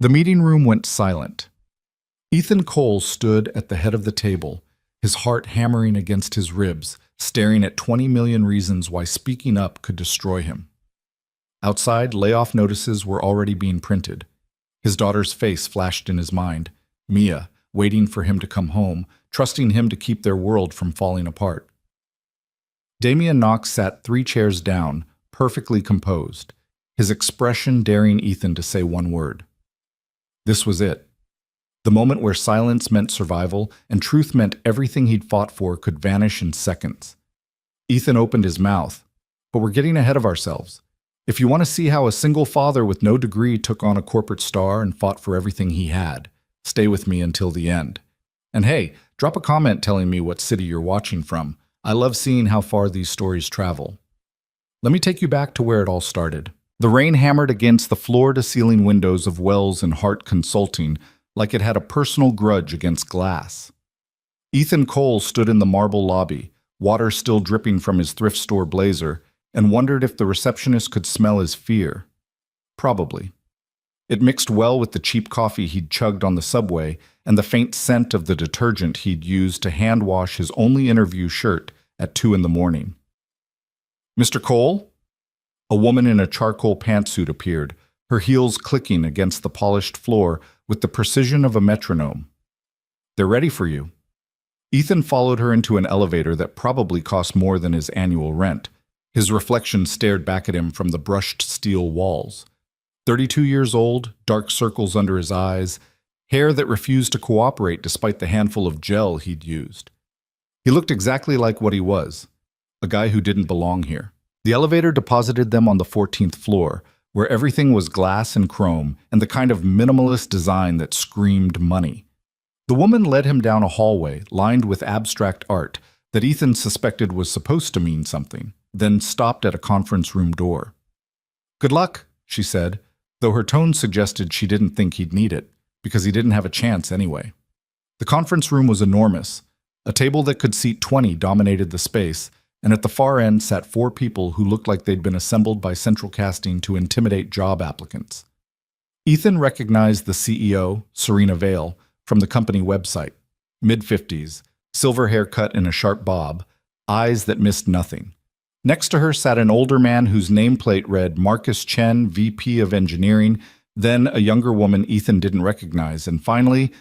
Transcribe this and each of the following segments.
The meeting room went silent. Ethan Cole stood at the head of the table, his heart hammering against his ribs, staring at 20 million reasons why speaking up could destroy him. Outside, layoff notices were already being printed. His daughter's face flashed in his mind, Mia, waiting for him to come home, trusting him to keep their world from falling apart. Damian Knox sat 3 chairs down, perfectly composed, his expression daring Ethan to say one word. This was it. The moment where silence meant survival and truth meant everything he'd fought for could vanish in seconds. Ethan opened his mouth, but we're getting ahead of ourselves. If you want to see how a single father with no degree took on a corporate star and fought for everything he had, stay with me until the end. And hey, drop a comment telling me what city you're watching from. I love seeing how far these stories travel. Let me take you back to where it all started. The rain hammered against the floor-to-ceiling windows of Wells and Hart Consulting like it had a personal grudge against glass. Ethan Cole stood in the marble lobby, water still dripping from his thrift store blazer, and wondered if the receptionist could smell his fear. Probably. It mixed well with the cheap coffee he'd chugged on the subway and the faint scent of the detergent he'd used to hand wash his only interview shirt at 2 a.m. "Mr. Cole?" A woman in a charcoal pantsuit appeared, her heels clicking against the polished floor with the precision of a metronome. "They're ready for you." Ethan followed her into an elevator that probably cost more than his annual rent. His reflection stared back at him from the brushed steel walls. 32 years old, dark circles under his eyes, hair that refused to cooperate despite the handful of gel he'd used. He looked exactly like what he was, a guy who didn't belong here. The elevator deposited them on the 14th floor, where everything was glass and chrome and the kind of minimalist design that screamed money. The woman led him down a hallway lined with abstract art that Ethan suspected was supposed to mean something, then stopped at a conference room door. "Good luck," she said, though her tone suggested she didn't think he'd need it, because he didn't have a chance anyway. The conference room was enormous. A table that could seat 20 dominated the space, and at the far end sat 4 people who looked like they'd been assembled by central casting to intimidate job applicants. Ethan recognized the CEO, Serena Vale, from the company website. Mid-50s, silver haircut in a sharp bob, eyes that missed nothing. Next to her sat an older man whose nameplate read Marcus Chen, VP of Engineering, then a younger woman Ethan didn't recognize, and finally,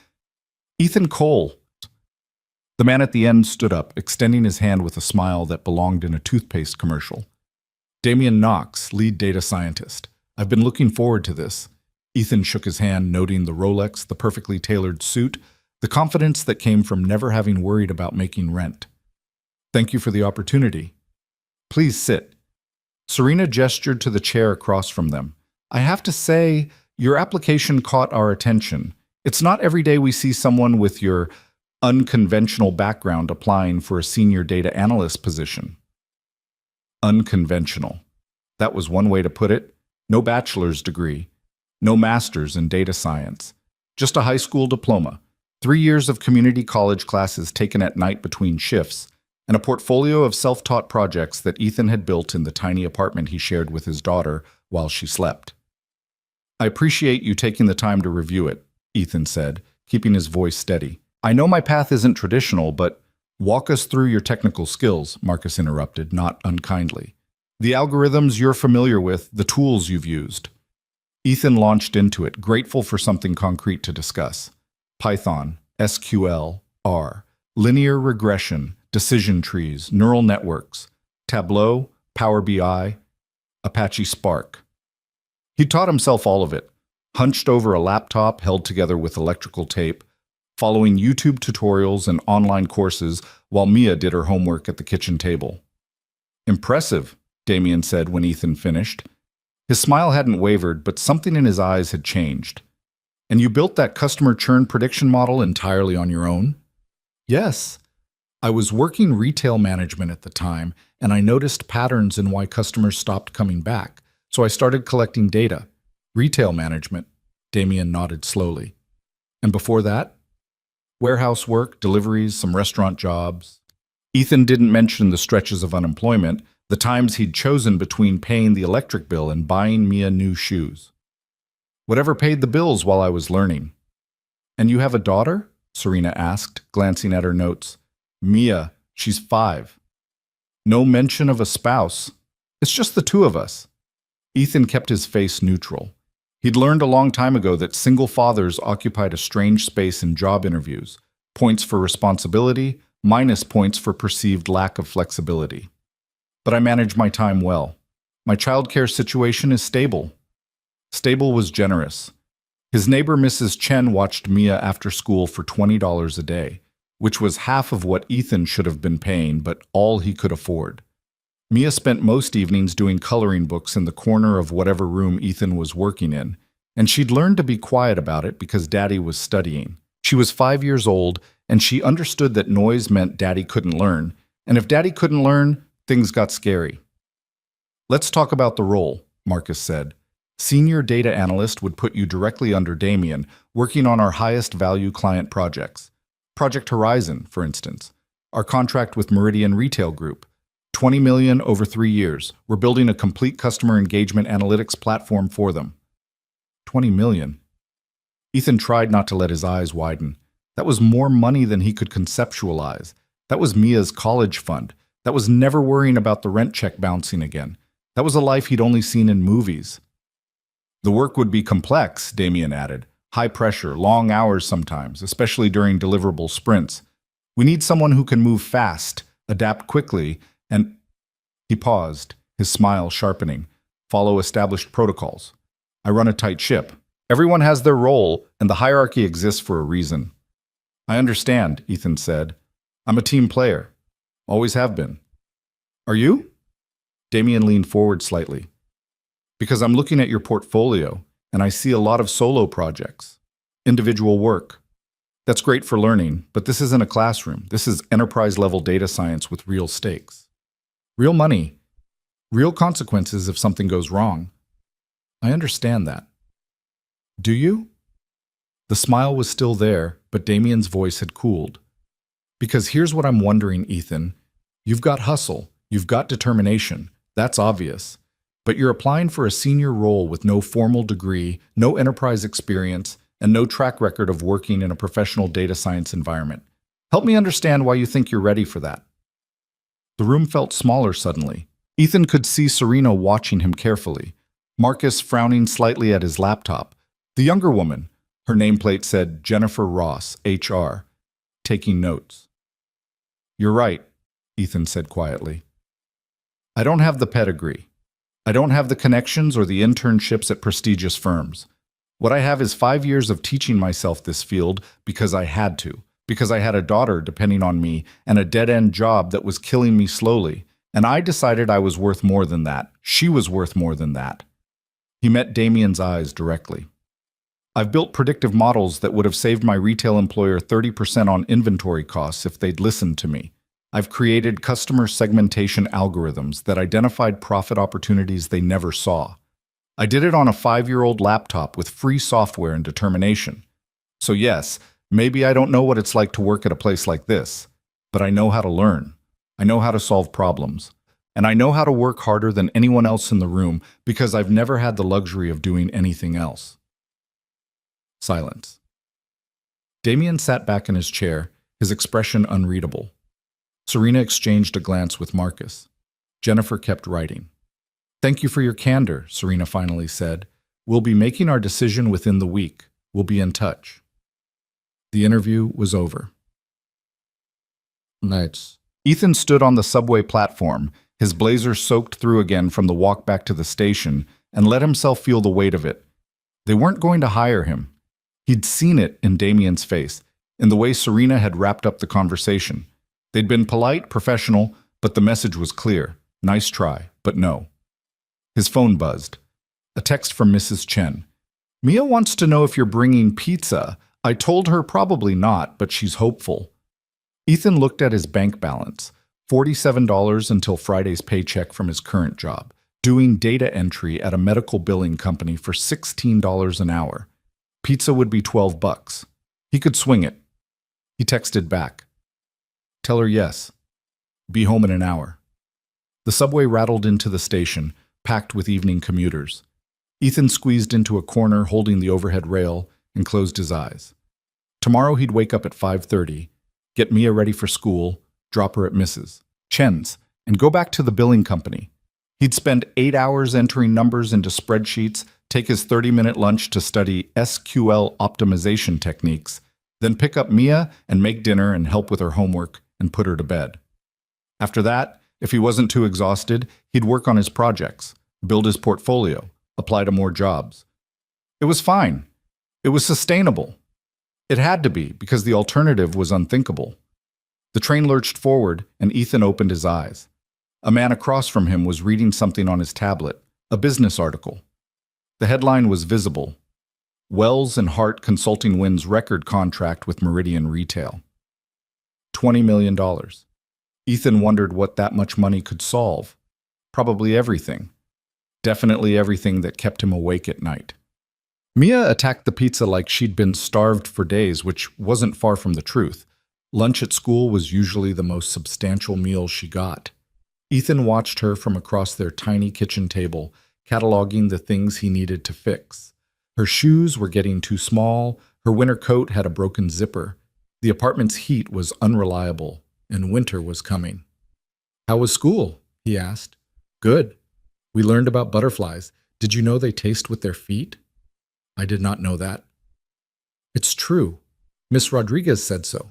Ethan Cole. The man at the end stood up, extending his hand with a smile that belonged in a toothpaste commercial. "Damian Knox, lead data scientist. I've been looking forward to this." Ethan shook his hand, noting the Rolex, the perfectly tailored suit, the confidence that came from never having worried about making rent. "Thank you for the opportunity. Please sit." Serena gestured to the chair across from them. "I have to say, your application caught our attention. It's not every day we see someone with your unconventional background applying for a senior data analyst position." Unconventional. That was one way to put it. No bachelor's degree, no master's in data science, just a high school diploma, 3 years of community college classes taken at night between shifts, and a portfolio of self-taught projects that Ethan had built in the tiny apartment he shared with his daughter while she slept. "I appreciate you taking the time to review it," Ethan said, keeping his voice steady. "I know my path isn't traditional, but walk us through your technical skills," Marcus interrupted, not unkindly. "The algorithms you're familiar with, the tools you've used." Ethan launched into it, grateful for something concrete to discuss. Python, SQL, R, linear regression, decision trees, neural networks, Tableau, Power BI, Apache Spark. He taught himself all of it, hunched over a laptop held together with electrical tape, following YouTube tutorials and online courses while Mia did her homework at the kitchen table. "Impressive," Damian said when Ethan finished. His smile hadn't wavered, but something in his eyes had changed. "And you built that customer churn prediction model entirely on your own?" "Yes. I was working retail management at the time, and I noticed patterns in why customers stopped coming back, so I started collecting data." "Retail management," Damian nodded slowly. "And before that?" "Warehouse work, deliveries, some restaurant jobs." Ethan didn't mention the stretches of unemployment, the times he'd chosen between paying the electric bill and buying Mia new shoes. Whatever paid the bills while I was learning. And you have a daughter? Serena asked, glancing at her notes. Mia, she's 5. No mention of a spouse. It's just the two of us. Ethan kept his face neutral. He'd learned a long time ago that single fathers occupied a strange space in job interviews. Points for responsibility, minus points for perceived lack of flexibility. But I manage my time well. My childcare situation is stable. Stable was generous. His neighbor Mrs. Chen watched Mia after school for $20 a day, which was half of what Ethan should have been paying, but all he could afford. Mia spent most evenings doing coloring books in the corner of whatever room Ethan was working in, and she'd learned to be quiet about it because Daddy was studying. She was 5 years old, and she understood that noise meant Daddy couldn't learn, and if Daddy couldn't learn, things got scary. Let's talk about the role, Marcus said. Senior data analyst would put you directly under Damien, working on our highest value client projects. Project Horizon, for instance. Our contract with Meridian Retail Group. $20 million over 3 years. We're building a complete customer engagement analytics platform for them. $20 million. Ethan tried not to let his eyes widen. That was more money than he could conceptualize. That was Mia's college fund. That was never worrying about the rent check bouncing again. That was a life he'd only seen in movies. The work would be complex, Damien added. High pressure, long hours sometimes, especially during deliverable sprints. We need someone who can move fast, adapt quickly, and... He paused, his smile sharpening. Follow established protocols. I run a tight ship. Everyone has their role, and the hierarchy exists for a reason. I understand, Ethan said. I'm a team player. Always have been. Are you? Damien leaned forward slightly. Because I'm looking at your portfolio, and I see a lot of solo projects, individual work. That's great for learning, but this isn't a classroom. This is enterprise-level data science with real stakes. Real money. Real consequences if something goes wrong. I understand that. Do you? The smile was still there, but Damien's voice had cooled. Because here's what I'm wondering, Ethan. You've got hustle. You've got determination. That's obvious. But you're applying for a senior role with no formal degree, no enterprise experience, and no track record of working in a professional data science environment. Help me understand why you think you're ready for that. The room felt smaller suddenly. Ethan could see Serena watching him carefully, Marcus frowning slightly at his laptop. The younger woman, her nameplate said Jennifer Ross, HR, taking notes. You're right, Ethan said quietly. I don't have the pedigree. I don't have the connections or the internships at prestigious firms. What I have is 5 years of teaching myself this field because I had to, because I had a daughter depending on me and a dead-end job that was killing me slowly, and I decided I was worth more than that. She was worth more than that. He met Damien's eyes directly. I've built predictive models that would have saved my retail employer 30% on inventory costs if they'd listened to me. I've created customer segmentation algorithms that identified profit opportunities they never saw. I did it on a 5-year-old laptop with free software and determination. So yes, maybe I don't know what it's like to work at a place like this, but I know how to learn. I know how to solve problems. And I know how to work harder than anyone else in the room because I've never had the luxury of doing anything else. Silence. Damien sat back in his chair, his expression unreadable. Serena exchanged a glance with Marcus. Jennifer kept writing. Thank you for your candor, Serena finally said. We'll be making our decision within the week. We'll be in touch. The interview was over. Nights. Ethan stood on the subway platform, his blazer soaked through again from the walk back to the station, and let himself feel the weight of it. They weren't going to hire him. He'd seen it in Damien's face, in the way Serena had wrapped up the conversation. They'd been polite, professional, but the message was clear. Nice try, but no. His phone buzzed. A text from Mrs. Chen. Mia wants to know if you're bringing pizza. I told her probably not, but she's hopeful. Ethan looked at his bank balance. $47 until Friday's paycheck from his current job, doing data entry at a medical billing company for $16 an hour. Pizza would be $12. He could swing it. He texted back. Tell her yes. Be home in an hour. The subway rattled into the station, packed with evening commuters. Ethan squeezed into a corner holding the overhead rail and closed his eyes. Tomorrow he'd wake up at 5:30, get Mia ready for school, drop her at Mrs. Chen's, and go back to the billing company. He'd spend 8 hours entering numbers into spreadsheets, take his 30-minute lunch to study SQL optimization techniques, then pick up Mia and make dinner and help with her homework and put her to bed. After that, if he wasn't too exhausted, he'd work on his projects, build his portfolio, apply to more jobs. It was fine. It was sustainable. It had to be, because the alternative was unthinkable. The train lurched forward, and Ethan opened his eyes. A man across from him was reading something on his tablet, a business article. The headline was visible: Wells and Hart Consulting wins record contract with Meridian Retail. $20 million. Ethan wondered what that much money could solve. Probably everything. Definitely everything that kept him awake at night. Mia attacked the pizza like she'd been starved for days, which wasn't far from the truth. Lunch at school was usually the most substantial meal she got. Ethan watched her from across their tiny kitchen table, cataloging the things he needed to fix. Her shoes were getting too small, her winter coat had a broken zipper, the apartment's heat was unreliable, and winter was coming. "How was school?" he asked. "Good. We learned about butterflies. Did you know they taste with their feet?" "I did not know that." "It's true. Miss Rodriguez said so."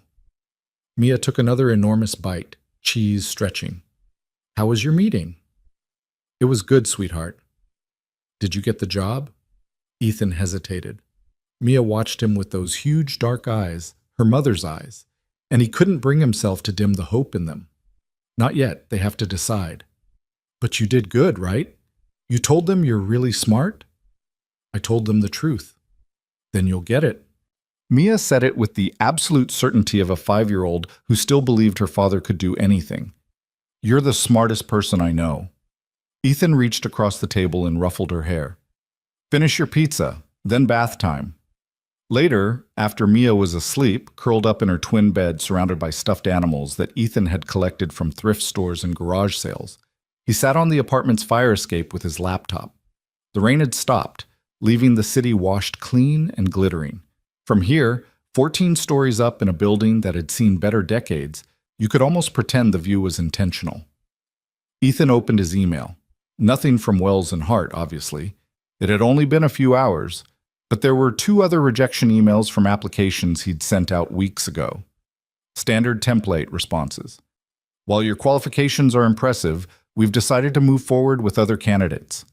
Mia took another enormous bite, cheese stretching. "How was your meeting?" "It was good, sweetheart." "Did you get the job?" Ethan hesitated. Mia watched him with those huge dark eyes, her mother's eyes, and he couldn't bring himself to dim the hope in them. "Not yet, they have to decide." "But you did good, right? You told them you're really smart?" "I told them the truth." "Then you'll get it." Mia said it with the absolute certainty of a 5-year-old who still believed her father could do anything. "You're the smartest person I know." Ethan reached across the table and ruffled her hair. "Finish your pizza, then bath time." Later, after Mia was asleep, curled up in her twin bed surrounded by stuffed animals that Ethan had collected from thrift stores and garage sales, he sat on the apartment's fire escape with his laptop. The rain had stopped, leaving the city washed clean and glittering. From here, 14 stories up in a building that had seen better decades, you could almost pretend the view was intentional. Ethan opened his email. Nothing from Wells and Hart, obviously. It had only been a few hours, but there were 2 other rejection emails from applications he'd sent out weeks ago. Standard template responses. "While your qualifications are impressive, we've decided to move forward with other candidates."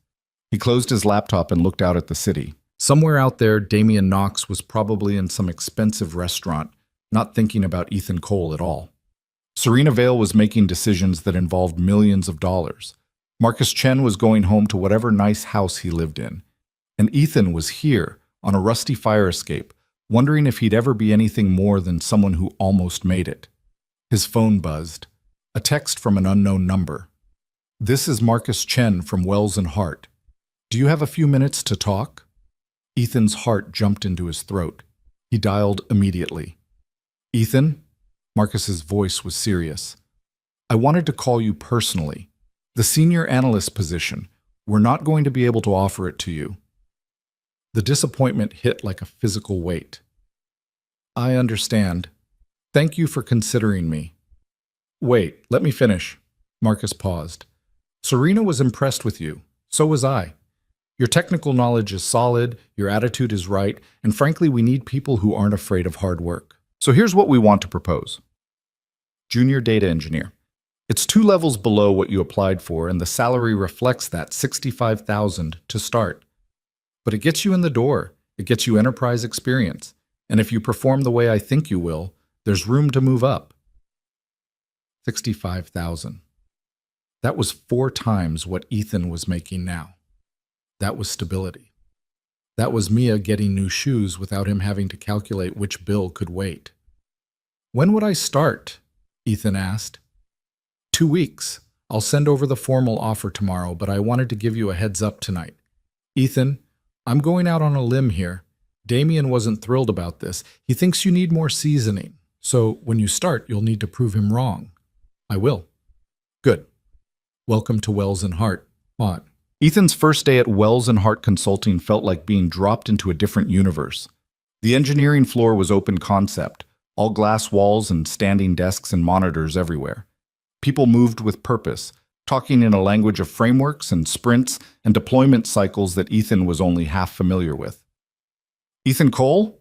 He closed his laptop and looked out at the city. Somewhere out there, Damian Knox was probably in some expensive restaurant, not thinking about Ethan Cole at all. Serena Vale was making decisions that involved millions of dollars. Marcus Chen was going home to whatever nice house he lived in. And Ethan was here, on a rusty fire escape, wondering if he'd ever be anything more than someone who almost made it. His phone buzzed. A text from an unknown number. "This is Marcus Chen from Wells and Hart. Do you have a few minutes to talk?" Ethan's heart jumped into his throat. He dialed immediately. "Ethan?" Marcus's voice was serious. "I wanted to call you personally. The senior analyst position. We're not going to be able to offer it to you." The disappointment hit like a physical weight. "I understand. Thank you for considering me." "Wait, let me finish." Marcus paused. "Serena was impressed with you. So was I. Your technical knowledge is solid, your attitude is right, and frankly, we need people who aren't afraid of hard work. So here's what we want to propose. Junior data engineer. It's 2 levels below what you applied for, and the salary reflects that, $65,000 to start. But it gets you in the door. It gets you enterprise experience. And if you perform the way I think you will, there's room to move up. 65,000. That was 4 times what Ethan was making now. That was stability. That was Mia getting new shoes without him having to calculate which bill could wait. "When would I start?" Ethan asked. 2 weeks. I'll send over the formal offer tomorrow, but I wanted to give you a heads up tonight. Ethan, I'm going out on a limb here. Damian wasn't thrilled about this. He thinks you need more seasoning. So when you start, you'll need to prove him wrong. I will. Good. Welcome to Wells and Hart. On. Ethan's first day at Wells and Hart Consulting felt like being dropped into a different universe. The engineering floor was open concept, all glass walls and standing desks and monitors everywhere. People moved with purpose, talking in a language of frameworks and sprints and deployment cycles that Ethan was only half familiar with. Ethan Cole?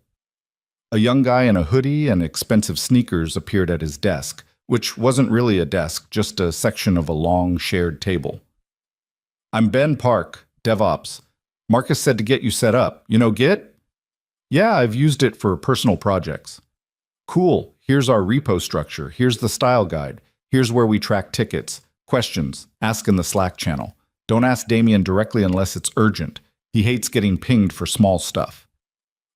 A young guy in a hoodie and expensive sneakers appeared at his desk, which wasn't really a desk, just a section of a long, shared table. I'm Ben Park, DevOps. Marcus said to get you set up. You know Git? Yeah, I've used it for personal projects. Cool. Here's our repo structure. Here's the style guide. Here's where we track tickets. Questions, ask in the Slack channel. Don't ask Damien directly unless it's urgent. He hates getting pinged for small stuff.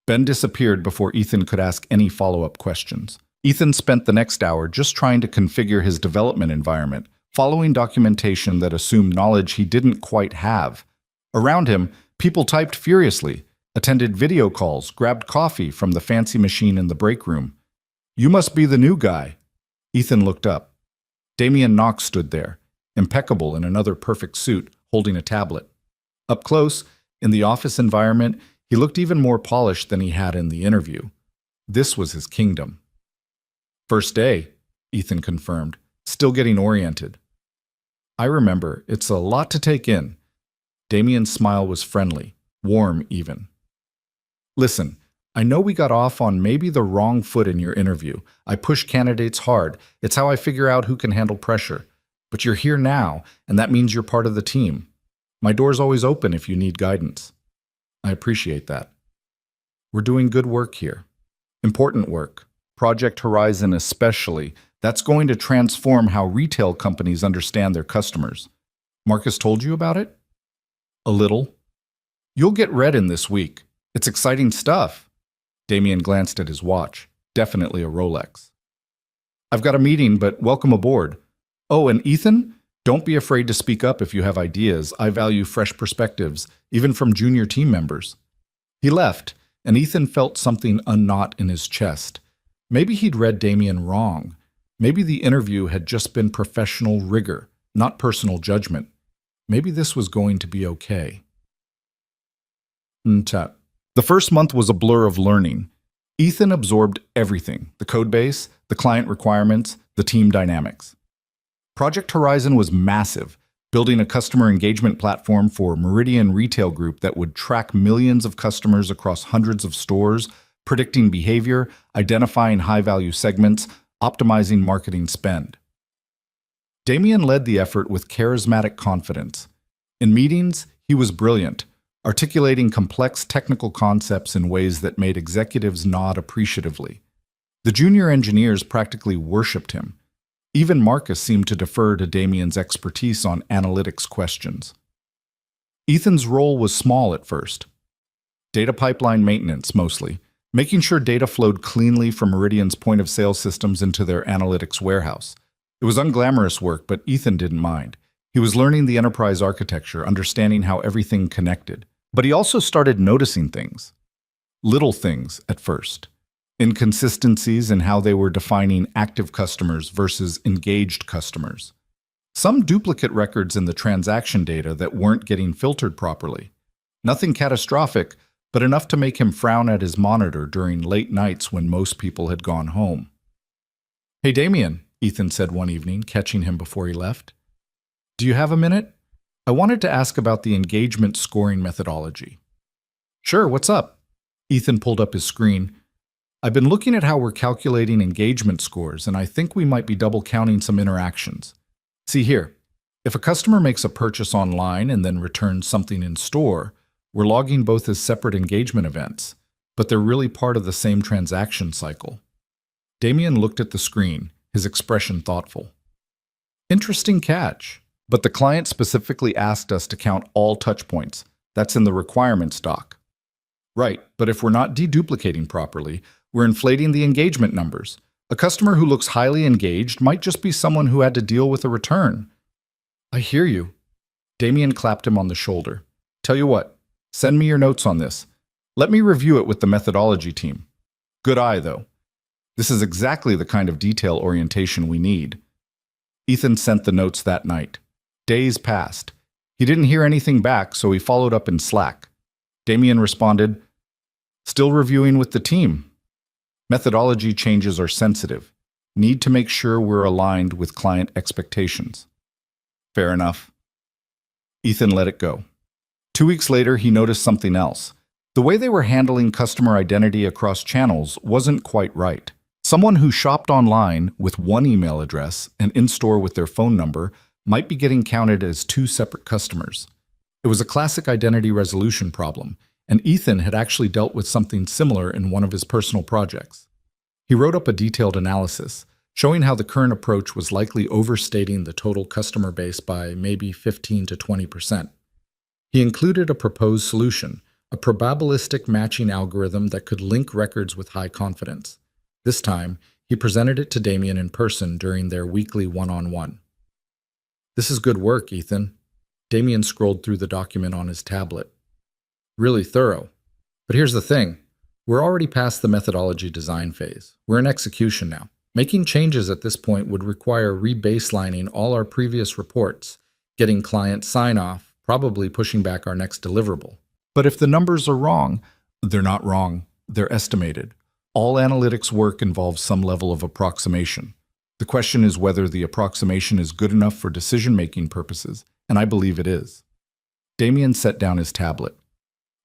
Ben disappeared before Ethan could ask any follow-up questions. Ethan spent the next hour just trying to configure his development environment, following documentation that assumed knowledge he didn't quite have. Around him, people typed furiously, attended video calls, grabbed coffee from the fancy machine in the break room. You must be the new guy. Ethan looked up. Damien Knox stood there, impeccable in another perfect suit, holding a tablet. Up close, in the office environment, he looked even more polished than he had in the interview. This was his kingdom. First day, Ethan confirmed, still getting oriented. I remember, it's a lot to take in. Damien's smile was friendly, warm even. Listen, I know we got off on maybe the wrong foot in your interview. I push candidates hard. It's how I figure out who can handle pressure. But you're here now, and that means you're part of the team. My door's always open if you need guidance. I appreciate that. We're doing good work here. Important work. Project Horizon especially. That's going to transform how retail companies understand their customers. Marcus told you about it? A little. You'll get read in this week. It's exciting stuff. Damien glanced at his watch. Definitely a Rolex. I've got a meeting, but welcome aboard. Oh, and Ethan? Don't be afraid to speak up if you have ideas. I value fresh perspectives, even from junior team members. He left, and Ethan felt something unknot in his chest. Maybe he'd read Damien wrong. Maybe the interview had just been professional rigor, not personal judgment. Maybe this was going to be okay. The first month was a blur of learning. Ethan absorbed everything, the codebase, the client requirements, the team dynamics. Project Horizon was massive, building a customer engagement platform for Meridian Retail Group that would track millions of customers across hundreds of stores, predicting behavior, identifying high-value segments, optimizing marketing spend. Damien led the effort with charismatic confidence. In meetings, he was brilliant, articulating complex technical concepts in ways that made executives nod appreciatively. The junior engineers practically worshipped him. Even Marcus seemed to defer to Damien's expertise on analytics questions. Ethan's role was small at first. Data pipeline maintenance, mostly, making sure data flowed cleanly from Meridian's point-of-sale systems into their analytics warehouse. It was unglamorous work, but Ethan didn't mind. He was learning the enterprise architecture, understanding how everything connected. But he also started noticing things. Little things at first. Inconsistencies in how they were defining active customers versus engaged customers. Some duplicate records in the transaction data that weren't getting filtered properly. Nothing catastrophic, but enough to make him frown at his monitor during late nights when most people had gone home. Hey Damien, Ethan said one evening, catching him before he left. Do you have a minute? I wanted to ask about the engagement scoring methodology. Sure, what's up? Ethan pulled up his screen. I've been looking at how we're calculating engagement scores, and I think we might be double counting some interactions. See here, if a customer makes a purchase online and then returns something in store, we're logging both as separate engagement events, but they're really part of the same transaction cycle. Damien looked at the screen, his expression thoughtful. Interesting catch, but the client specifically asked us to count all touchpoints. That's in the requirements doc. Right, but if we're not deduplicating properly, we're inflating the engagement numbers. A customer who looks highly engaged might just be someone who had to deal with a return. I hear you. Damien clapped him on the shoulder. Tell you what, send me your notes on this. Let me review it with the methodology team. Good eye, though. This is exactly the kind of detail orientation we need. Ethan sent the notes that night. Days passed. He didn't hear anything back, so he followed up in Slack. Damien responded, "Still reviewing with the team. Methodology changes are sensitive. Need to make sure we're aligned with client expectations." Fair enough. Ethan let it go. 2 weeks later, he noticed something else. The way they were handling customer identity across channels wasn't quite right. Someone who shopped online with one email address and in-store with their phone number might be getting counted as two separate customers. It was a classic identity resolution problem, and Ethan had actually dealt with something similar in one of his personal projects. He wrote up a detailed analysis, showing how the current approach was likely overstating the total customer base by maybe 15 to 20%. He included a proposed solution, a probabilistic matching algorithm that could link records with high confidence. This time, he presented it to Damien in person during their weekly one-on-one. "This is good work, Ethan." Damien scrolled through the document on his tablet. "Really thorough. But here's the thing. We're already past the methodology design phase. We're in execution now. Making changes at this point would require rebaselining all our previous reports, getting client sign-off, probably pushing back our next deliverable. But if the numbers are wrong, they're not wrong. They're estimated. All analytics work involves some level of approximation. The question is whether the approximation is good enough for decision-making purposes, and I believe it is." Damien set down his tablet.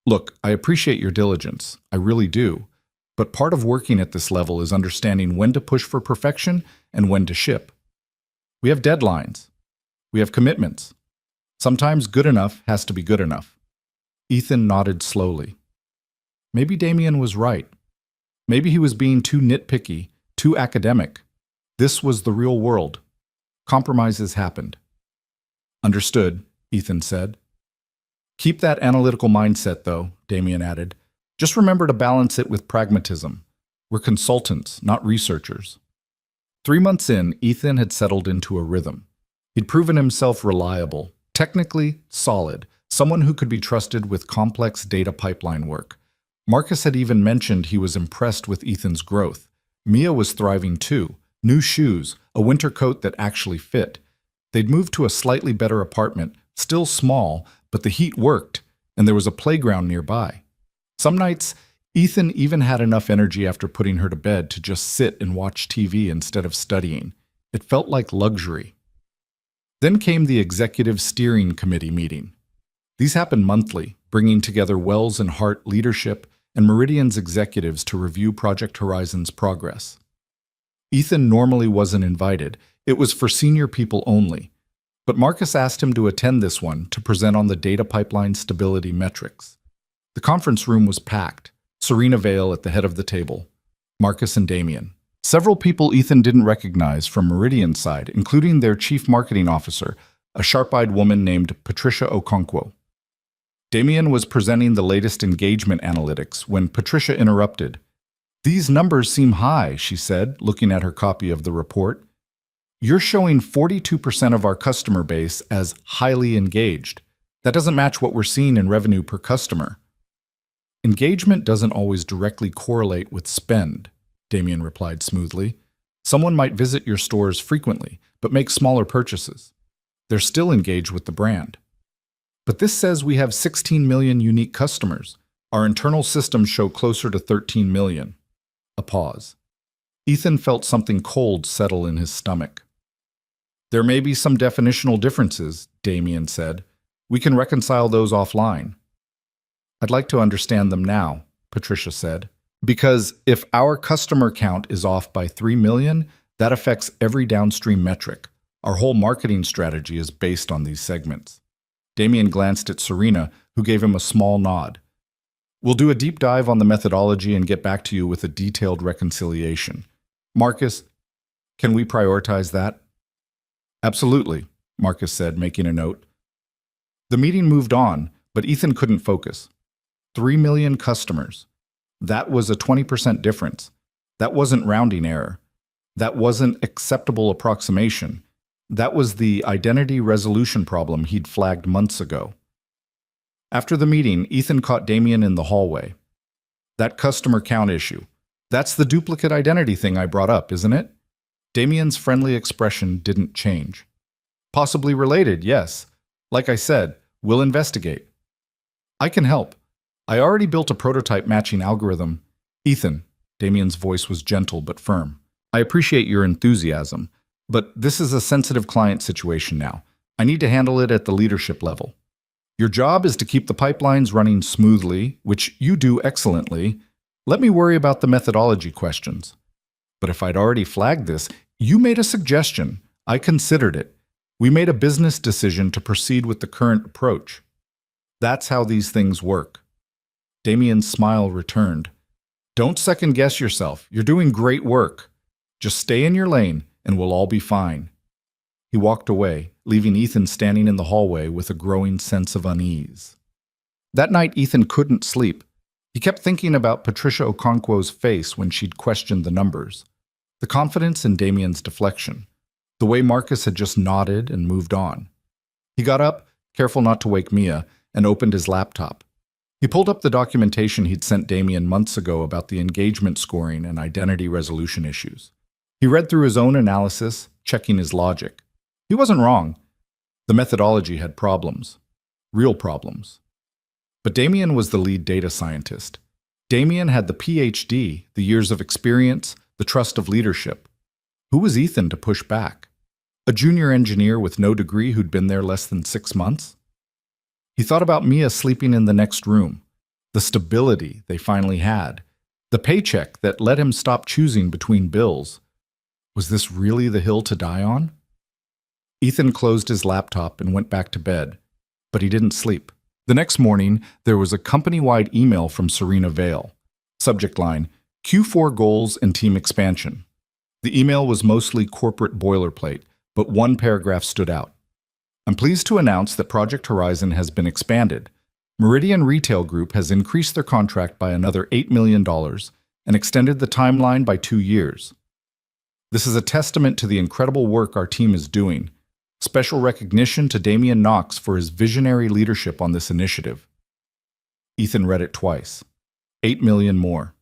"Look, I appreciate your diligence. I really do. But part of working at this level is understanding when to push for perfection and when to ship. We have deadlines. We have commitments. Sometimes good enough has to be good enough." Ethan nodded slowly. Maybe Damien was right. Maybe he was being too nitpicky, too academic. This was the real world. Compromises happened. "Understood," Ethan said. "Keep that analytical mindset, though," Damien added. "Just remember to balance it with pragmatism. We're consultants, not researchers." 3 months in, Ethan had settled into a rhythm. He'd proven himself reliable, technically solid, someone who could be trusted with complex data pipeline work. Marcus had even mentioned he was impressed with Ethan's growth. Mia was thriving too. New shoes, a winter coat that actually fit. They'd moved to a slightly better apartment, still small, but the heat worked, and there was a playground nearby. Some nights, Ethan even had enough energy after putting her to bed to just sit and watch TV instead of studying. It felt like luxury. Then came the Executive Steering Committee meeting. These happened monthly, bringing together Wells and Hart leadership and Meridian's executives to review Project Horizon's progress. Ethan normally wasn't invited. It was for senior people only. But Marcus asked him to attend this one to present on the data pipeline stability metrics. The conference room was packed. Serena Vale at the head of the table. Marcus and Damien. Several people Ethan didn't recognize from Meridian's side, including their chief marketing officer, a sharp-eyed woman named Patricia Okonkwo. Damien was presenting the latest engagement analytics when Patricia interrupted. "These numbers seem high," she said, looking at her copy of the report. "You're showing 42% of our customer base as highly engaged. That doesn't match what we're seeing in revenue per customer." "Engagement doesn't always directly correlate with spend," Damien replied smoothly. "Someone might visit your stores frequently, but make smaller purchases. They're still engaged with the brand. But this says we have 16 million unique customers. Our internal systems show closer to 13 million. A pause. Ethan felt something cold settle in his stomach. "There may be some definitional differences," Damien said. "We can reconcile those offline." "I'd like to understand them now," Patricia said. "Because if our customer count is off by 3 million, that affects every downstream metric. Our whole marketing strategy is based on these segments." Damien glanced at Serena, who gave him a small nod. "We'll do a deep dive on the methodology and get back to you with a detailed reconciliation. Marcus, can we prioritize that?" "Absolutely," Marcus said, making a note. The meeting moved on, but Ethan couldn't focus. 3 million customers. That was a 20% difference. That wasn't rounding error. That wasn't acceptable approximation. That was the identity resolution problem he'd flagged months ago. After the meeting, Ethan caught Damien in the hallway. "That customer count issue. That's the duplicate identity thing I brought up, isn't it?" Damien's friendly expression didn't change. "Possibly related, yes. Like I said, We'll investigate. I can help. I already built a prototype matching algorithm. Ethan, Damien's voice was gentle but firm. I appreciate your enthusiasm, but this is a sensitive client situation now. I need to handle it at the leadership level. Your job is to keep the pipelines running smoothly, which you do excellently. Let me worry about the methodology questions. But if I'd already flagged this, you made a suggestion. I considered it. We made a business decision to proceed with the current approach. That's how these things work. Damien's smile returned. Don't second-guess yourself. You're doing great work. Just stay in your lane, and we'll all be fine. He walked away, leaving Ethan standing in the hallway with a growing sense of unease. That night, Ethan couldn't sleep. He kept thinking about Patricia Okonkwo's face when she'd questioned the numbers, the confidence in Damien's deflection, the way Marcus had just nodded and moved on. He got up, careful not to wake Mia, and opened his laptop. He pulled up the documentation he'd sent Damien months ago about the engagement scoring and identity resolution issues. He read through his own analysis, checking his logic. He wasn't wrong. The methodology had problems. Real problems. But Damien was the lead data scientist. Damien had the PhD, the years of experience, the trust of leadership. Who was Ethan to push back? A junior engineer with no degree who'd been there less than 6 months? He thought about Mia sleeping in the next room, the stability they finally had, the paycheck that let him stop choosing between bills. Was this really the hill to die on? Ethan closed his laptop and went back to bed, but he didn't sleep. The next morning, there was a company-wide email from Serena Vale. Subject line, Q4 goals and team expansion. The email was mostly corporate boilerplate, but one paragraph stood out. I'm pleased to announce that Project Horizon has been expanded. Meridian Retail Group has increased their contract by another $8 million and extended the timeline by 2 years. This is a testament to the incredible work our team is doing. Special recognition to Damien Knox for his visionary leadership on this initiative. Ethan read it twice. 8 million more.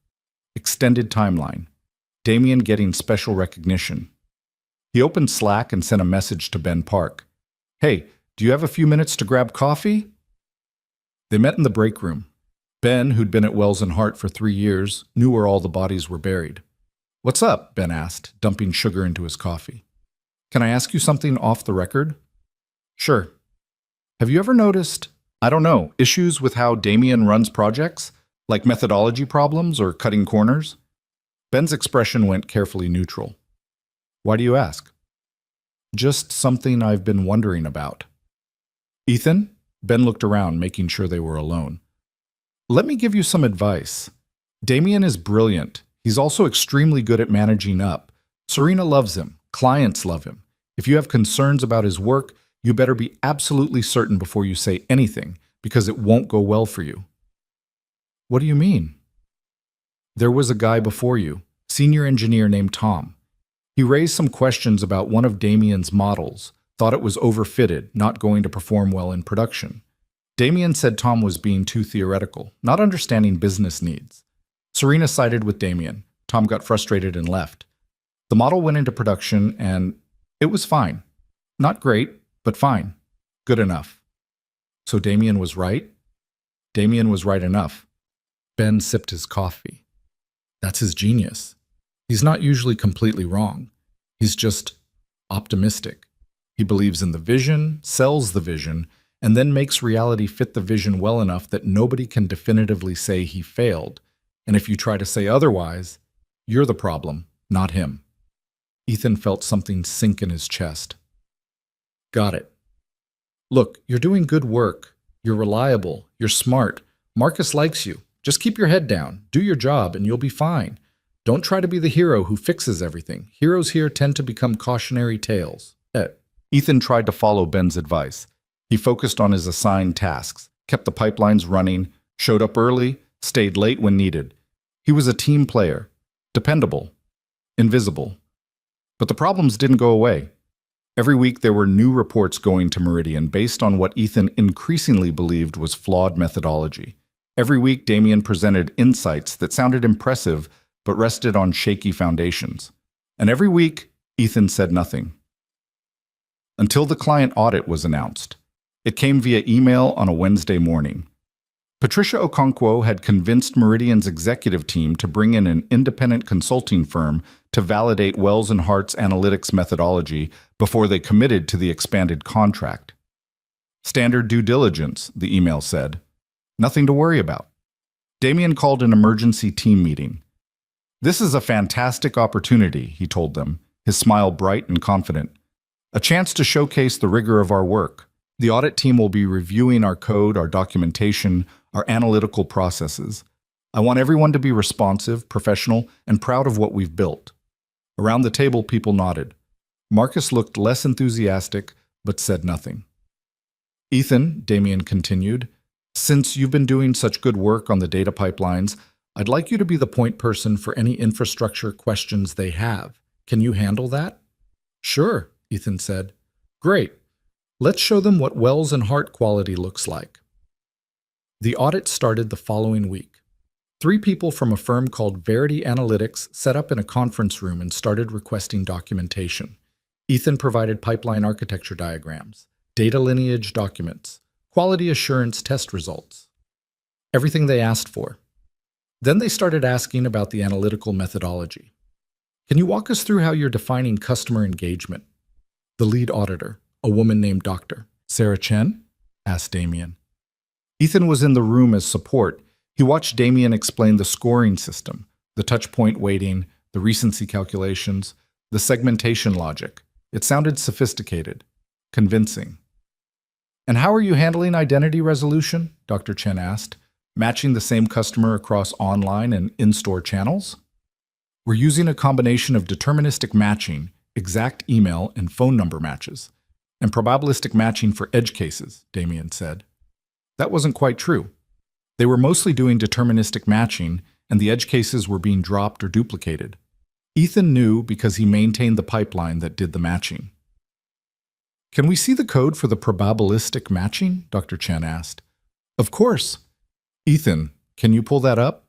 Extended timeline. Damien getting special recognition. He opened Slack and sent a message to Ben Park. Hey, do you have a few minutes to grab coffee? They met in the break room. Ben, who'd been at Wells and Hart for 3 years, knew where all the bodies were buried. What's up? Ben asked, dumping sugar into his coffee. Can I ask you something off the record? Sure. Have you ever noticed, issues with how Damien runs projects? Like methodology problems or cutting corners? Ben's expression went carefully neutral. Why do you ask? Just something I've been wondering about. Ethan? Ben looked around, making sure they were alone. Let me give you some advice. Damien is brilliant. He's also extremely good at managing up. Serena loves him. Clients love him. If you have concerns about his work, you better be absolutely certain before you say anything, because it won't go well for you. What do you mean? There was a guy before you, senior engineer named Tom. He raised some questions about one of Damien's models, thought it was overfitted, not going to perform well in production. Damien said Tom was being too theoretical, not understanding business needs. Serena sided with Damien. Tom got frustrated and left. The model went into production and it was fine. Not great, but fine. Good enough. So Damien was right? Damien was right enough. Ben sipped his coffee. That's his genius. He's not usually completely wrong. He's just optimistic. He believes in the vision, sells the vision, and then makes reality fit the vision well enough that nobody can definitively say he failed. And if you try to say otherwise, you're the problem, not him. Ethan felt something sink in his chest. Got it. Look, you're doing good work. You're reliable. You're smart. Marcus likes you. Just keep your head down. Do your job and you'll be fine. Don't try to be the hero who fixes everything. Heroes here tend to become cautionary tales. Ethan tried to follow Ben's advice. He focused on his assigned tasks, kept the pipelines running, showed up early, stayed late when needed. He was a team player, dependable, invisible. But the problems didn't go away. Every week there were new reports going to Meridian based on what Ethan increasingly believed was flawed methodology. Every week Damien presented insights that sounded impressive but rested on shaky foundations. And every week, Ethan said nothing. Until the client audit was announced. It came via email on a Wednesday morning. Patricia Okonkwo had convinced Meridian's executive team to bring in an independent consulting firm to validate Wells and Hart's analytics methodology before they committed to the expanded contract. Standard due diligence, the email said. Nothing to worry about. Damien called an emergency team meeting. This is a fantastic opportunity, he told them, his smile bright and confident. A chance to showcase the rigor of our work. The audit team will be reviewing our code, our documentation, our analytical processes. I want everyone to be responsive, professional, and proud of what we've built. Around the table, people nodded. Marcus looked less enthusiastic, but said nothing. Ethan, Damien continued, since you've been doing such good work on the data pipelines, I'd like you to be the point person for any infrastructure questions they have. Can you handle that? Sure, Ethan said. Great. Let's show them what Wells and Hart quality looks like. The audit started the following week. 3 people from a firm called Verity Analytics set up in a conference room and started requesting documentation. Ethan provided pipeline architecture diagrams, data lineage documents, quality assurance test results. Everything they asked for. Then they started asking about the analytical methodology. Can you walk us through how you're defining customer engagement? The lead auditor, a woman named Dr. Sarah Chen, asked Damien. Ethan was in the room as support. He watched Damien explain the scoring system, the touchpoint weighting, the recency calculations, the segmentation logic. It sounded sophisticated, convincing. And how are you handling identity resolution? Dr. Chen asked. Matching the same customer across online and in-store channels? We're using a combination of deterministic matching, exact email and phone number matches, and probabilistic matching for edge cases, Damien said. That wasn't quite true. They were mostly doing deterministic matching, and the edge cases were being dropped or duplicated. Ethan knew because he maintained the pipeline that did the matching. Can we see the code for the probabilistic matching? Dr. Chen asked. Of course. Ethan, can you pull that up?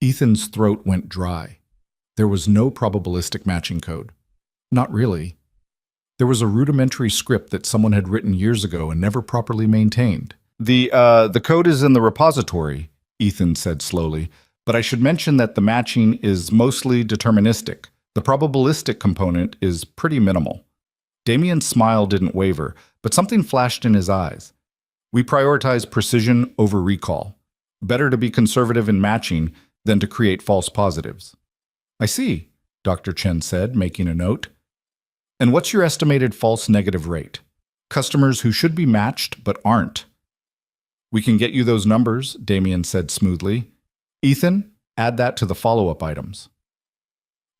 Ethan's throat went dry. There was no probabilistic matching code. Not really. There was a rudimentary script that someone had written years ago and never properly maintained. The code is in the repository, Ethan said slowly, but I should mention that the matching is mostly deterministic. The probabilistic component is pretty minimal. Damien's smile didn't waver, but something flashed in his eyes. We prioritize precision over recall. Better to be conservative in matching than to create false positives. I see, Dr. Chen said, making a note. And what's your estimated false negative rate? Customers who should be matched but aren't. We can get you those numbers, Damien said smoothly. Ethan, add that to the follow-up items.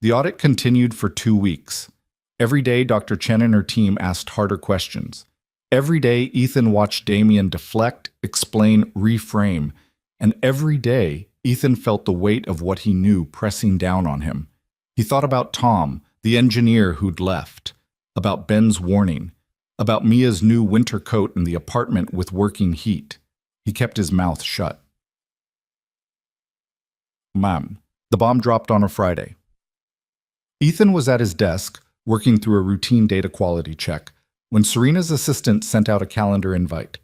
The audit continued for 2 weeks. Every day, Dr. Chen and her team asked harder questions. Every day, Ethan watched Damien deflect, explain, reframe. And every day, Ethan felt the weight of what he knew pressing down on him. He thought about Tom, the engineer who'd left, about Ben's warning, about Mia's new winter coat in the apartment with working heat. He kept his mouth shut. Ma'am, the bomb dropped on a Friday. Ethan was at his desk, working through a routine data quality check, when Serena's assistant sent out a calendar invite.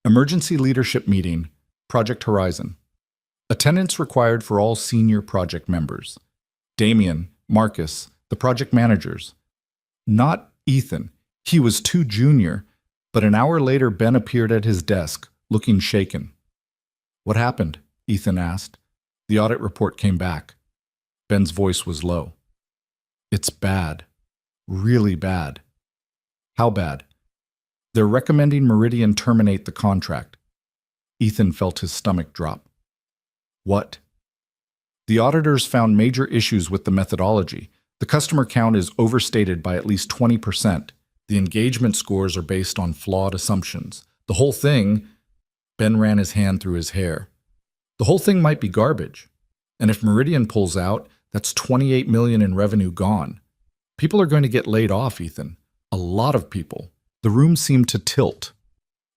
Emergency leadership meeting, Project Horizon. Attendance required for all senior project members. Damien, Marcus, the project managers. Not Ethan. He was too junior, but an hour later Ben appeared at his desk, looking shaken. What happened? Ethan asked. The audit report came back. Ben's voice was low. It's bad. Really bad. How bad? They're recommending Meridian terminate the contract. Ethan felt his stomach drop. What? The auditors found major issues with the methodology. The customer count is overstated by at least 20%. The engagement scores are based on flawed assumptions. The whole thing, Ben ran his hand through his hair. The whole thing might be garbage. And if Meridian pulls out, that's $28 million in revenue gone. People are going to get laid off, Ethan. A lot of people. The room seemed to tilt.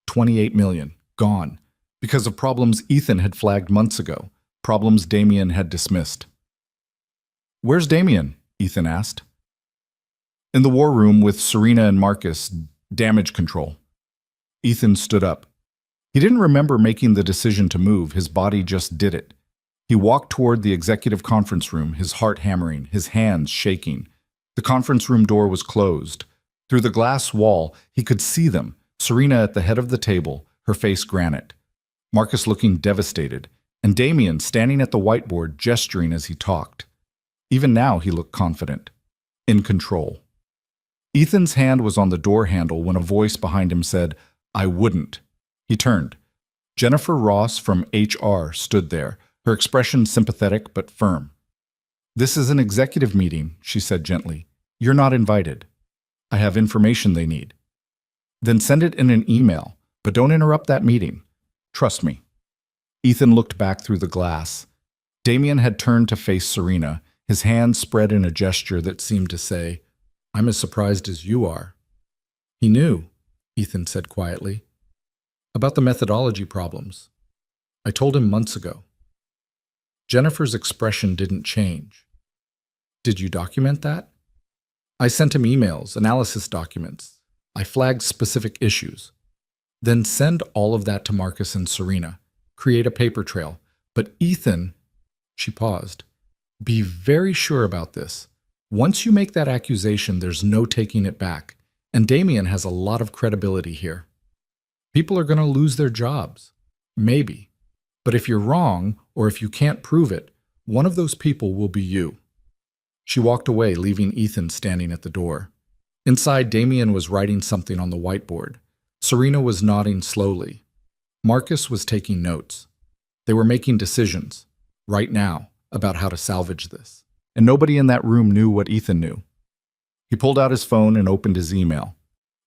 $28 million, gone. Because of problems Ethan had flagged months ago. Problems Damien had dismissed. Where's Damien? Ethan asked. In the war room with Serena and Marcus, damage control. Ethan stood up. He didn't remember making the decision to move, his body just did it. He walked toward the executive conference room, his heart hammering, his hands shaking. The conference room door was closed. Through the glass wall, he could see them, Serena at the head of the table, her face granite. Marcus looking devastated, and Damien standing at the whiteboard gesturing as he talked. Even now he looked confident, in control. Ethan's hand was on the door handle when a voice behind him said, "I wouldn't." He turned. Jennifer Ross from HR stood there, her expression sympathetic but firm. "This is an executive meeting," she said gently. "You're not invited. I have information they need." "Then send it in an email, but don't interrupt that meeting. Trust me." Ethan looked back through the glass. Damien had turned to face Serena, his hands spread in a gesture that seemed to say, "I'm as surprised as you are." "He knew," Ethan said quietly, "about the methodology problems. I told him months ago." Jennifer's expression didn't change. "Did you document that?" "I sent him emails, analysis documents. I flagged specific issues." "Then send all of that to Marcus and Serena. Create a paper trail. But Ethan," she paused, "be very sure about this. Once you make that accusation, there's no taking it back. And Damien has a lot of credibility here. People are going to lose their jobs. Maybe. But if you're wrong, or if you can't prove it, one of those people will be you." She walked away, leaving Ethan standing at the door. Inside, Damien was writing something on the whiteboard. Serena was nodding slowly. Marcus was taking notes. They were making decisions, right now, about how to salvage this. And nobody in that room knew what Ethan knew. He pulled out his phone and opened his email.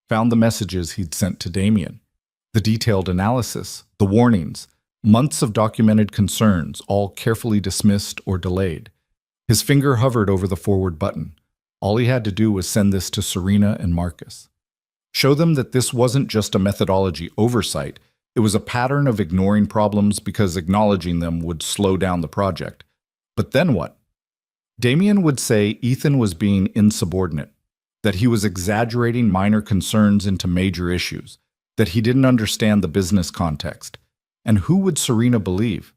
Found the messages he'd sent to Damien. The detailed analysis, the warnings, months of documented concerns, all carefully dismissed or delayed. His finger hovered over the forward button. All he had to do was send this to Serena and Marcus. Show them that this wasn't just a methodology oversight, it was a pattern of ignoring problems because acknowledging them would slow down the project. But then what? Damien would say Ethan was being insubordinate, that he was exaggerating minor concerns into major issues, that he didn't understand the business context. And who would Serena believe?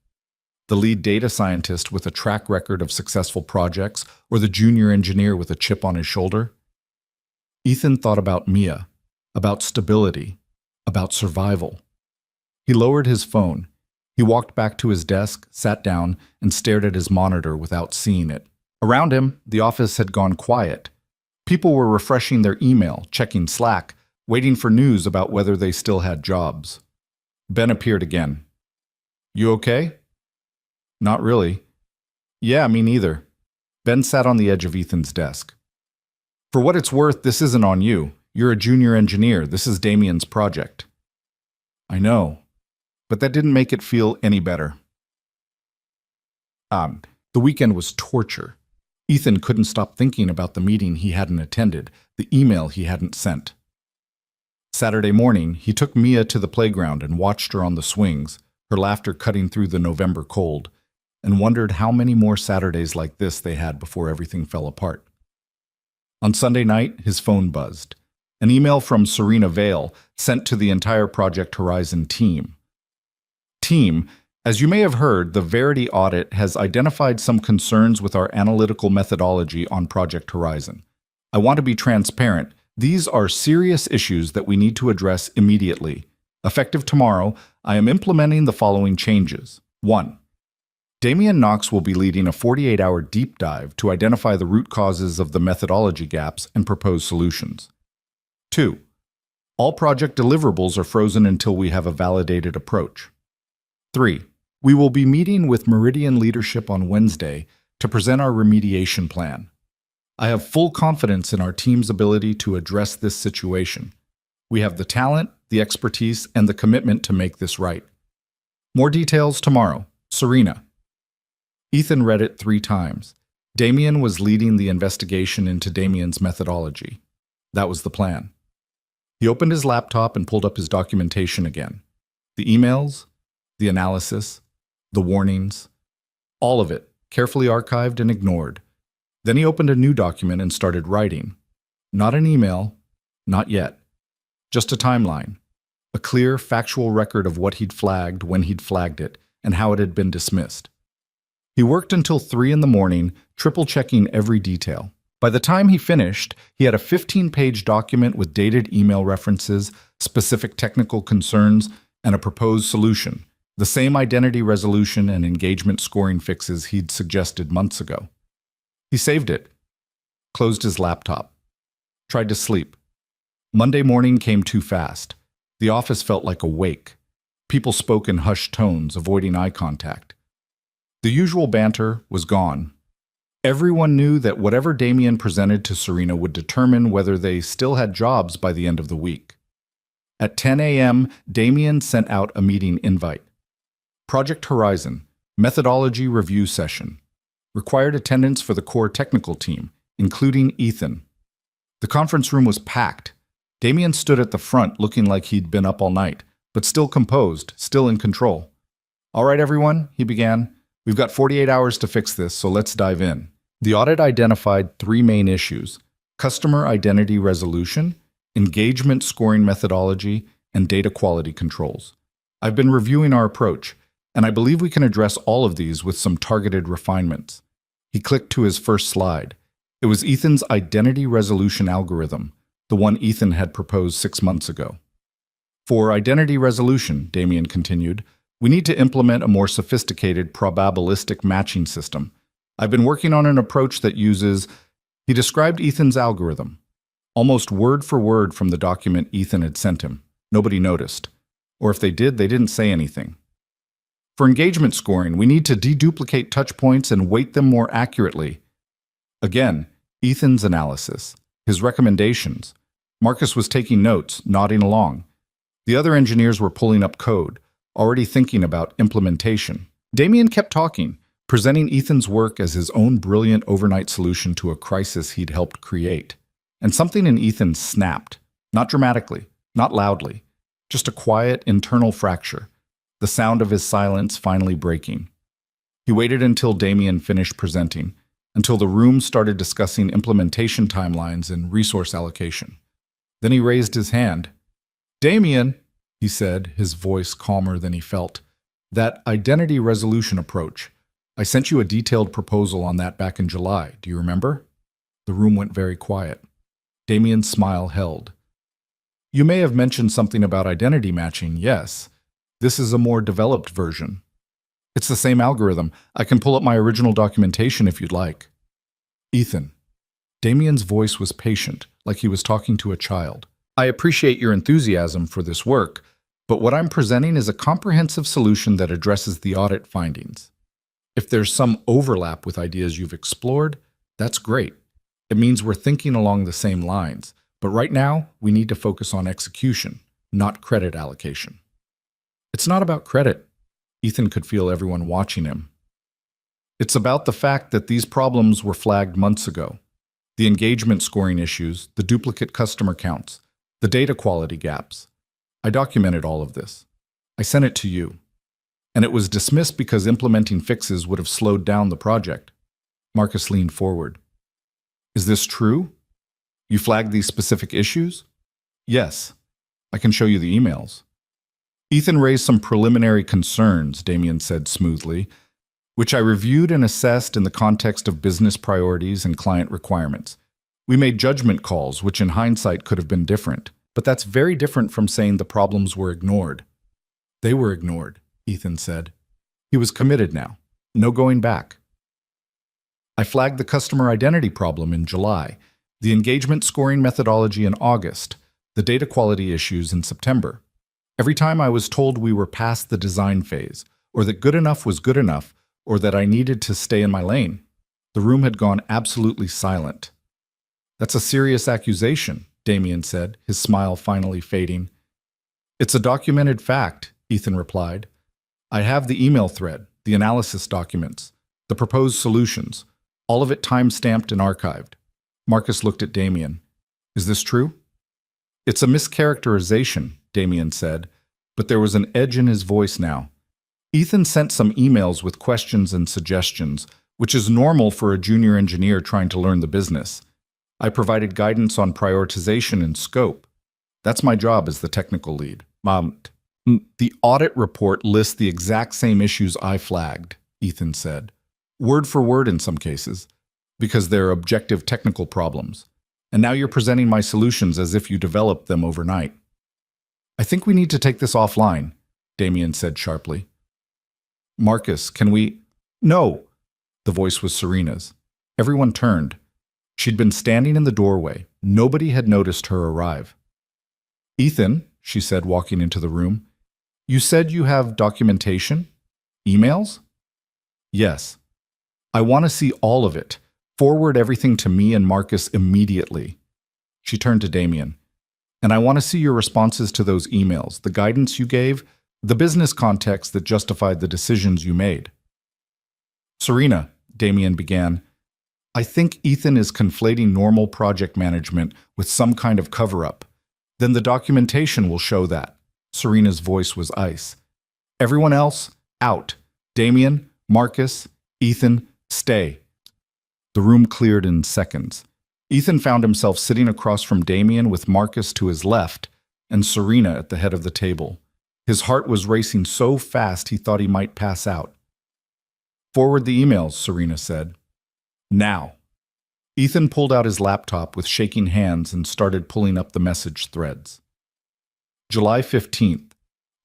The lead data scientist with a track record of successful projects, or the junior engineer with a chip on his shoulder? Ethan thought about Mia, about stability, about survival. He lowered his phone. He walked back to his desk, sat down, and stared at his monitor without seeing it. Around him, the office had gone quiet. People were refreshing their email, checking Slack, waiting for news about whether they still had jobs. Ben appeared again. "You okay?" "Not really." "Yeah, me neither." Ben sat on the edge of Ethan's desk. "For what it's worth, this isn't on you. You're a junior engineer. This is Damien's project." "I know, but that didn't make it feel any better." The weekend was torture. Ethan couldn't stop thinking about the meeting he hadn't attended, the email he hadn't sent. Saturday morning, he took Mia to the playground and watched her on the swings, her laughter cutting through the November cold, and wondered how many more Saturdays like this they had before everything fell apart. On Sunday night, his phone buzzed. An email from Serena Vale sent to the entire Project Horizon team. "Team, as you may have heard, the Verity audit has identified some concerns with our analytical methodology on Project Horizon. I want to be transparent. These are serious issues that we need to address immediately. Effective tomorrow, I am implementing the following changes. 1. Damien Knox will be leading a 48-hour deep dive to identify the root causes of the methodology gaps and propose solutions. 2. All project deliverables are frozen until we have a validated approach. 3. We will be meeting with Meridian leadership on Wednesday to present our remediation plan. I have full confidence in our team's ability to address this situation. We have the talent, the expertise, and the commitment to make this right. More details tomorrow. Serena." Ethan read it 3 times. Damien was leading the investigation into Damien's methodology. That was the plan. He opened his laptop and pulled up his documentation again. The emails, the analysis, the warnings, all of it, carefully archived and ignored. Then he opened a new document and started writing. Not an email, not yet. Just a timeline. A clear, factual record of what he'd flagged, when he'd flagged it, and how it had been dismissed. He worked until 3 in the morning, triple-checking every detail. By the time he finished, he had a 15-page document with dated email references, specific technical concerns, and a proposed solution, the same identity resolution and engagement scoring fixes he'd suggested months ago. He saved it, closed his laptop, tried to sleep. Monday morning came too fast. The office felt like a wake. People spoke in hushed tones, avoiding eye contact. The usual banter was gone. Everyone knew that whatever Damien presented to Serena would determine whether they still had jobs by the end of the week. At 10 a.m., Damien sent out a meeting invite. Project Horizon, methodology review session. Required attendance for the core technical team, including Ethan. The conference room was packed. Damien stood at the front looking like he'd been up all night, but still composed, still in control. "All right, everyone," he began. "We've got 48 hours to fix this, so let's dive in." The audit identified 3 main issues: customer identity resolution, engagement scoring methodology, and data quality controls. I've been reviewing our approach, and I believe we can address all of these with some targeted refinements. He clicked to his first slide. It was Ethan's identity resolution algorithm, the one Ethan had proposed 6 months ago. For identity resolution, Damien continued, we need to implement a more sophisticated probabilistic matching system. I've been working on an approach that uses... He described Ethan's algorithm, almost word for word from the document Ethan had sent him. Nobody noticed. Or if they did, they didn't say anything. For engagement scoring, we need to deduplicate touch points and weight them more accurately. Again, Ethan's analysis, his recommendations. Marcus was taking notes, nodding along. The other engineers were pulling up code, already thinking about implementation. Damien kept talking, presenting Ethan's work as his own brilliant overnight solution to a crisis he'd helped create. And something in Ethan snapped, not dramatically, not loudly, just a quiet internal fracture, the sound of his silence finally breaking. He waited until Damien finished presenting, until the room started discussing implementation timelines and resource allocation. Then he raised his hand. "Damien," he said, his voice calmer than he felt, "that identity resolution approach. I sent you a detailed proposal on that back in July. Do you remember?" The room went very quiet. Damien's smile held. "You may have mentioned something about identity matching, yes. This is a more developed version. It's the same algorithm. I can pull up my original documentation if you'd like." "Ethan." Damien's voice was patient, like he was talking to a child. "I appreciate your enthusiasm for this work, but what I'm presenting is a comprehensive solution that addresses the audit findings. If there's some overlap with ideas you've explored, that's great. It means we're thinking along the same lines, but right now we need to focus on execution, not credit allocation." "It's not about credit." Ethan could feel everyone watching him. "It's about the fact that these problems were flagged months ago. The engagement scoring issues, the duplicate customer counts, the data quality gaps. I documented all of this. I sent it to you. And it was dismissed because implementing fixes would have slowed down the project." Marcus leaned forward. "Is this true? You flagged these specific issues?" "Yes. I can show you the emails." "Ethan raised some preliminary concerns," Damien said smoothly, "which I reviewed and assessed in the context of business priorities and client requirements. We made judgment calls, which in hindsight could have been different. But that's very different from saying the problems were ignored." "They were ignored," Ethan said. He was committed now. No going back. "I flagged the customer identity problem in July, the engagement scoring methodology in August, the data quality issues in September. Every time I was told we were past the design phase, or that good enough was good enough, or that I needed to stay in my lane." The room had gone absolutely silent. "That's a serious accusation," Damien said, his smile finally fading. "It's a documented fact," Ethan replied. "I have the email thread, the analysis documents, the proposed solutions, all of it time-stamped and archived." Marcus looked at Damien. "Is this true?" "It's a mischaracterization," Damien said, but there was an edge in his voice now. Ethan sent some emails with questions and suggestions, which is normal for a junior engineer trying to learn the business. I provided guidance on prioritization and scope. That's my job as the technical lead. The audit report lists the exact same issues I flagged, Ethan said. Word for word in some cases, because they're objective technical problems. And now you're presenting my solutions as if you developed them overnight. I think we need to take this offline, Damien said sharply. Marcus, can we— No! The voice was Serena's. Everyone turned. She'd been standing in the doorway. Nobody had noticed her arrive. Ethan, she said, walking into the room, you said you have documentation? Emails? Yes. I want to see all of it. Forward everything to me and Marcus immediately. She turned to Damien. And I want to see your responses to those emails, the guidance you gave, the business context that justified the decisions you made. Serena, Damien began, I think Ethan is conflating normal project management with some kind of cover-up. Then the documentation will show that. Serena's voice was ice. Everyone else, out. Damien, Marcus, Ethan, stay. The room cleared in seconds. Ethan found himself sitting across from Damien with Marcus to his left and Serena at the head of the table. His heart was racing so fast he thought he might pass out. Forward the emails, Serena said. Now. Ethan pulled out his laptop with shaking hands and started pulling up the message threads. July 15th.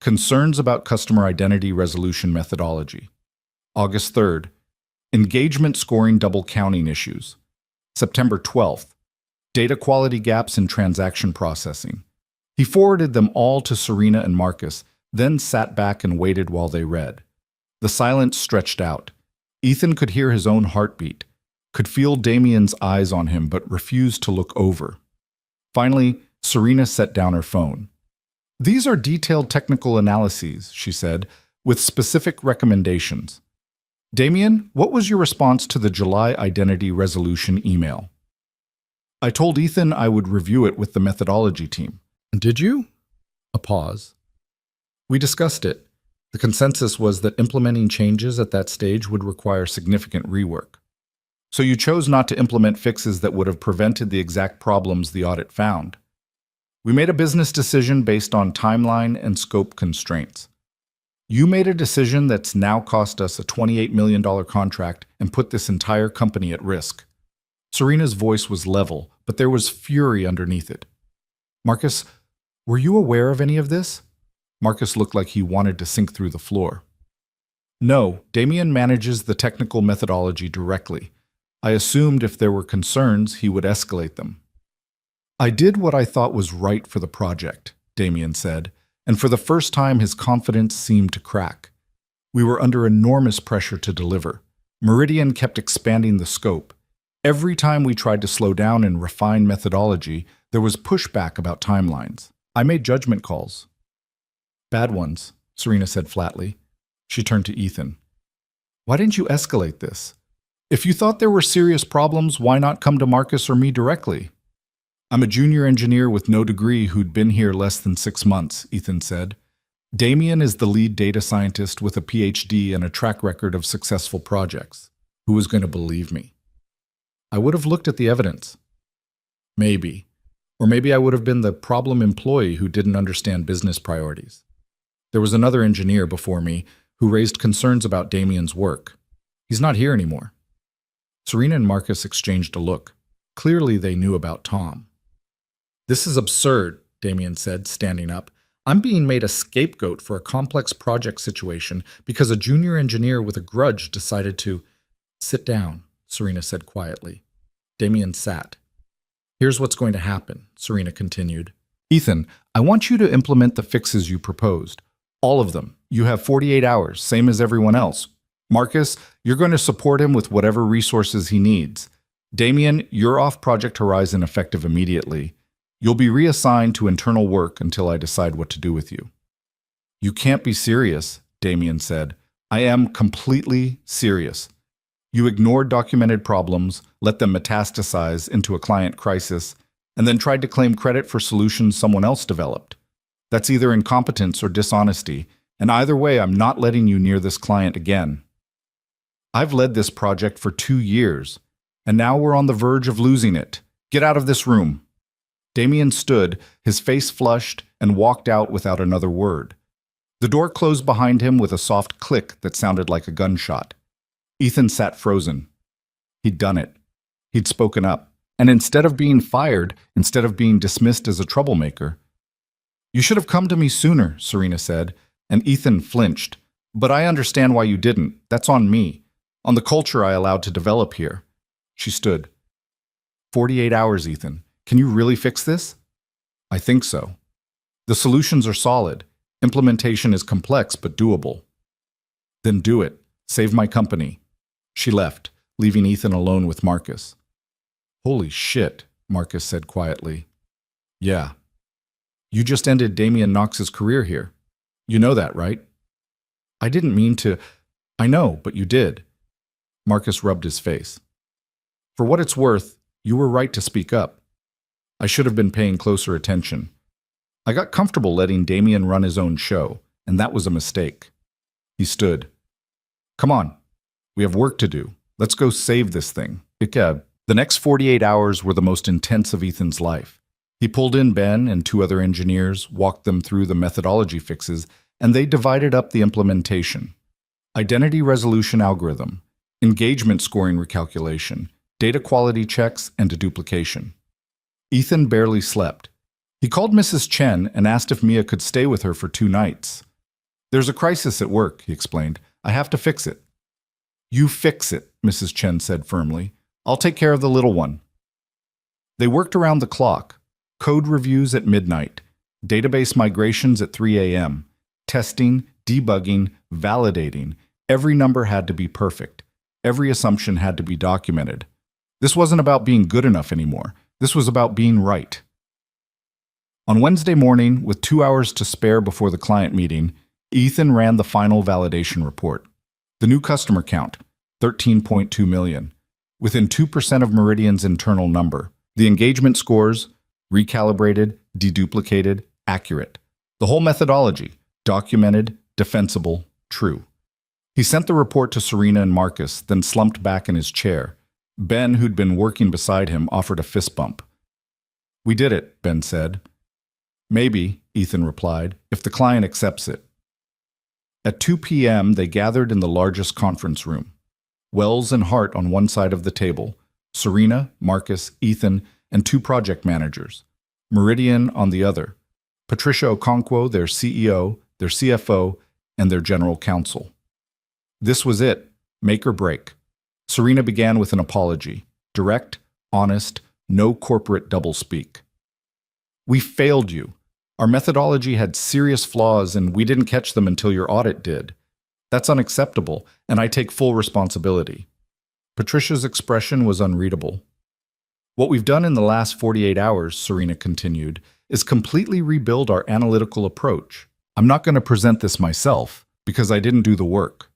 Concerns about customer identity resolution methodology. August 3rd. Engagement scoring double counting issues. September 12th. Data quality gaps in transaction processing. He forwarded them all to Serena and Marcus, then sat back and waited while they read. The silence stretched out. Ethan could hear his own heartbeat, could feel Damien's eyes on him, but refused to look over. Finally, Serena set down her phone. These are detailed technical analyses, she said, with specific recommendations. Damien, what was your response to the July identity resolution email? I told Ethan I would review it with the methodology team. Did you? A pause. We discussed it. The consensus was that implementing changes at that stage would require significant rework. So you chose not to implement fixes that would have prevented the exact problems the audit found. We made a business decision based on timeline and scope constraints. You made a decision that's now cost us a $28 million contract and put this entire company at risk. Serena's voice was level, but there was fury underneath it. Marcus, were you aware of any of this? Marcus looked like he wanted to sink through the floor. No, Damien manages the technical methodology directly. I assumed if there were concerns, he would escalate them. I did what I thought was right for the project, Damien said, and for the first time his confidence seemed to crack. We were under enormous pressure to deliver. Meridian kept expanding the scope. Every time we tried to slow down and refine methodology, there was pushback about timelines. I made judgment calls. Bad ones, Serena said flatly. She turned to Ethan. Why didn't you escalate this? If you thought there were serious problems, why not come to Marcus or me directly? I'm a junior engineer with no degree who'd been here less than 6 months, Ethan said. Damien is the lead data scientist with a PhD and a track record of successful projects. Who was going to believe me? I would have looked at the evidence. Maybe. Or maybe I would have been the problem employee who didn't understand business priorities. There was another engineer before me who raised concerns about Damien's work. He's not here anymore. Serena and Marcus exchanged a look. Clearly they knew about Tom. This is absurd, Damien said, standing up. I'm being made a scapegoat for a complex project situation because a junior engineer with a grudge decided to— Sit down, Serena said quietly. Damien sat. Here's what's going to happen, Serena continued. Ethan, I want you to implement the fixes you proposed. All of them. You have 48 hours, same as everyone else. Marcus, you're going to support him with whatever resources he needs. Damien, you're off Project Horizon effective immediately. You'll be reassigned to internal work until I decide what to do with you. You can't be serious, Damien said. I am completely serious. You ignored documented problems, let them metastasize into a client crisis, and then tried to claim credit for solutions someone else developed. That's either incompetence or dishonesty, and either way, I'm not letting you near this client again. I've led this project for 2 years, and now we're on the verge of losing it. Get out of this room. Damien stood, his face flushed, and walked out without another word. The door closed behind him with a soft click that sounded like a gunshot. Ethan sat frozen. He'd done it. He'd spoken up. And instead of being fired, instead of being dismissed as a troublemaker, "You should have come to me sooner," Serena said, and Ethan flinched. "But I understand why you didn't. That's on me. On the culture I allowed to develop here." She stood. 48 hours, Ethan. Can you really fix this?" "I think so. The solutions are solid. Implementation is complex but doable." "Then do it. Save my company." She left, leaving Ethan alone with Marcus. "Holy shit," Marcus said quietly. "Yeah. You just ended Damian Knox's career here. You know that, right?" "I didn't mean to." "I know, but you did." Marcus rubbed his face. "For what it's worth, you were right to speak up. I should have been paying closer attention. I got comfortable letting Damian run his own show, and that was a mistake." He stood. "Come on. We have work to do. Let's go save this thing." The next 48 hours were the most intense of Ethan's life. He pulled in Ben and 2 other engineers, walked them through the methodology fixes, and they divided up the implementation. Identity resolution algorithm, engagement scoring recalculation, data quality checks, and deduplication. Ethan barely slept. He called Mrs. Chen and asked if Mia could stay with her for 2 nights. "There's a crisis at work," he explained. "I have to fix it." "You fix it," Mrs. Chen said firmly. "I'll take care of the little one." They worked around the clock. Code reviews at midnight, database migrations at 3 a.m., testing, debugging, validating. Every number had to be perfect. Every assumption had to be documented. This wasn't about being good enough anymore. This was about being right. On Wednesday morning, with 2 hours to spare before the client meeting, Ethan ran the final validation report. The new customer count, 13.2 million. Within 2% of Meridian's internal number. The engagement scores, recalibrated, deduplicated, accurate. The whole methodology, documented, defensible, true. He sent the report to Serena and Marcus, then slumped back in his chair. Ben, who'd been working beside him, offered a fist bump. "We did it," Ben said. "Maybe," Ethan replied, "if the client accepts it." At 2 p.m., they gathered in the largest conference room. Wells and Hart on one side of the table, Serena, Marcus, Ethan, and 2 project managers. Meridian on the other. Patricia Okonkwo, their CEO, their CFO, and their general counsel. This was it, make or break. Serena began with an apology. Direct, honest, no corporate doublespeak. "We failed you. Our methodology had serious flaws and we didn't catch them until your audit did. That's unacceptable, and I take full responsibility." Patricia's expression was unreadable. "What we've done in the last 48 hours, Serena continued, is completely rebuild our analytical approach. I'm not going to present this myself, because I didn't do the work.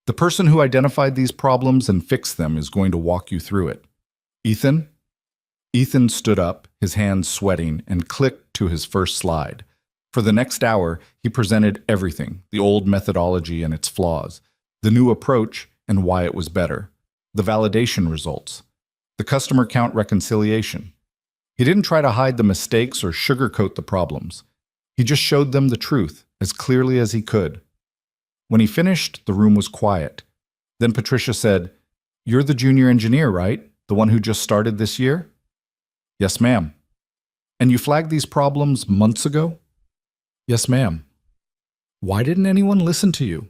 The person who identified these problems and fixed them is going to walk you through it. Ethan?" Ethan stood up, his hands sweating, and clicked to his first slide. For the next hour, he presented everything, the old methodology and its flaws, the new approach and why it was better, the validation results, the customer count reconciliation. He didn't try to hide the mistakes or sugarcoat the problems. He just showed them the truth as clearly as he could. When he finished, the room was quiet. Then Patricia said, "You're the junior engineer, right? The one who just started this year?" "Yes, ma'am." "And you flagged these problems months ago?" "Yes, ma'am." "Why didn't anyone listen to you?"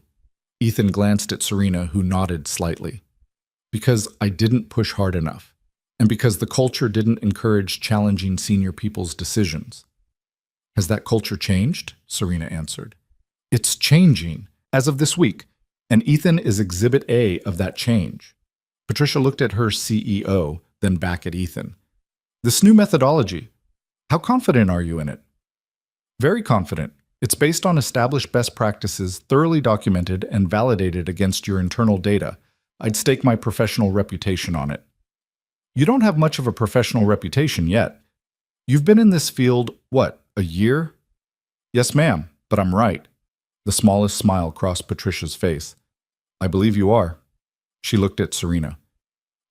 Ethan glanced at Serena, who nodded slightly. "Because I didn't push hard enough, and because the culture didn't encourage challenging senior people's decisions." "Has that culture changed?" Serena answered. "It's changing, as of this week, and Ethan is Exhibit A of that change." Patricia looked at her CEO, then back at Ethan. "This new methodology, how confident are you in it?" "Very confident. It's based on established best practices, thoroughly documented and validated against your internal data. I'd stake my professional reputation on it." "You don't have much of a professional reputation yet. You've been in this field, what, a year?" "Yes, ma'am, but I'm right." The smallest smile crossed Patricia's face. "I believe you are." She looked at Serena.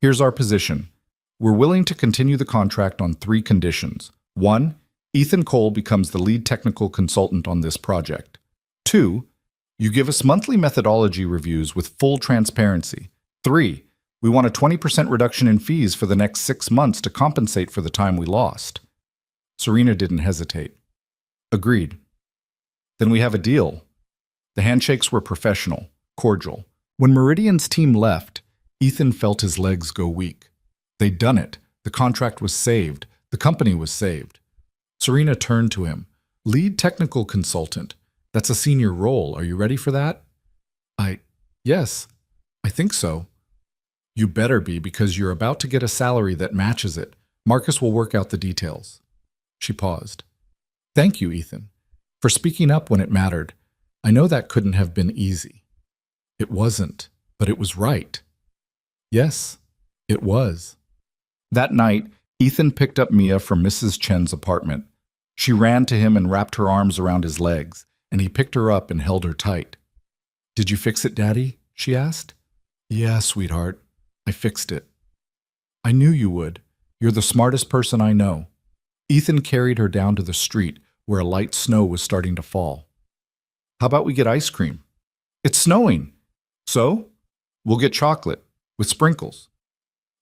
"Here's our position. We're willing to continue the contract on 3 conditions. 1, Ethan Cole becomes the lead technical consultant on this project. 2. You give us monthly methodology reviews with full transparency. 3. We want a 20% reduction in fees for the next 6 months to compensate for the time we lost. Serena didn't hesitate. Agreed. Then we have a deal. The handshakes were professional, cordial. When Meridian's team left, Ethan felt his legs go weak. They'd done it. The contract was saved. The company was saved. Serena turned to him. Lead technical consultant. That's a senior role. Are you ready for that? Yes, I think so. You better be, because you're about to get a salary that matches it. Marcus will work out the details. She paused. Thank you, Ethan, for speaking up when it mattered. I know that couldn't have been easy. It wasn't, but it was right. Yes, it was. That night, Ethan picked up Mia from Mrs. Chen's apartment. She ran to him and wrapped her arms around his legs, and he picked her up and held her tight. Did you fix it, Daddy? She asked. Yeah, sweetheart. I fixed it. I knew you would. You're the smartest person I know. Ethan carried her down to the street where a light snow was starting to fall. How about we get ice cream? It's snowing. So? We'll get chocolate with sprinkles.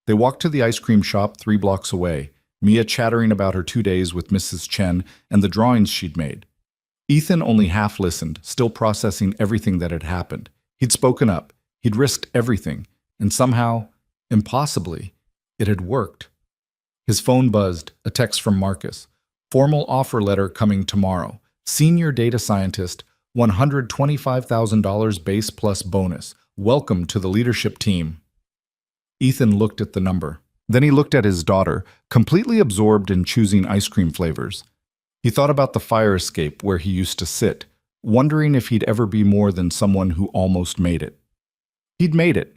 They walked to the ice cream shop 3 blocks away, Mia chattering about her 2 days with Mrs. Chen and the drawings she'd made. Ethan only half listened, still processing everything that had happened. He'd spoken up. He'd risked everything. And somehow, impossibly, it had worked. His phone buzzed, a text from Marcus. Formal offer letter coming tomorrow. Senior data scientist, $125,000 base plus bonus. Welcome to the leadership team. Ethan looked at the number. Then he looked at his daughter, completely absorbed in choosing ice cream flavors. He thought about the fire escape where he used to sit, wondering if he'd ever be more than someone who almost made it. He'd made it.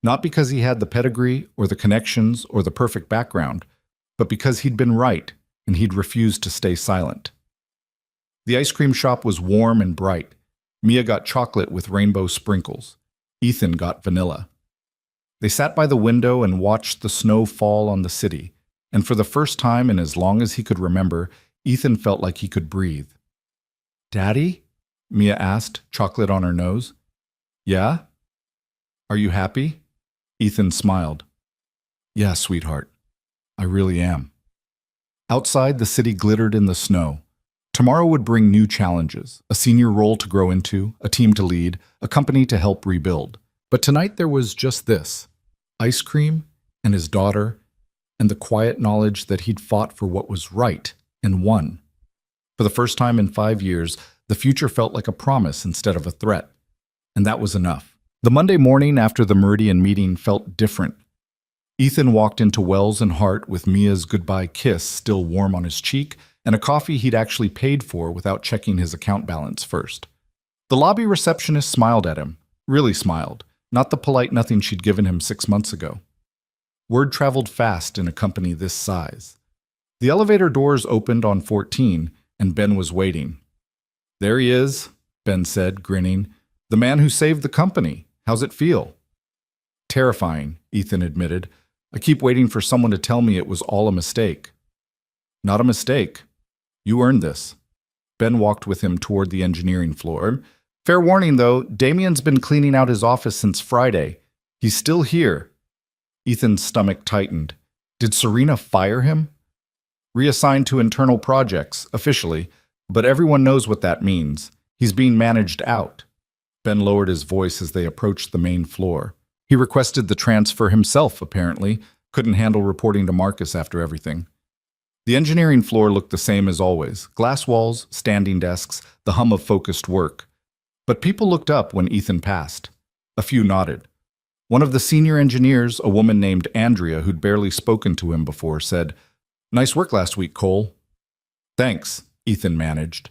Not because he had the pedigree or the connections or the perfect background, but because he'd been right and he'd refused to stay silent. The ice cream shop was warm and bright. Mia got chocolate with rainbow sprinkles. Ethan got vanilla. They sat by the window and watched the snow fall on the city, and for the first time in as long as he could remember, Ethan felt like he could breathe. Daddy? Mia asked, chocolate on her nose. Yeah? Are you happy? Ethan smiled. Yeah, sweetheart. I really am. Outside, the city glittered in the snow. Tomorrow would bring new challenges, a senior role to grow into, a team to lead, a company to help rebuild. But tonight there was just this, ice cream and his daughter, and the quiet knowledge that he'd fought for what was right and won. For the first time in 5 years, the future felt like a promise instead of a threat. And that was enough. The Monday morning after the Meridian meeting felt different. Ethan walked into Wells and Hart with Mia's goodbye kiss still warm on his cheek and a coffee he'd actually paid for without checking his account balance first. The lobby receptionist smiled at him, really smiled, not the polite nothing she'd given him 6 months ago. Word traveled fast in a company this size. The elevator doors opened on 14, and Ben was waiting. There he is, Ben said, grinning. The man who saved the company. How's it feel? Terrifying, Ethan admitted. I keep waiting for someone to tell me it was all a mistake. Not a mistake. You earned this. Ben walked with him toward the engineering floor. Fair warning, though, Damien's been cleaning out his office since Friday. He's still here. Ethan's stomach tightened. Did Serena fire him? Reassigned to internal projects, officially, but everyone knows what that means. He's being managed out. Ben lowered his voice as they approached the main floor. He requested the transfer himself, apparently. Couldn't handle reporting to Marcus after everything. The engineering floor looked the same as always. Glass walls, standing desks, the hum of focused work. But people looked up when Ethan passed. A few nodded. One of the senior engineers, a woman named Andrea who'd barely spoken to him before, said, Nice work last week, Cole. Thanks, Ethan managed.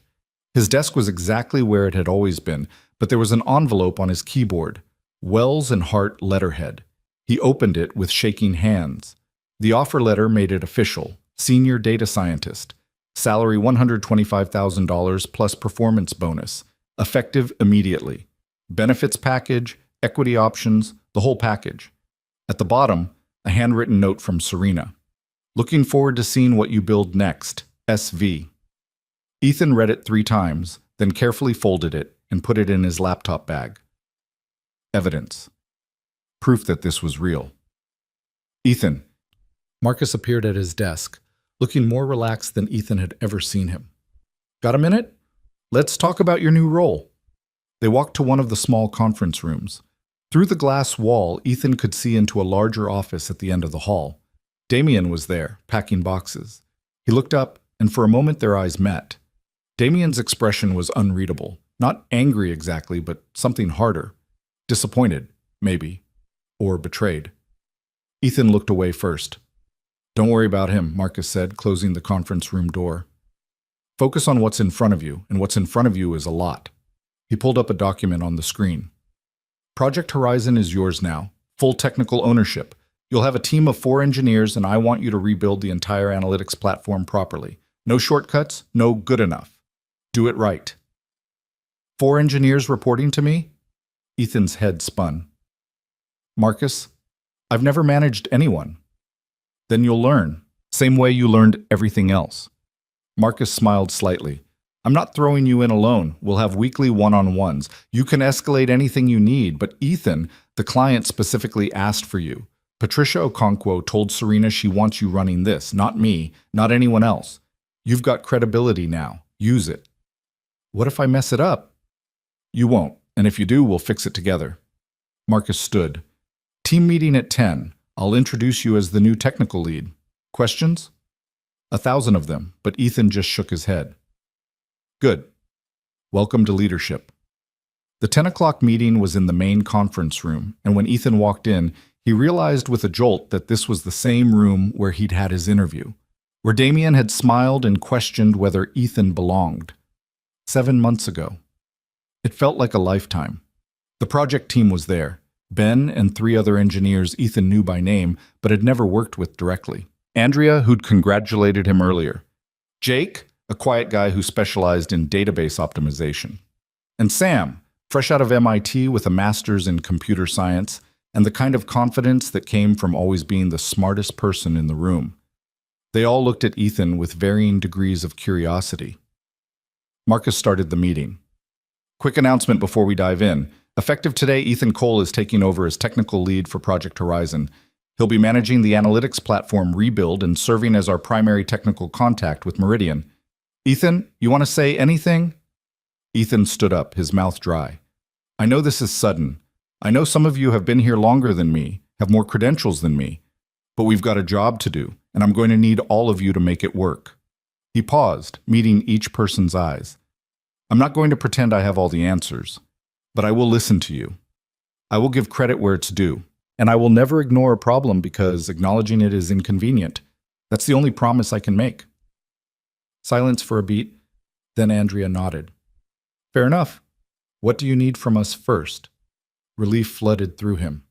His desk was exactly where it had always been, but there was an envelope on his keyboard. Wells and Hart letterhead. He opened it with shaking hands. The offer letter made it official. Senior data scientist. Salary $125,000 plus performance bonus. Effective immediately. Benefits package, equity options, the whole package. At the bottom, a handwritten note from Serena. Looking forward to seeing what you build next. SV. Ethan read it 3 times, then carefully folded it and put it in his laptop bag. Evidence. Proof that this was real. Ethan. Marcus appeared at his desk, looking more relaxed than Ethan had ever seen him. Got a minute? Let's talk about your new role. They walked to one of the small conference rooms. Through the glass wall, Ethan could see into a larger office at the end of the hall. Damien was there, packing boxes. He looked up, and for a moment their eyes met. Damien's expression was unreadable. Not angry exactly, but something harder. Disappointed, maybe. Or betrayed. Ethan looked away first. Don't worry about him, Marcus said, closing the conference room door. Focus on what's in front of you, and what's in front of you is a lot. He pulled up a document on the screen. Project Horizon is yours now. Full technical ownership. You'll have a team of 4 engineers, and I want you to rebuild the entire analytics platform properly. No shortcuts, no good enough. Do it right. 4 engineers reporting to me? Ethan's head spun. Marcus, I've never managed anyone. Then you'll learn, same way you learned everything else. Marcus smiled slightly. I'm not throwing you in alone. We'll have weekly one-on-ones. You can escalate anything you need, but Ethan, the client, specifically asked for you. Patricia Okonkwo told Serena she wants you running this, not me, not anyone else. You've got credibility now. Use it. What if I mess it up? You won't, and if you do, we'll fix it together. Marcus stood. Team meeting at 10. I'll introduce you as the new technical lead. Questions? 1,000 of them, but Ethan just shook his head. Good. Welcome to leadership. The 10 o'clock meeting was in the main conference room, and when Ethan walked in, he realized with a jolt that this was the same room where he'd had his interview, where Damien had smiled and questioned whether Ethan belonged. 7 months ago. It felt like a lifetime. The project team was there. Ben and 3 other engineers Ethan knew by name, but had never worked with directly. Andrea, who'd congratulated him earlier. Jake, a quiet guy who specialized in database optimization. And Sam, fresh out of MIT with a master's in computer science, and the kind of confidence that came from always being the smartest person in the room. They all looked at Ethan with varying degrees of curiosity. Marcus started the meeting. Quick announcement before we dive in. Effective today, Ethan Cole is taking over as technical lead for Project Horizon. He'll be managing the analytics platform rebuild and serving as our primary technical contact with Meridian. Ethan, you want to say anything? Ethan stood up, his mouth dry. I know this is sudden. I know some of you have been here longer than me, have more credentials than me, but we've got a job to do, and I'm going to need all of you to make it work. He paused, meeting each person's eyes. I'm not going to pretend I have all the answers, but I will listen to you. I will give credit where it's due, and I will never ignore a problem because acknowledging it is inconvenient. That's the only promise I can make. Silence for a beat, then Andrea nodded. Fair enough. What do you need from us first? Relief flooded through him.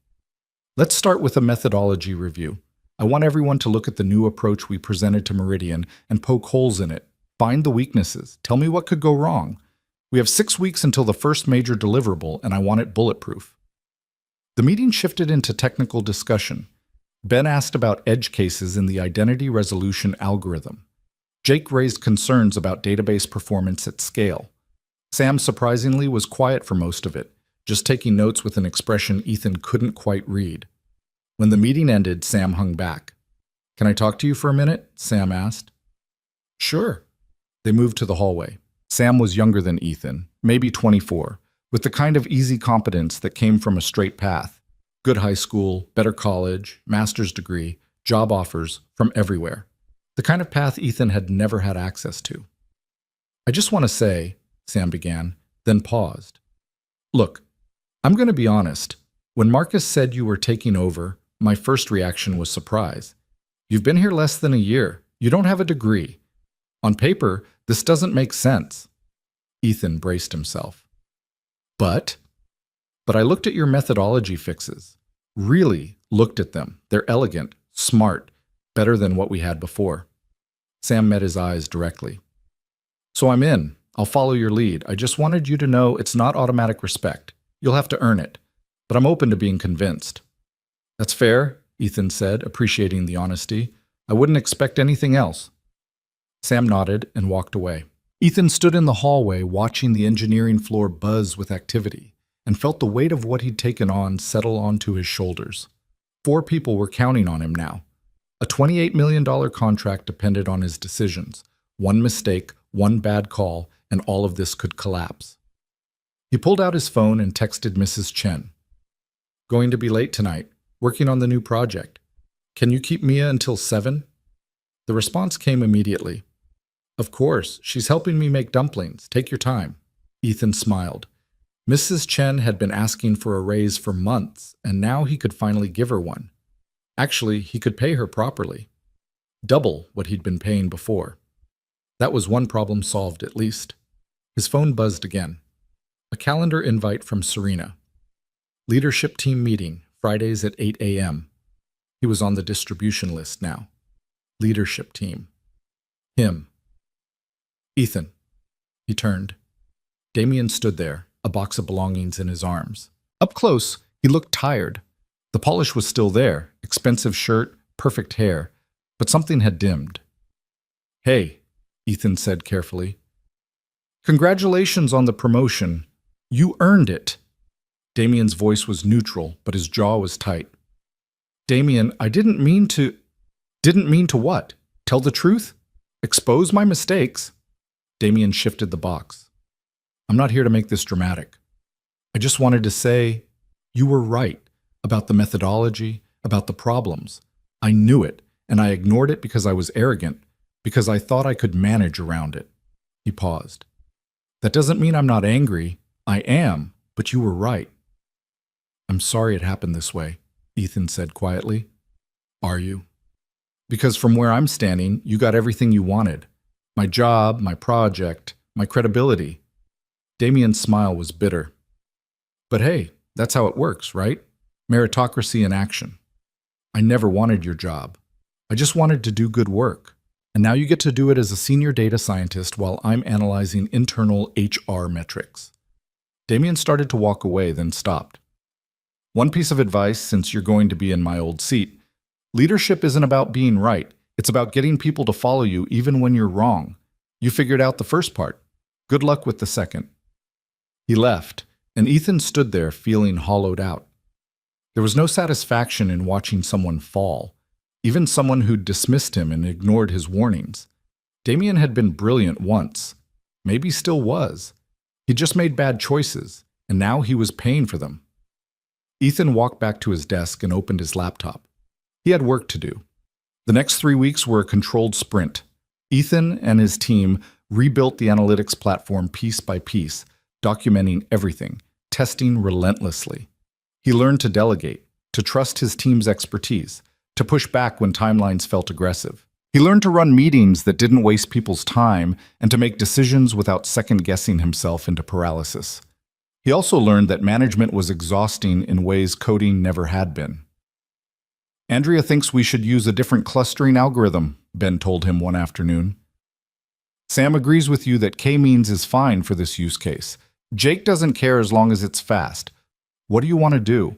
Let's start with a methodology review. I want everyone to look at the new approach we presented to Meridian and poke holes in it. Find the weaknesses. Tell me what could go wrong. We have 6 weeks until the first major deliverable, and I want it bulletproof. The meeting shifted into technical discussion. Ben asked about edge cases in the identity resolution algorithm. Jake raised concerns about database performance at scale. Sam, surprisingly, was quiet for most of it, just taking notes with an expression Ethan couldn't quite read. When the meeting ended, Sam hung back. Can I talk to you for a minute? Sam asked. Sure. They moved to the hallway. Sam was younger than Ethan, maybe 24, with the kind of easy competence that came from a straight path. Good high school, better college, master's degree, job offers from everywhere. The kind of path Ethan had never had access to. I just want to say, Sam began, then paused. Look, I'm going to be honest. When Marcus said you were taking over, my first reaction was surprise. You've been here less than a year. You don't have a degree. On paper, this doesn't make sense. Ethan braced himself. But I looked at your methodology fixes. Really looked at them. They're elegant, smart, better than what we had before. Sam met his eyes directly. So I'm in. I'll follow your lead. I just wanted you to know it's not automatic respect. You'll have to earn it. But I'm open to being convinced. That's fair, Ethan said, appreciating the honesty. I wouldn't expect anything else. Sam nodded and walked away. Ethan stood in the hallway watching the engineering floor buzz with activity and felt the weight of what he'd taken on settle onto his shoulders. 4 people were counting on him now. A $28 million contract depended on his decisions. One mistake, one bad call, and all of this could collapse. He pulled out his phone and texted Mrs. Chen. "Going to be late tonight, working on the new project. Can you keep Mia until 7? The response came immediately. "Of course, she's helping me make dumplings. Take your time." Ethan smiled. Mrs. Chen had been asking for a raise for months, and now he could finally give her one. Actually, he could pay her properly. Double what he'd been paying before. That was one problem solved, at least. His phone buzzed again. A calendar invite from Serena. Leadership team meeting, Fridays at 8 a.m. He was on the distribution list now. Leadership team. Him. "Ethan." He turned. Damien stood there, a box of belongings in his arms. Up close, he looked tired. The polish was still there, expensive shirt, perfect hair, but something had dimmed. "Hey," Ethan said carefully. "Congratulations on the promotion. You earned it." Damien's voice was neutral, but his jaw was tight. "Damien, I didn't mean to..." "Didn't mean to what? Tell the truth? Expose my mistakes?" Damien shifted the box. "I'm not here to make this dramatic. I just wanted to say, you were right about the methodology, about the problems. I knew it, and I ignored it because I was arrogant, because I thought I could manage around it." He paused. "That doesn't mean I'm not angry. I am, but you were right." "I'm sorry it happened this way," Ethan said quietly. "Are you?" "Because from where I'm standing, you got everything you wanted. My job, my project, my credibility." Damien's smile was bitter. "But hey, that's how it works, right? Meritocracy in action. I never wanted your job. I just wanted to do good work. And now you get to do it as a senior data scientist while I'm analyzing internal HR metrics." Damien started to walk away, then stopped. "One piece of advice, since you're going to be in my old seat. Leadership isn't about being right. It's about getting people to follow you even when you're wrong. You figured out the first part. Good luck with the second." He left, and Ethan stood there feeling hollowed out. There was no satisfaction in watching someone fall, even someone who'd dismissed him and ignored his warnings. Damien had been brilliant once. Maybe still was. He just made bad choices, and now he was paying for them. Ethan walked back to his desk and opened his laptop. He had work to do. The next 3 weeks were a controlled sprint. Ethan and his team rebuilt the analytics platform piece by piece, documenting everything, testing relentlessly. He learned to delegate, to trust his team's expertise, to push back when timelines felt aggressive. He learned to run meetings that didn't waste people's time and to make decisions without second-guessing himself into paralysis. He also learned that management was exhausting in ways coding never had been. "Andrea thinks we should use a different clustering algorithm," Ben told him one afternoon. "Sam agrees with you that k-means is fine for this use case. Jake doesn't care as long as it's fast. What do you want to do?"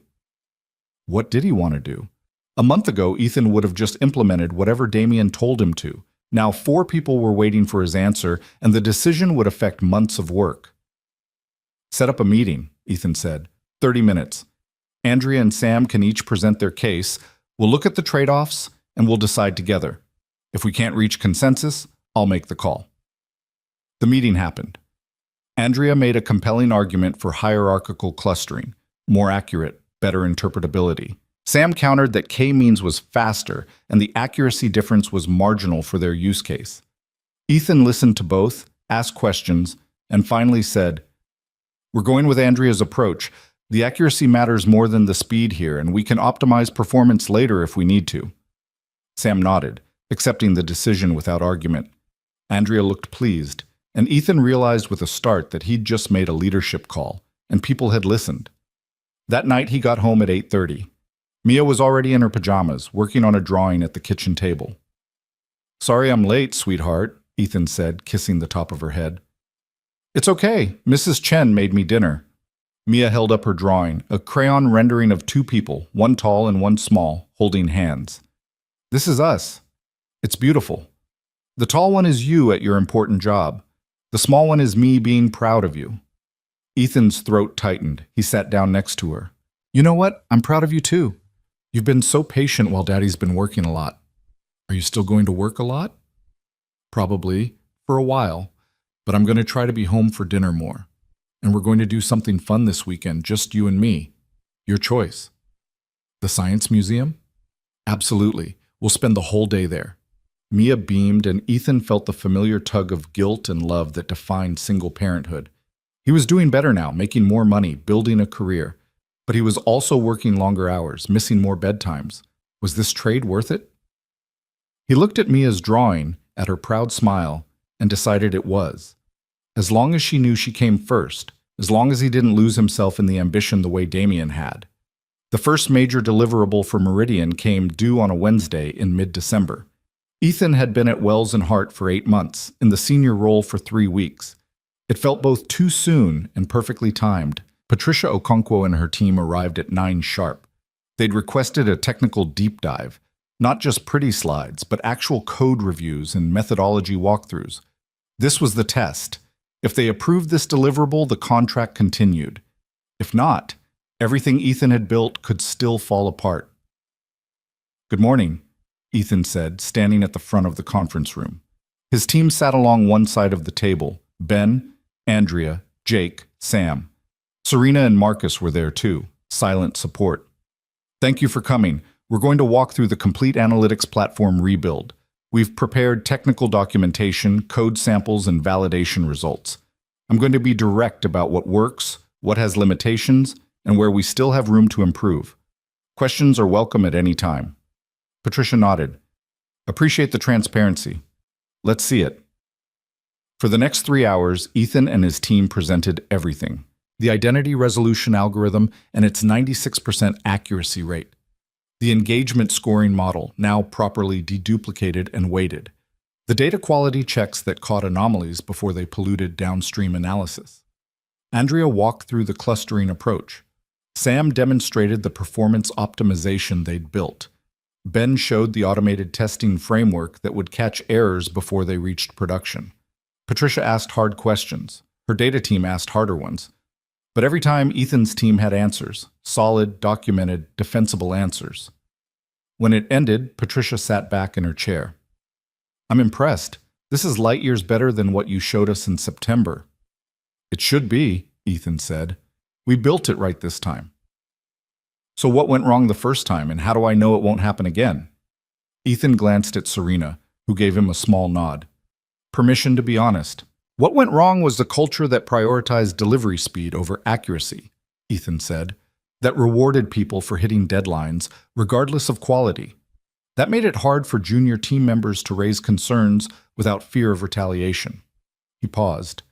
What did he want to do? A month ago, Ethan would have just implemented whatever Damien told him to. Now 4 people were waiting for his answer, and the decision would affect months of work. "Set up a meeting," Ethan said. 30 minutes. Andrea and Sam can each present their case. We'll look at the trade-offs, and we'll decide together. If we can't reach consensus, I'll make the call. The meeting happened. Andrea made a compelling argument for hierarchical clustering, more accurate, better interpretability. Sam countered that k-means was faster, and the accuracy difference was marginal for their use case. Ethan listened to both, asked questions, and finally said, "We're going with Andrea's approach. The accuracy matters more than the speed here, and we can optimize performance later if we need to." Sam nodded, accepting the decision without argument. Andrea looked pleased, and Ethan realized with a start that he'd just made a leadership call, and people had listened. That night he got home at 8:30. Mia was already in her pajamas, working on a drawing at the kitchen table. "Sorry I'm late, sweetheart," Ethan said, kissing the top of her head. "It's okay. Mrs. Chen made me dinner." Mia held up her drawing, a crayon rendering of 2 people, one tall and one small, holding hands. "This is us. It's beautiful." The tall one is you at your important job. The small one is me being proud of you. Ethan's throat tightened. He sat down next to her. You know what? I'm proud of you too. You've been so patient while Daddy's been working a lot. Are you still going to work a lot? Probably, for a while, but I'm going to try to be home for dinner more. And we're going to do something fun this weekend, just you and me. Your choice. The Science Museum? Absolutely. We'll spend the whole day there. Mia beamed, and Ethan felt the familiar tug of guilt and love that defined single parenthood. He was doing better now, making more money, building a career. But he was also working longer hours, missing more bedtimes. Was this trade worth it? He looked at Mia's drawing, at her proud smile, and decided it was. As long as she knew she came first, as long as he didn't lose himself in the ambition the way Damien had. The first major deliverable for Meridian came due on a Wednesday in mid-December. Ethan had been at Wells and Hart for 8 months, in the senior role for 3 weeks. It felt both too soon and perfectly timed. Patricia Okonkwo and her team arrived at 9 sharp. They'd requested a technical deep dive, not just pretty slides, but actual code reviews and methodology walkthroughs. This was the test. If they approved this deliverable, the contract continued. If not, everything Ethan had built could still fall apart. Good morning, Ethan said, standing at the front of the conference room. His team sat along one side of the table. Ben, Andrea, Jake, Sam. Serena and Marcus were there too, silent support. Thank you for coming. We're going to walk through the complete analytics platform rebuild. We've prepared technical documentation, code samples, and validation results. I'm going to be direct about what works, what has limitations, and where we still have room to improve. Questions are welcome at any time. Patricia nodded. Appreciate the transparency. Let's see it. For the next 3 hours, Ethan and his team presented everything. The identity resolution algorithm and its 96% accuracy rate. The engagement scoring model, now properly deduplicated and weighted. The data quality checks that caught anomalies before they polluted downstream analysis. Andrea walked through the clustering approach. Sam demonstrated the performance optimization they'd built. Ben showed the automated testing framework that would catch errors before they reached production. Patricia asked hard questions. Her data team asked harder ones. But every time, Ethan's team had answers. Solid, documented, defensible answers. When it ended, Patricia sat back in her chair. I'm impressed. This is light years better than what you showed us in September. It should be, Ethan said. We built it right this time. So what went wrong the first time, and how do I know it won't happen again? Ethan glanced at Serena, who gave him a small nod. Permission to be honest. What went wrong was the culture that prioritized delivery speed over accuracy, Ethan said, that rewarded people for hitting deadlines, regardless of quality. That made it hard for junior team members to raise concerns without fear of retaliation. He paused.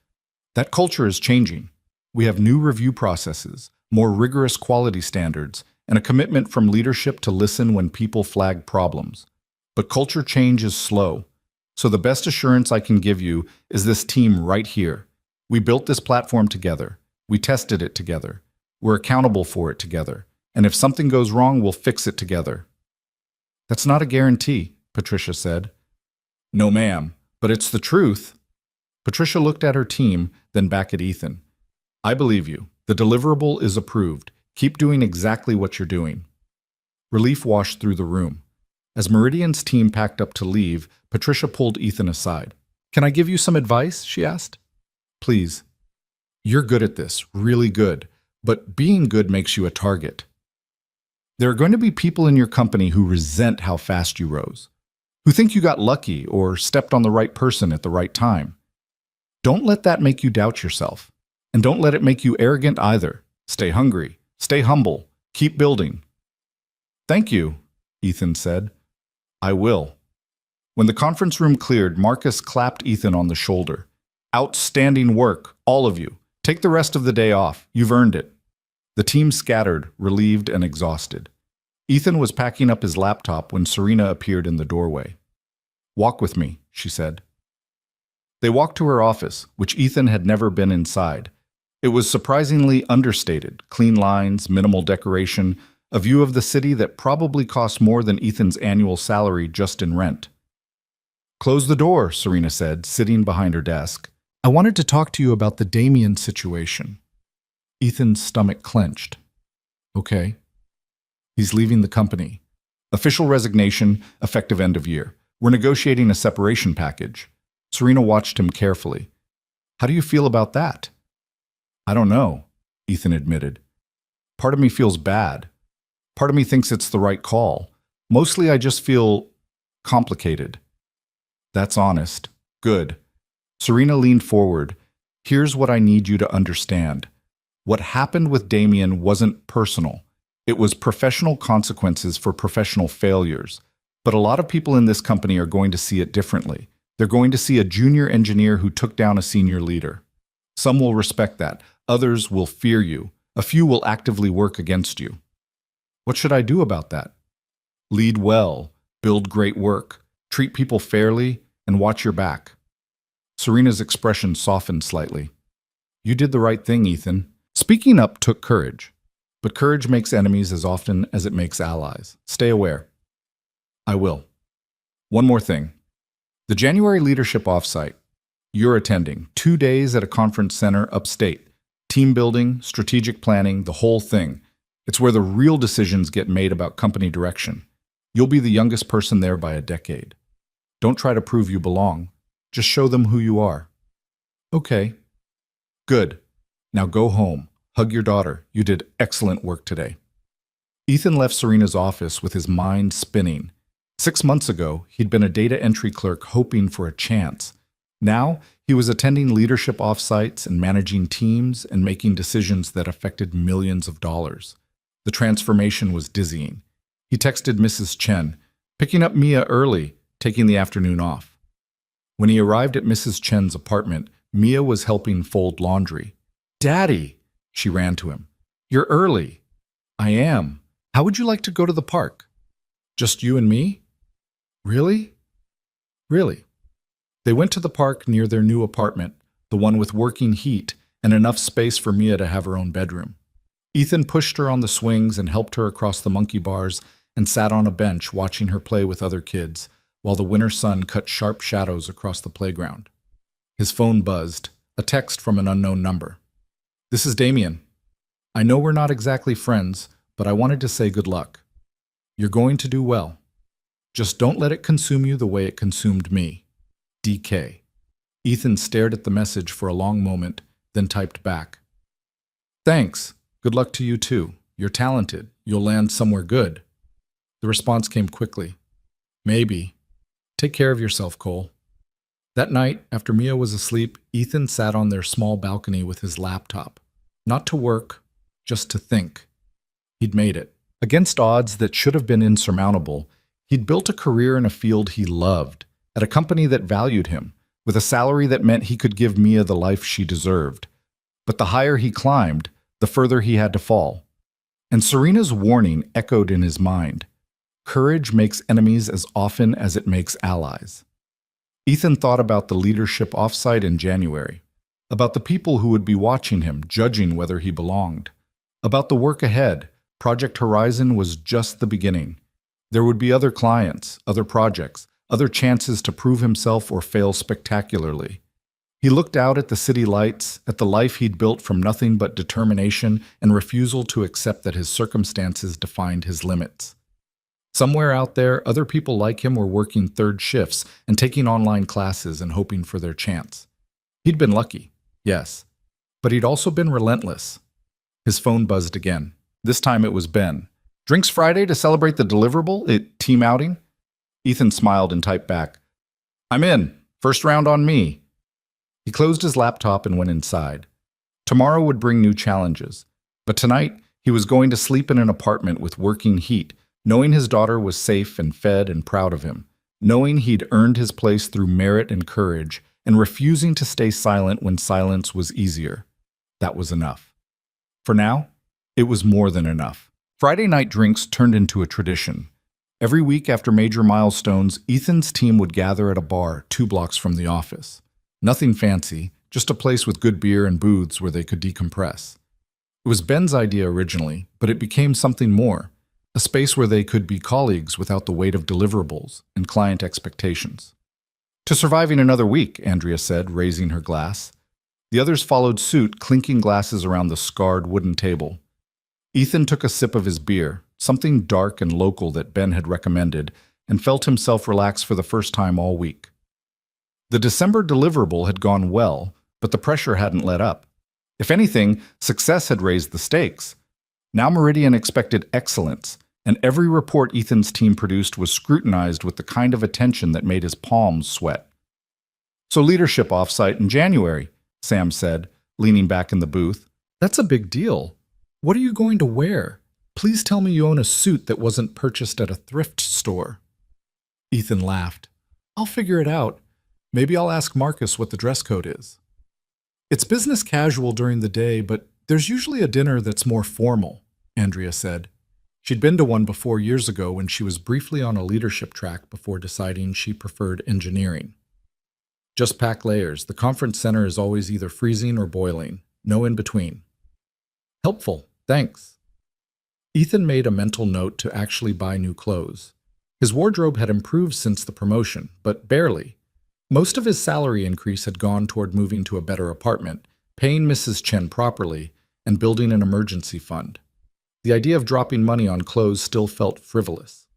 That culture is changing. We have new review processes, more rigorous quality standards, and a commitment from leadership to listen when people flag problems. But culture change is slow. So the best assurance I can give you is this team right here. We built this platform together. We tested it together. We're accountable for it together. And if something goes wrong, we'll fix it together. That's not a guarantee, Patricia said. No, ma'am, but it's the truth. Patricia looked at her team, then back at Ethan. I believe you. The deliverable is approved. Keep doing exactly what you're doing. Relief washed through the room. As Meridian's team packed up to leave, Patricia pulled Ethan aside. Can I give you some advice? She asked. Please. You're good at this, really good, but being good makes you a target. There are going to be people in your company who resent how fast you rose, who think you got lucky or stepped on the right person at the right time. Don't let that make you doubt yourself, and don't let it make you arrogant either. Stay hungry, stay humble, keep building. Thank you, Ethan said. I will. When the conference room cleared, Marcus clapped Ethan on the shoulder. Outstanding work, all of you. Take the rest of the day off. You've earned it. The team scattered, relieved and exhausted. Ethan was packing up his laptop when Serena appeared in the doorway. Walk with me, she said. They walked to her office, which Ethan had never been inside. It was surprisingly understated, clean lines, minimal decoration, a view of the city that probably cost more than Ethan's annual salary just in rent. Close the door, Serena said, sitting behind her desk. I wanted to talk to you about the Damien situation. Ethan's stomach clenched. Okay. He's leaving the company. Official resignation, effective end of year. We're negotiating a separation package. Serena watched him carefully. How do you feel about that? I don't know, Ethan admitted. Part of me feels bad. Part of me thinks it's the right call. Mostly I just feel complicated. That's honest. Good. Serena leaned forward. Here's what I need you to understand. What happened with Damien wasn't personal. It was professional consequences for professional failures. But a lot of people in this company are going to see it differently. They're going to see a junior engineer who took down a senior leader. Some will respect that. Others will fear you. A few will actively work against you. What should I do about that? Lead well, build great work, treat people fairly, and watch your back. Serena's expression softened slightly. You did the right thing, Ethan. Speaking up took courage. But courage makes enemies as often as it makes allies. Stay aware. I will. One more thing. The January leadership offsite. You're attending 2 days at a conference center upstate. Team building, strategic planning, the whole thing. It's where the real decisions get made about company direction. You'll be the youngest person there by a decade. Don't try to prove you belong. Just show them who you are. Okay. Good. Now go home. Hug your daughter. You did excellent work today. Ethan left Serena's office with his mind spinning. 6 months ago, he'd been a data entry clerk hoping for a chance. Now, he was attending leadership offsites and managing teams and making decisions that affected millions of dollars. The transformation was dizzying. He texted Mrs. Chen, picking up Mia early, taking the afternoon off. When he arrived at Mrs. Chen's apartment, Mia was helping fold laundry. Daddy, she ran to him. You're early. I am. How would you like to go to the park? Just you and me? Really? Really. They went to the park near their new apartment, the one with working heat and enough space for Mia to have her own bedroom. Ethan pushed her on the swings and helped her across the monkey bars and sat on a bench watching her play with other kids, while the winter sun cut sharp shadows across the playground. His phone buzzed, a text from an unknown number. This is Damien. I know we're not exactly friends, but I wanted to say good luck. You're going to do well. Just don't let it consume you the way it consumed me. DK. Ethan stared at the message for a long moment, then typed back. Thanks. Good luck to you too. You're talented. You'll land somewhere good. The response came quickly. Maybe. Take care of yourself, Cole. That night, after Mia was asleep, Ethan sat on their small balcony with his laptop. Not to work, just to think. He'd made it. Against odds that should have been insurmountable, he'd built a career in a field he loved, at a company that valued him, with a salary that meant he could give Mia the life she deserved. But the higher he climbed, the further he had to fall. And Serena's warning echoed in his mind. Courage makes enemies as often as it makes allies. Ethan thought about the leadership offsite in January, about the people who would be watching him, judging whether he belonged, about the work ahead. Project Horizon was just the beginning. There would be other clients, other projects, other chances to prove himself or fail spectacularly. He looked out at the city lights, at the life he'd built from nothing but determination and refusal to accept that his circumstances defined his limits. Somewhere out there, other people like him were working third shifts and taking online classes and hoping for their chance. He'd been lucky, yes, but he'd also been relentless. His phone buzzed again. This time it was Ben. Drinks Friday to celebrate the deliverable? Team outing? Ethan smiled and typed back. I'm in. First round on me. He closed his laptop and went inside. Tomorrow would bring new challenges. But tonight, he was going to sleep in an apartment with working heat, knowing his daughter was safe and fed and proud of him, knowing he'd earned his place through merit and courage, and refusing to stay silent when silence was easier. That was enough. For now, it was more than enough. Friday night drinks turned into a tradition. Every week after major milestones, Ethan's team would gather at a bar 2 blocks from the office. Nothing fancy, just a place with good beer and booths where they could decompress. It was Ben's idea originally, but it became something more, a space where they could be colleagues without the weight of deliverables and client expectations. To surviving another week, Andrea said, raising her glass. The others followed suit, clinking glasses around the scarred wooden table. Ethan took a sip of his beer, something dark and local that Ben had recommended, and felt himself relax for the first time all week. The December deliverable had gone well, but the pressure hadn't let up. If anything, success had raised the stakes. Now Meridian expected excellence, and every report Ethan's team produced was scrutinized with the kind of attention that made his palms sweat. "So leadership offsite in January," Sam said, leaning back in the booth. "That's a big deal. What are you going to wear? Please tell me you own a suit that wasn't purchased at a thrift store." Ethan laughed. "I'll figure it out. Maybe I'll ask Marcus what the dress code is." "It's business casual during the day, but there's usually a dinner that's more formal," Andrea said. She'd been to one before years ago when she was briefly on a leadership track before deciding she preferred engineering. "Just pack layers. The conference center is always either freezing or boiling. No in between." "Helpful. Thanks." Ethan made a mental note to actually buy new clothes. His wardrobe had improved since the promotion, but barely. Most of his salary increase had gone toward moving to a better apartment, paying Mrs. Chen properly, and building an emergency fund. The idea of dropping money on clothes still felt frivolous.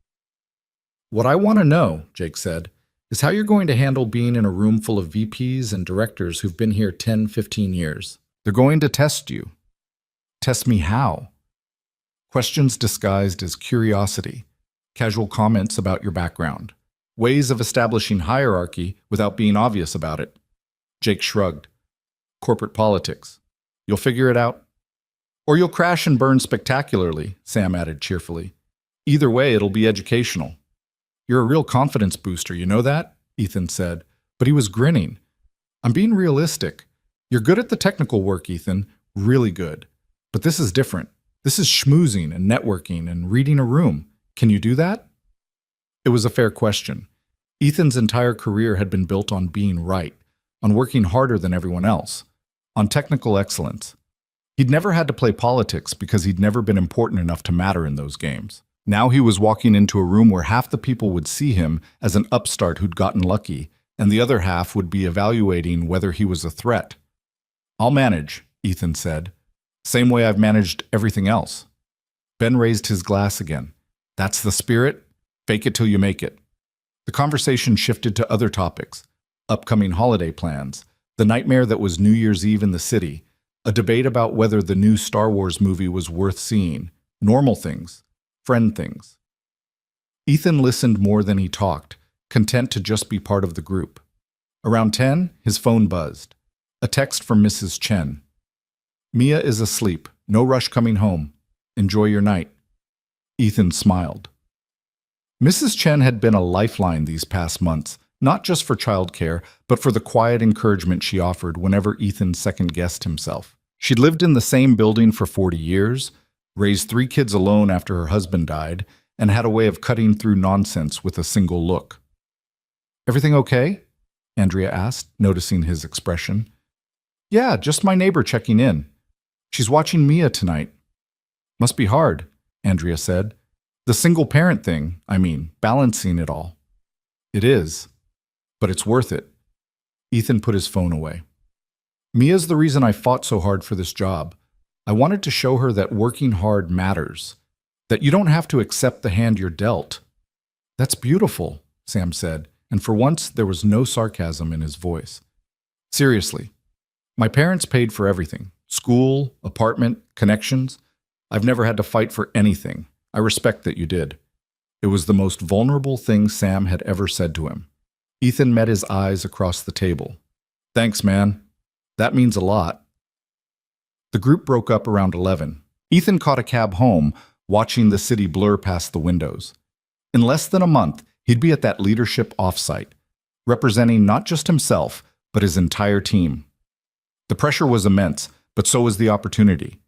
"What I want to know," Jake said, "is how you're going to handle being in a room full of VPs and directors who've been here 10, 15 years. They're going to test you." "Test me how?" "Questions disguised as curiosity, casual comments about your background, ways of establishing hierarchy without being obvious about it." Jake shrugged. "Corporate politics. You'll figure it out." "Or you'll crash and burn spectacularly," Sam added cheerfully. "Either way, it'll be educational." "You're a real confidence booster, you know that?" Ethan said, but he was grinning. "I'm being realistic. You're good at the technical work, Ethan, really good. But this is different. This is schmoozing and networking and reading a room. Can you do that?" It was a fair question. Ethan's entire career had been built on being right, on working harder than everyone else, on technical excellence. He'd never had to play politics because he'd never been important enough to matter in those games. Now he was walking into a room where half the people would see him as an upstart who'd gotten lucky, and the other half would be evaluating whether he was a threat. "I'll manage," Ethan said. "Same way I've managed everything else." Ben raised his glass again. "That's the spirit. Fake it till you make it." The conversation shifted to other topics: upcoming holiday plans, the nightmare that was New Year's Eve in the city, a debate about whether the new Star Wars movie was worth seeing, normal things, friend things. Ethan listened more than he talked, content to just be part of the group. Around 10, his phone buzzed. A text from Mrs. Chen. "Mia is asleep. No rush coming home. Enjoy your night." Ethan smiled. Mrs. Chen had been a lifeline these past months, not just for childcare, but for the quiet encouragement she offered whenever Ethan second-guessed himself. She'd lived in the same building for 40 years, raised 3 kids alone after her husband died, and had a way of cutting through nonsense with a single look. "Everything okay?" Andrea asked, noticing his expression. "Yeah, just my neighbor checking in. She's watching Mia tonight." "Must be hard," Andrea said. "The single-parent thing, balancing it all." "It is, but it's worth it." Ethan put his phone away. "Mia's the reason I fought so hard for this job. I wanted to show her that working hard matters, that you don't have to accept the hand you're dealt." "That's beautiful," Sam said, and for once there was no sarcasm in his voice. "Seriously, my parents paid for everything: school, apartment, connections. I've never had to fight for anything. I respect that you did." It was the most vulnerable thing Sam had ever said to him. Ethan met his eyes across the table. "Thanks, man. That means a lot." The group broke up around 11. Ethan caught a cab home, watching the city blur past the windows. In less than a month, he'd be at that leadership offsite, representing not just himself, but his entire team. The pressure was immense, but so was the opportunity.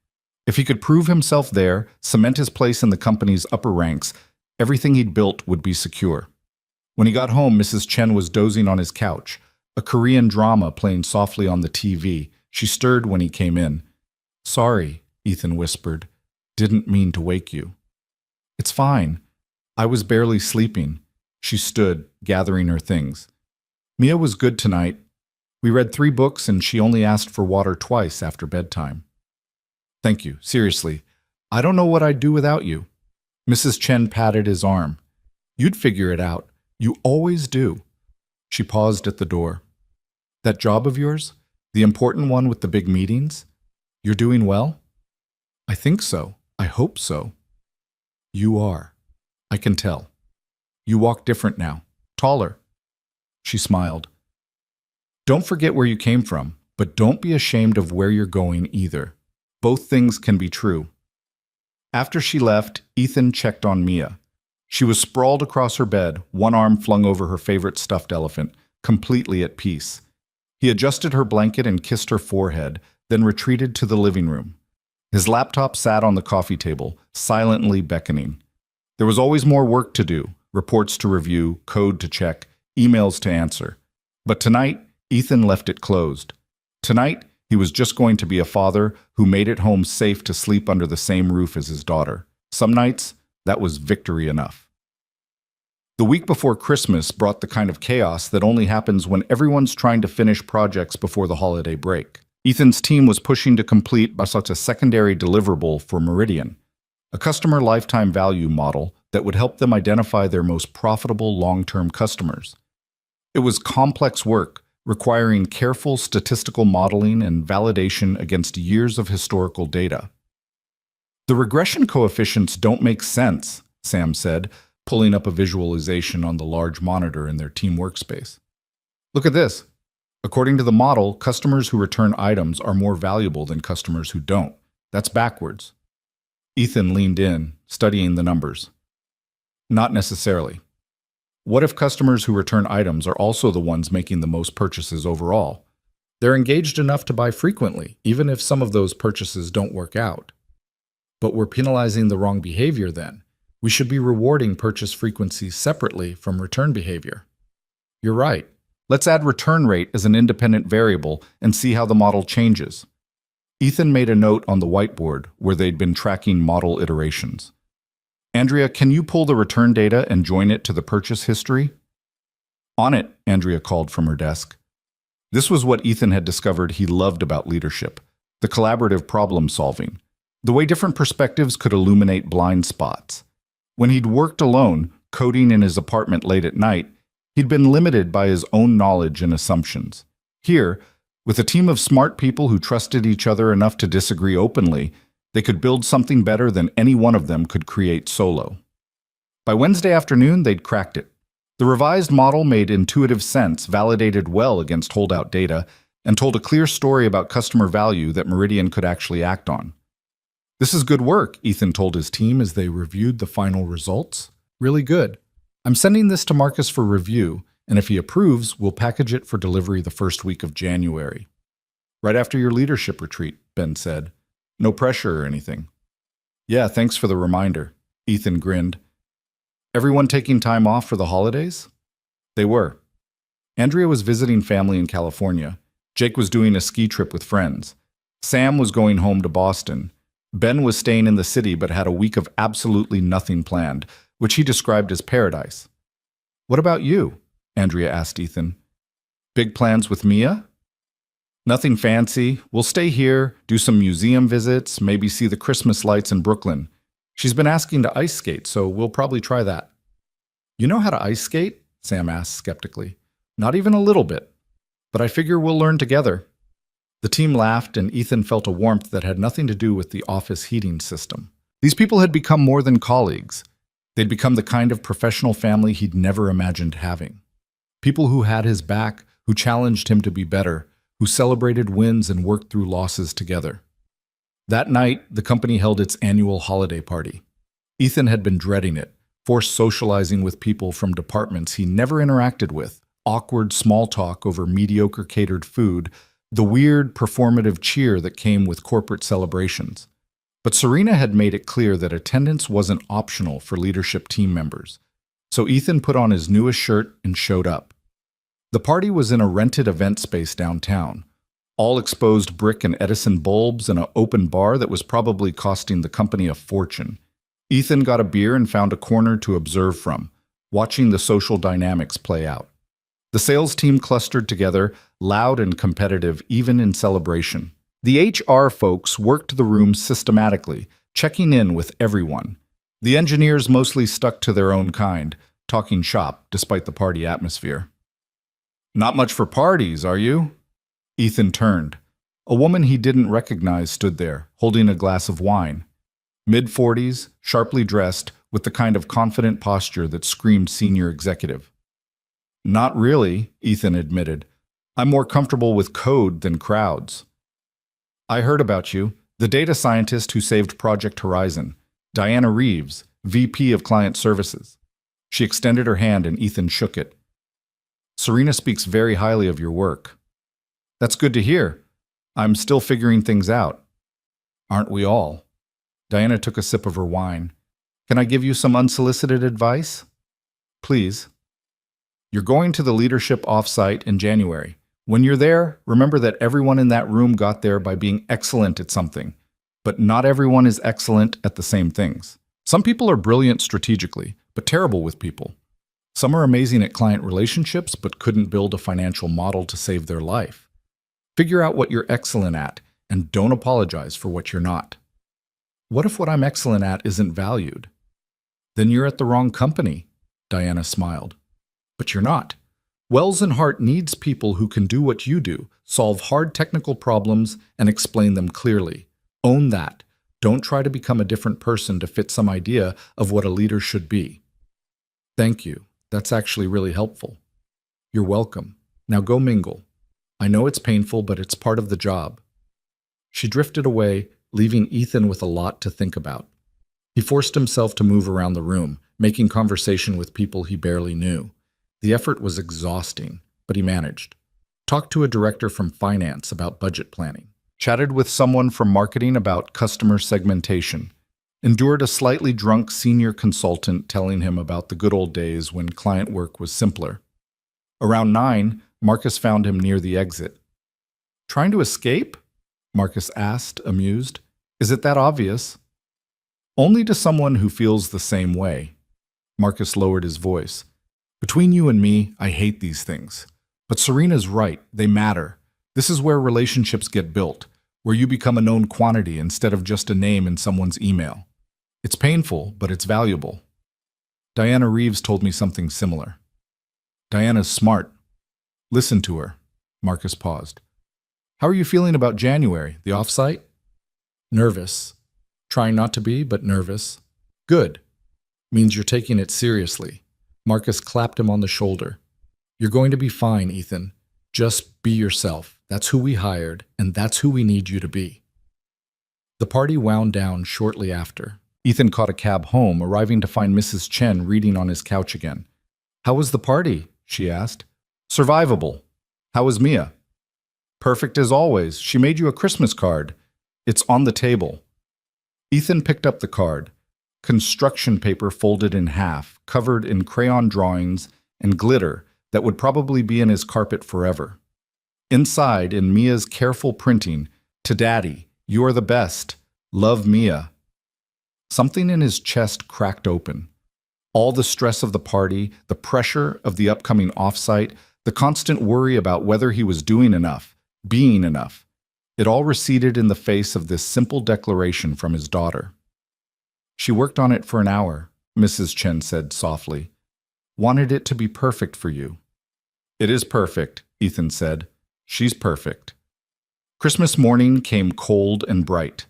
If he could prove himself there, cement his place in the company's upper ranks, everything he'd built would be secure. When he got home, Mrs. Chen was dozing on his couch, a Korean drama playing softly on the TV. She stirred when he came in. "Sorry," Ethan whispered. "Didn't mean to wake you." "It's fine. I was barely sleeping." She stood, gathering her things. Mia was good tonight. We read 3 books and she only asked for water twice after bedtime. Thank you, seriously. I don't know what I'd do without you. Mrs. Chen patted his arm. You'd figure it out. You always do. She paused at the door. That job of yours? The important one with the big meetings? You're doing well? I think so. I hope so. You are. I can tell. You walk different now. Taller. She smiled. Don't forget where you came from, but don't be ashamed of where you're going either. Both things can be true. After she left, Ethan checked on Mia. She was sprawled across her bed, one arm flung over her favorite stuffed elephant, completely at peace. He adjusted her blanket and kissed her forehead, then retreated to the living room. His laptop sat on the coffee table, silently beckoning. There was always more work to do, reports to review, code to check, emails to answer. But tonight, Ethan left it closed. Tonight, he was just going to be a father who made it home safe to sleep under the same roof as his daughter. Some nights, that was victory enough. The week before Christmas brought the kind of chaos that only happens when everyone's trying to finish projects before the holiday break. Ethan's team was pushing to complete such a secondary deliverable for Meridian, a customer lifetime value model that would help them identify their most profitable long-term customers. It was complex work, requiring careful statistical modeling and validation against years of historical data. The regression coefficients don't make sense, Sam said, pulling up a visualization on the large monitor in their team workspace. Look at this. According to the model, customers who return items are more valuable than customers who don't. That's backwards. Ethan leaned in, studying the numbers. Not necessarily. What if customers who return items are also the ones making the most purchases overall? They're engaged enough to buy frequently, even if some of those purchases don't work out. But we're penalizing the wrong behavior then. We should be rewarding purchase frequency separately from return behavior. You're right. Let's add return rate as an independent variable and see how the model changes. Ethan made a note on the whiteboard where they'd been tracking model iterations. Andrea, can you pull the return data and join it to the purchase history? On it, Andrea called from her desk. This was what Ethan had discovered he loved about leadership, the collaborative problem solving, the way different perspectives could illuminate blind spots. When he'd worked alone, coding in his apartment late at night, he'd been limited by his own knowledge and assumptions. Here, with a team of smart people who trusted each other enough to disagree openly, they could build something better than any one of them could create solo. By Wednesday afternoon, they'd cracked it. The revised model made intuitive sense, validated well against holdout data, and told a clear story about customer value that Meridian could actually act on. This is good work, Ethan told his team as they reviewed the final results. Really good. I'm sending this to Marcus for review, and if he approves, we'll package it for delivery the first week of January. Right after your leadership retreat, Ben said. No pressure or anything. Yeah, thanks for the reminder. Ethan grinned. Everyone taking time off for the holidays? They were. Andrea was visiting family in California. Jake was doing a ski trip with friends. Sam was going home to Boston. Ben was staying in the city but had a week of absolutely nothing planned, which he described as paradise. What about you? Andrea asked Ethan. Big plans with Mia? Nothing fancy. We'll stay here, do some museum visits, maybe see the Christmas lights in Brooklyn. She's been asking to ice skate, so we'll probably try that. You know how to ice skate? Sam asked skeptically. Not even a little bit. But I figure we'll learn together. The team laughed, and Ethan felt a warmth that had nothing to do with the office heating system. These people had become more than colleagues. They'd become the kind of professional family he'd never imagined having. People who had his back, who challenged him to be better, who celebrated wins and worked through losses together. That night, the company held its annual holiday party. Ethan had been dreading it, forced socializing with people from departments he never interacted with, awkward small talk over mediocre catered food, the weird performative cheer that came with corporate celebrations. But Serena had made it clear that attendance wasn't optional for leadership team members. So Ethan put on his newest shirt and showed up. The party was in a rented event space downtown, all exposed brick and Edison bulbs and an open bar that was probably costing the company a fortune. Ethan got a beer and found a corner to observe from, watching the social dynamics play out. The sales team clustered together, loud and competitive, even in celebration. The HR folks worked the room systematically, checking in with everyone. The engineers mostly stuck to their own kind, talking shop despite the party atmosphere. Not much for parties, are you? Ethan turned. A woman he didn't recognize stood there, holding a glass of wine. Mid-40s, sharply dressed, with the kind of confident posture that screamed senior executive. Not really, Ethan admitted. I'm more comfortable with code than crowds. I heard about you, the data scientist who saved Project Horizon, Diana Reeves, VP of Client Services. She extended her hand and Ethan shook it. Serena speaks very highly of your work. That's good to hear. I'm still figuring things out. Aren't we all? Diana took a sip of her wine. Can I give you some unsolicited advice? Please. You're going to the leadership offsite in January. When you're there, remember that everyone in that room got there by being excellent at something. But not everyone is excellent at the same things. Some people are brilliant strategically, but terrible with people. Some are amazing at client relationships, but couldn't build a financial model to save their life. Figure out what you're excellent at, and don't apologize for what you're not. What if what I'm excellent at isn't valued? Then you're at the wrong company, Diana smiled. But you're not. Wells and Hart needs people who can do what you do, solve hard technical problems, and explain them clearly. Own that. Don't try to become a different person to fit some idea of what a leader should be. Thank you. That's actually really helpful. You're welcome. Now go mingle. I know it's painful, but it's part of the job. She drifted away, leaving Ethan with a lot to think about. He forced himself to move around the room, making conversation with people he barely knew. The effort was exhausting, but he managed. Talked to a director from finance about budget planning. Chatted with someone from marketing about customer segmentation. Endured a slightly drunk senior consultant telling him about the good old days when client work was simpler. Around 9, Marcus found him near the exit. Trying to escape? Marcus asked, amused. Is it that obvious? Only to someone who feels the same way. Marcus lowered his voice. Between you and me, I hate these things. But Serena's right, they matter. This is where relationships get built, where you become a known quantity instead of just a name in someone's email. It's painful, but it's valuable. Diana Reeves told me something similar. Diana's smart. Listen to her. Marcus paused. How are you feeling about January, the offsite? Nervous. Trying not to be, but nervous. Good. Means you're taking it seriously. Marcus clapped him on the shoulder. You're going to be fine, Ethan. Just be yourself. That's who we hired, and that's who we need you to be. The party wound down shortly after. Ethan caught a cab home, arriving to find Mrs. Chen reading on his couch again. How was the party? She asked. Survivable. How was Mia? Perfect as always. She made you a Christmas card. It's on the table. Ethan picked up the card. Construction paper folded in half, covered in crayon drawings and glitter that would probably be in his carpet forever. Inside, in Mia's careful printing, to Daddy, you are the best. Love, Mia. Something in his chest cracked open. All the stress of the party, the pressure of the upcoming offsite, the constant worry about whether he was doing enough, being enough. It all receded in the face of this simple declaration from his daughter. She worked on it for an hour, Mrs. Chen said softly. Wanted it to be perfect for you. It is perfect, Ethan said. She's perfect. Christmas morning came cold and bright.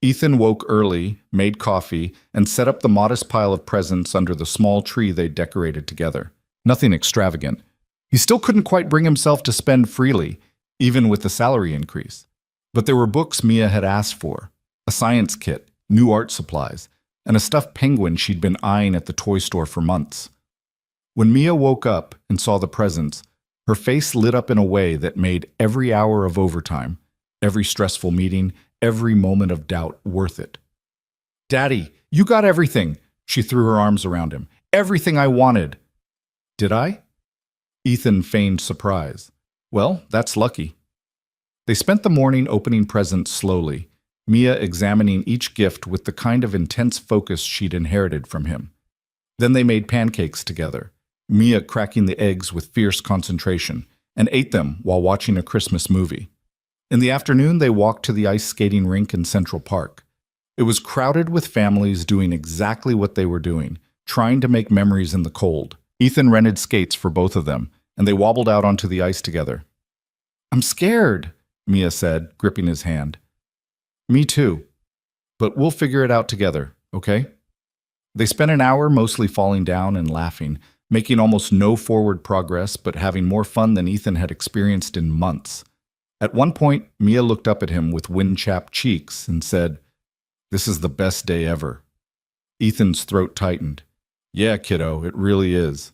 Ethan woke early, made coffee, and set up the modest pile of presents under the small tree they decorated together. Nothing extravagant. He still couldn't quite bring himself to spend freely, even with the salary increase. But there were books Mia had asked for, a science kit, new art supplies, and a stuffed penguin she'd been eyeing at the toy store for months. When Mia woke up and saw the presents, her face lit up in a way that made every hour of overtime, every stressful meeting, every moment of doubt worth it. Daddy, you got everything, she threw her arms around him. Everything I wanted. Did I? Ethan feigned surprise. Well, that's lucky. They spent the morning opening presents slowly, Mia examining each gift with the kind of intense focus she'd inherited from him. Then they made pancakes together, Mia cracking the eggs with fierce concentration, and ate them while watching a Christmas movie. In the afternoon, they walked to the ice skating rink in Central Park. It was crowded with families doing exactly what they were doing, trying to make memories in the cold. Ethan rented skates for both of them, and they wobbled out onto the ice together. "I'm scared," Mia said, gripping his hand. "Me too. But we'll figure it out together, okay?" They spent an hour mostly falling down and laughing, making almost no forward progress, but having more fun than Ethan had experienced in months. At one point, Mia looked up at him with wind-chapped cheeks and said, "This is the best day ever." Ethan's throat tightened. "Yeah, kiddo, it really is."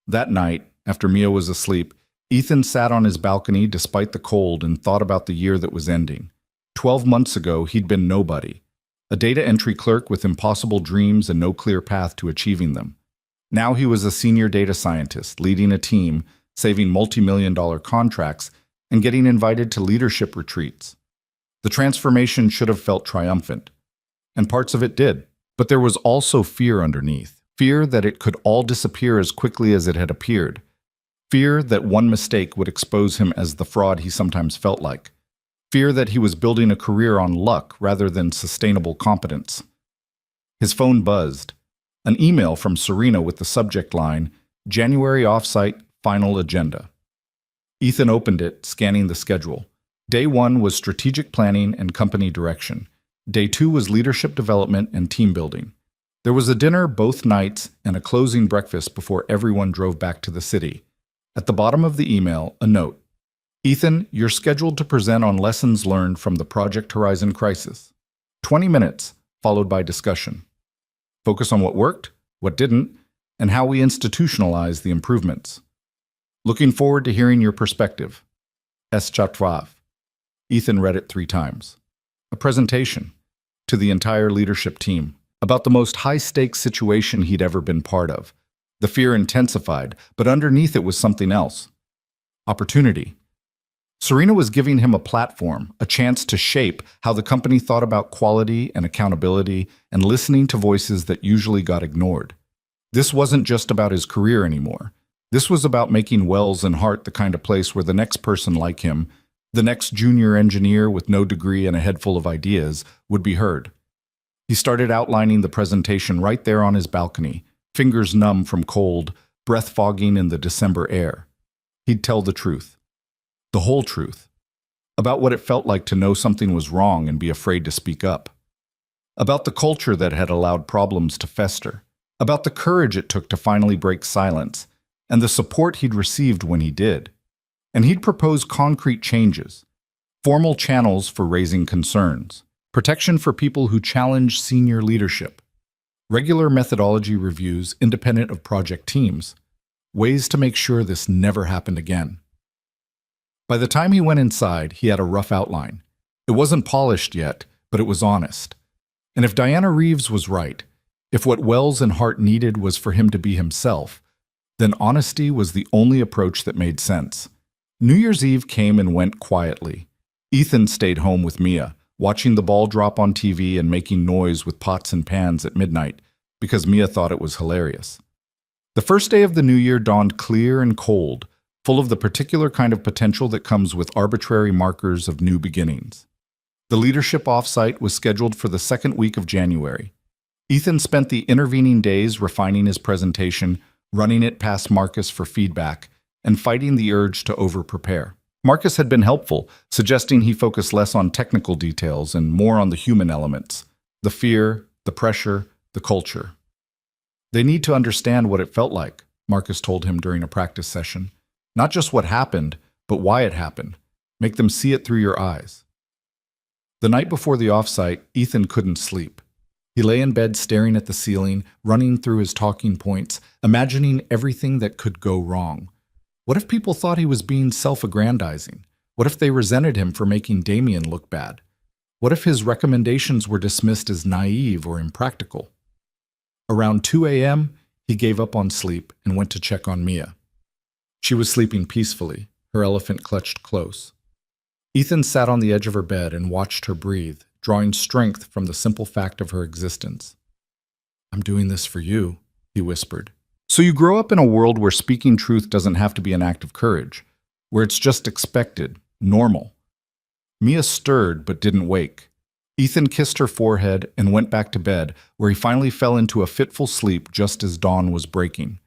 That night, after Mia was asleep, Ethan sat on his balcony despite the cold and thought about the year that was ending. 12 months ago, he'd been nobody, a data entry clerk with impossible dreams and no clear path to achieving them. Now he was a senior data scientist, leading a team, saving multi-million-dollar contracts, and getting invited to leadership retreats. The transformation should have felt triumphant, and parts of it did. But there was also fear underneath, fear that it could all disappear as quickly as it had appeared, fear that one mistake would expose him as the fraud he sometimes felt like, fear that he was building a career on luck rather than sustainable competence. His phone buzzed. An email from Serena with the subject line, "January offsite, final agenda." Ethan opened it, scanning the schedule. Day 1 was strategic planning and company direction. Day 2 was leadership development and team building. There was a dinner both nights and a closing breakfast before everyone drove back to the city. At the bottom of the email, a note. "Ethan, you're scheduled to present on lessons learned from the Project Horizon crisis. 20 minutes, followed by discussion. Focus on what worked, what didn't, and how we institutionalize the improvements. Looking forward to hearing your perspective. S. Chatvav." Ethan read it 3 times. A presentation to the entire leadership team about the most high-stakes situation he'd ever been part of. The fear intensified, but underneath it was something else. Opportunity. Serena was giving him a platform, a chance to shape how the company thought about quality and accountability and listening to voices that usually got ignored. This wasn't just about his career anymore. This was about making Wells and Hart the kind of place where the next person like him, the next junior engineer with no degree and a head full of ideas, would be heard. He started outlining the presentation right there on his balcony, fingers numb from cold, breath fogging in the December air. He'd tell the truth. The whole truth. About what it felt like to know something was wrong and be afraid to speak up. About the culture that had allowed problems to fester. About the courage it took to finally break silence, and the support he'd received when he did. And he'd propose concrete changes, formal channels for raising concerns, protection for people who challenge senior leadership, regular methodology reviews independent of project teams, ways to make sure this never happened again. By the time he went inside, he had a rough outline. It wasn't polished yet, but it was honest. And if Diana Reeves was right, if what Wells and Hart needed was for him to be himself, then honesty was the only approach that made sense. New Year's Eve came and went quietly. Ethan stayed home with Mia, watching the ball drop on TV and making noise with pots and pans at midnight, because Mia thought it was hilarious. The first day of the new year dawned clear and cold, full of the particular kind of potential that comes with arbitrary markers of new beginnings. The leadership offsite was scheduled for the second week of January. Ethan spent the intervening days refining his presentation, running it past Marcus for feedback, and fighting the urge to over-prepare. Marcus had been helpful, suggesting he focus less on technical details and more on the human elements, the fear, the pressure, the culture. "They need to understand what it felt like," Marcus told him during a practice session. "Not just what happened, but why it happened. Make them see it through your eyes." The night before the offsite, Ethan couldn't sleep. He lay in bed staring at the ceiling, running through his talking points, imagining everything that could go wrong. What if people thought he was being self-aggrandizing? What if they resented him for making Damien look bad? What if his recommendations were dismissed as naive or impractical? Around 2 a.m., he gave up on sleep and went to check on Mia. She was sleeping peacefully, her elephant clutched close. Ethan sat on the edge of her bed and watched her breathe, drawing strength from the simple fact of her existence. "I'm doing this for you," he whispered. So you grow up in a world where speaking truth doesn't have to be an act of courage, where it's just expected, normal. Mia stirred but didn't wake. Ethan kissed her forehead and went back to bed, where he finally fell into a fitful sleep just as dawn was breaking.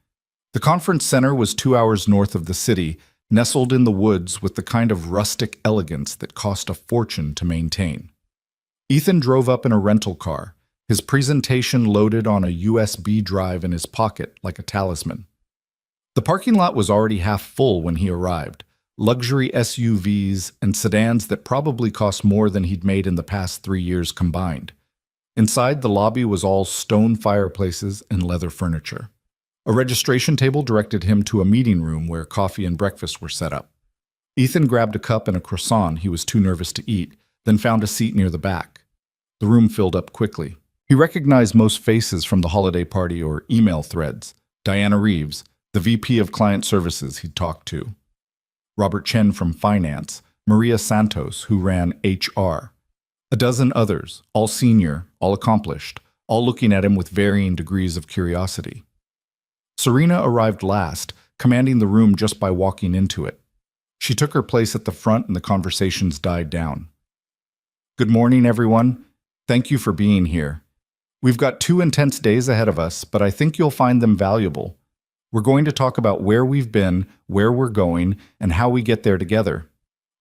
The conference center was 2 hours north of the city, nestled in the woods with the kind of rustic elegance that cost a fortune to maintain. Ethan drove up in a rental car, his presentation loaded on a USB drive in his pocket like a talisman. The parking lot was already half full when he arrived. Luxury SUVs and sedans that probably cost more than he'd made in the past 3 years combined. Inside, the lobby was all stone fireplaces and leather furniture. A registration table directed him to a meeting room where coffee and breakfast were set up. Ethan grabbed a cup and a croissant he was too nervous to eat, then found a seat near the back. The room filled up quickly. He recognized most faces from the holiday party or email threads. Diana Reeves, the VP of Client Services he'd talked to. Robert Chen from Finance, Maria Santos, who ran HR. A dozen others, all senior, all accomplished, all looking at him with varying degrees of curiosity. Serena arrived last, commanding the room just by walking into it. She took her place at the front and the conversations died down. Good morning, everyone. Thank you for being here. We've got 2 intense days ahead of us, but I think you'll find them valuable. We're going to talk about where we've been, where we're going, and how we get there together.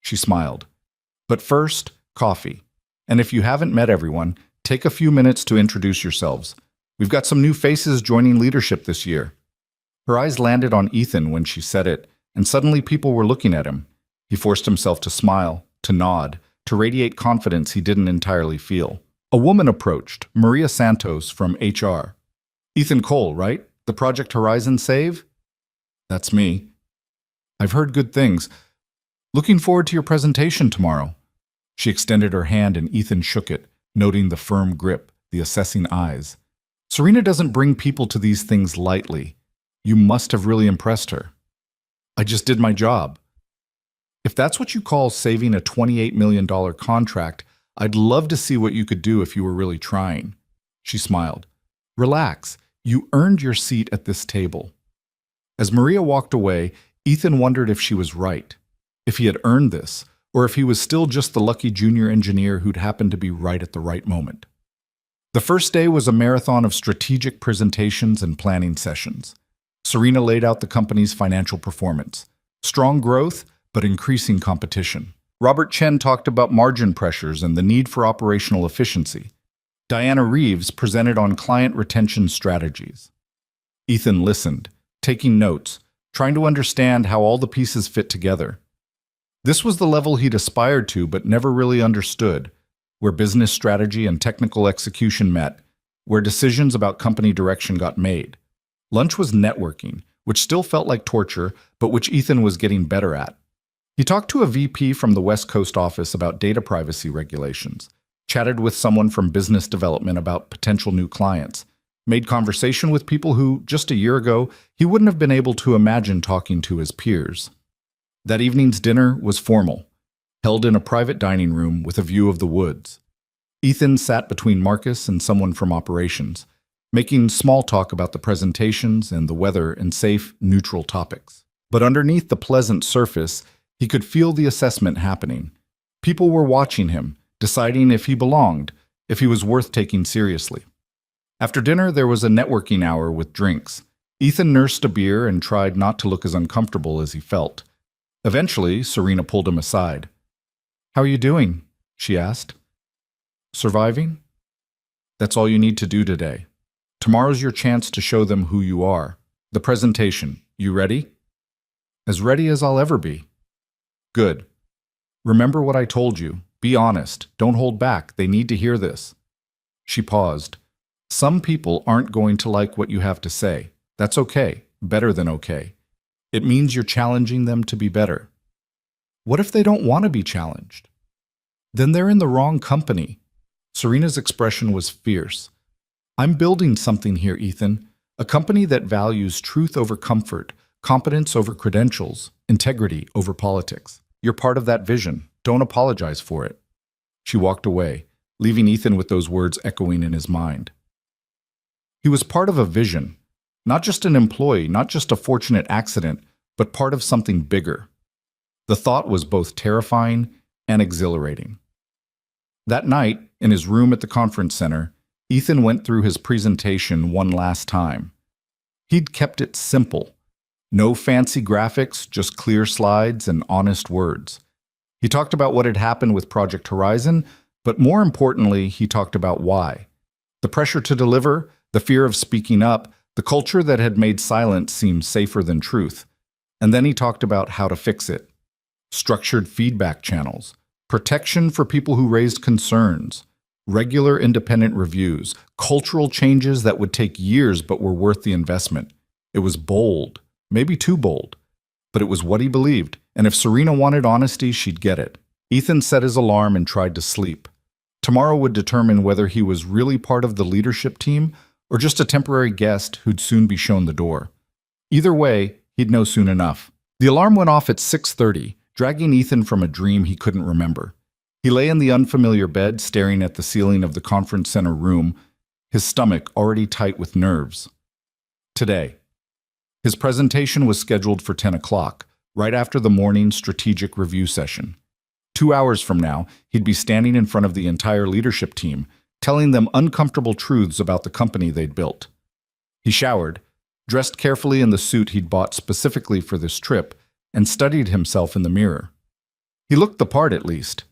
She smiled. But first, coffee. And if you haven't met everyone, take a few minutes to introduce yourselves. We've got some new faces joining leadership this year. Her eyes landed on Ethan when she said it, and suddenly people were looking at him. He forced himself to smile, to nod, to radiate confidence he didn't entirely feel. A woman approached, Maria Santos from HR. Ethan Cole, right? The Project Horizon save? That's me. I've heard good things. Looking forward to your presentation tomorrow. She extended her hand and Ethan shook it, noting the firm grip, the assessing eyes. Serena doesn't bring people to these things lightly. You must have really impressed her. I just did my job. If that's what you call saving a $28 million contract, I'd love to see what you could do if you were really trying. She smiled. Relax. You earned your seat at this table. As Maria walked away, Ethan wondered if she was right, if he had earned this, or if he was still just the lucky junior engineer who'd happened to be right at the right moment. The first day was a marathon of strategic presentations and planning sessions. Serena laid out the company's financial performance. Strong growth, but increasing competition. Robert Chen talked about margin pressures and the need for operational efficiency. Diana Reeves presented on client retention strategies. Ethan listened, taking notes, trying to understand how all the pieces fit together. This was the level he'd aspired to but never really understood, where business strategy and technical execution met, where decisions about company direction got made. Lunch was networking, which still felt like torture, but which Ethan was getting better at. He talked to a VP from the West Coast office about data privacy regulations, chatted with someone from business development about potential new clients, made conversation with people who, just a year ago, he wouldn't have been able to imagine talking to his peers. That evening's dinner was formal, held in a private dining room with a view of the woods. Ethan sat between Marcus and someone from operations, making small talk about the presentations and the weather and safe, neutral topics. But underneath the pleasant surface, he could feel the assessment happening. People were watching him, deciding if he belonged, if he was worth taking seriously. After dinner, there was a networking hour with drinks. Ethan nursed a beer and tried not to look as uncomfortable as he felt. Eventually, Serena pulled him aside. "How are you doing?" she asked. "Surviving? That's all you need to do today. Tomorrow's your chance to show them who you are. The presentation. You ready?" "As ready as I'll ever be." "Good. Remember what I told you. Be honest. Don't hold back. They need to hear this." She paused. "Some people aren't going to like what you have to say. That's okay. Better than okay. It means you're challenging them to be better." "What if they don't want to be challenged?" "Then they're in the wrong company." Serena's expression was fierce. "I'm building something here, Ethan. A company that values truth over comfort, competence over credentials, integrity over politics. You're part of that vision. Don't apologize for it." She walked away, leaving Ethan with those words echoing in his mind. He was part of a vision, Not just an employee, not just a fortunate accident, but part of something bigger. The thought was both terrifying and exhilarating. That night, in his room at the conference center, Ethan went through his presentation one last time. He'd kept it simple. No fancy graphics, just clear slides and honest words. He talked about what had happened with Project Horizon, but more importantly, he talked about why. The pressure to deliver, the fear of speaking up, the culture that had made silence seem safer than truth. And then he talked about how to fix it. Structured feedback channels, protection for people who raised concerns, regular independent reviews, cultural changes that would take years but were worth the investment. It was bold, maybe too bold, but it was what he believed, and if Serena wanted honesty, she'd get it. Ethan set his alarm and tried to sleep. Tomorrow would determine whether he was really part of the leadership team or just a temporary guest who'd soon be shown the door. Either way, he'd know soon enough. The alarm went off at 6:30, dragging Ethan from a dream he couldn't remember. He lay in the unfamiliar bed, staring at the ceiling of the conference center room, his stomach already tight with nerves. Today. His presentation was scheduled for 10 o'clock, right after the morning strategic review session. 2 hours from now, he'd be standing in front of the entire leadership team, telling them uncomfortable truths about the company they'd built. He showered, dressed carefully in the suit he'd bought specifically for this trip, and studied himself in the mirror. He looked the part at least.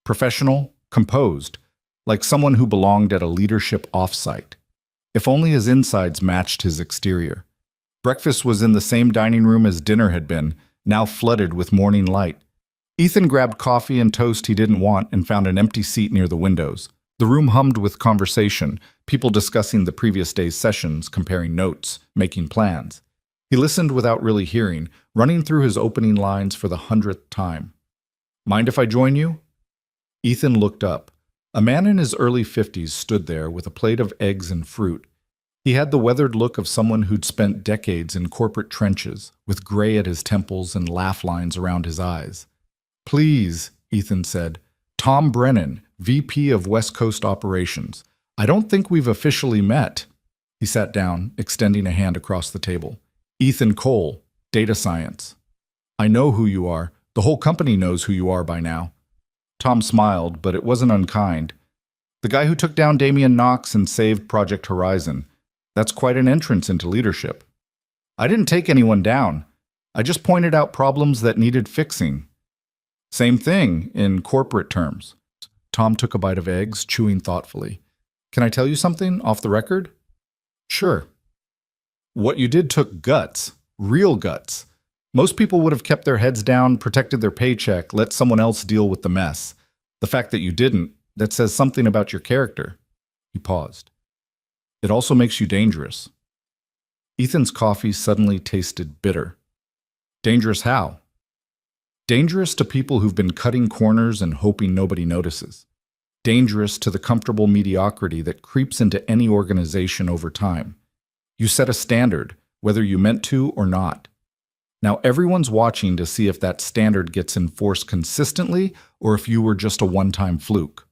Professional, composed, like someone who belonged at a leadership offsite. If only his insides matched his exterior. Breakfast was in the same dining room as dinner had been, now flooded with morning light. Ethan grabbed coffee and toast he didn't want and found an empty seat near the windows. The room hummed with conversation, people discussing the previous day's sessions, comparing notes, making plans. He listened without really hearing, running through his opening lines for the 100th time. "Mind if I join you?" Ethan looked up. A man in his early 50s stood there with a plate of eggs and fruit. He had the weathered look of someone who'd spent decades in corporate trenches, with gray at his temples and laugh lines around his eyes. "Please," Ethan said. "Tom Brennan, VP of West Coast Operations. I don't think we've officially met." He sat down, extending a hand across the table. "Ethan Cole, Data Science. I know who you are. The whole company knows who you are by now." Tom smiled, but it wasn't unkind. "The guy who took down Damian Knox and saved Project Horizon. That's quite an entrance into leadership." "I didn't take anyone down. I just pointed out problems that needed fixing." "Same thing, in corporate terms." Tom took a bite of eggs, chewing thoughtfully. "Can I tell you something, off the record?" "Sure." "What you did took guts, real guts. Most people would have kept their heads down, protected their paycheck, let someone else deal with the mess. The fact that you didn't, that says something about your character." He paused. "It also makes you dangerous." Ethan's coffee suddenly tasted bitter. "Dangerous how?" "Dangerous to people who've been cutting corners and hoping nobody notices. Dangerous to the comfortable mediocrity that creeps into any organization over time. You set a standard, whether you meant to or not. Now everyone's watching to see if that standard gets enforced consistently or if you were just a one-time fluke."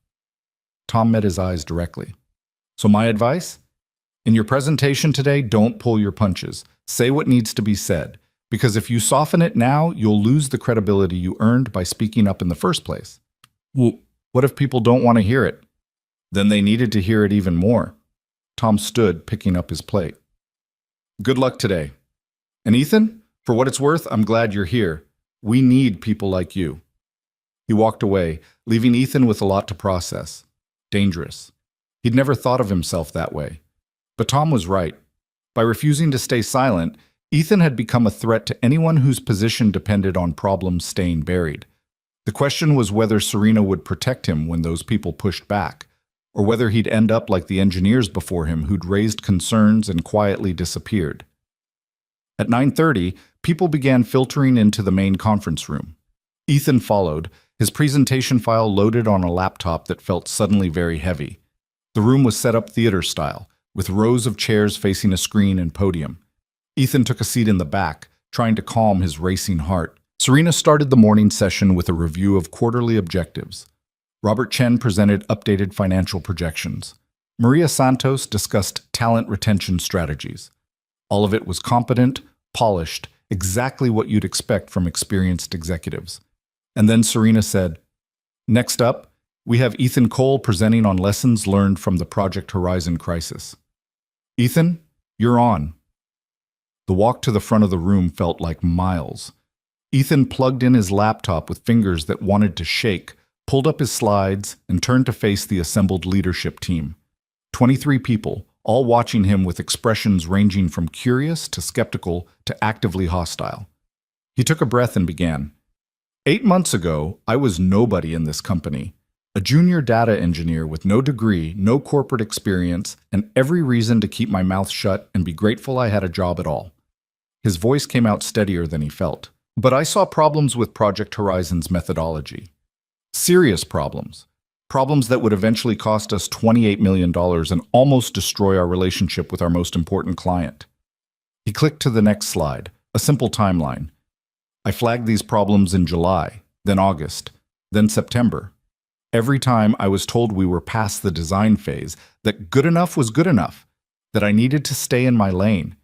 Tom met his eyes directly. "So my advice? In your presentation today, don't pull your punches. Say what needs to be said. Because if you soften it now, you'll lose the credibility you earned by speaking up in the first place." "Well, what if people don't want to hear it?" "Then they needed to hear it even more." Tom stood, picking up his plate. "Good luck today. And Ethan, for what it's worth, I'm glad you're here. We need people like you." He walked away, leaving Ethan with a lot to process. Dangerous. He'd never thought of himself that way. But Tom was right. By refusing to stay silent, Ethan had become a threat to anyone whose position depended on problems staying buried. The question was whether Serena would protect him when those people pushed back, or whether he'd end up like the engineers before him who'd raised concerns and quietly disappeared. At 9:30, people began filtering into the main conference room. Ethan followed, his presentation file loaded on a laptop that felt suddenly very heavy. The room was set up theater style, with rows of chairs facing a screen and podium. Ethan took a seat in the back, trying to calm his racing heart. Serena started the morning session with a review of quarterly objectives. Robert Chen presented updated financial projections. Maria Santos discussed talent retention strategies. All of it was competent, polished, exactly what you'd expect from experienced executives. And then Serena said, "Next up, we have Ethan Cole presenting on lessons learned from the Project Horizon crisis. Ethan, you're on." The walk to the front of the room felt like miles. Ethan plugged in his laptop with fingers that wanted to shake, pulled up his slides, and turned to face the assembled leadership team. 23 people, all watching him with expressions ranging from curious to skeptical to actively hostile. He took a breath and began. 8 months ago, I was nobody in this company. A junior data engineer with no degree, no corporate experience, and every reason to keep my mouth shut and be grateful I had a job at all. His voice came out steadier than he felt. But I saw problems with Project Horizon's methodology. Serious problems. Problems that would eventually cost us $28 million and almost destroy our relationship with our most important client. He clicked to the next slide, a simple timeline. I flagged these problems in July, then August, then September. Every time I was told we were past the design phase, that good enough was good enough, that I needed to stay in my lane.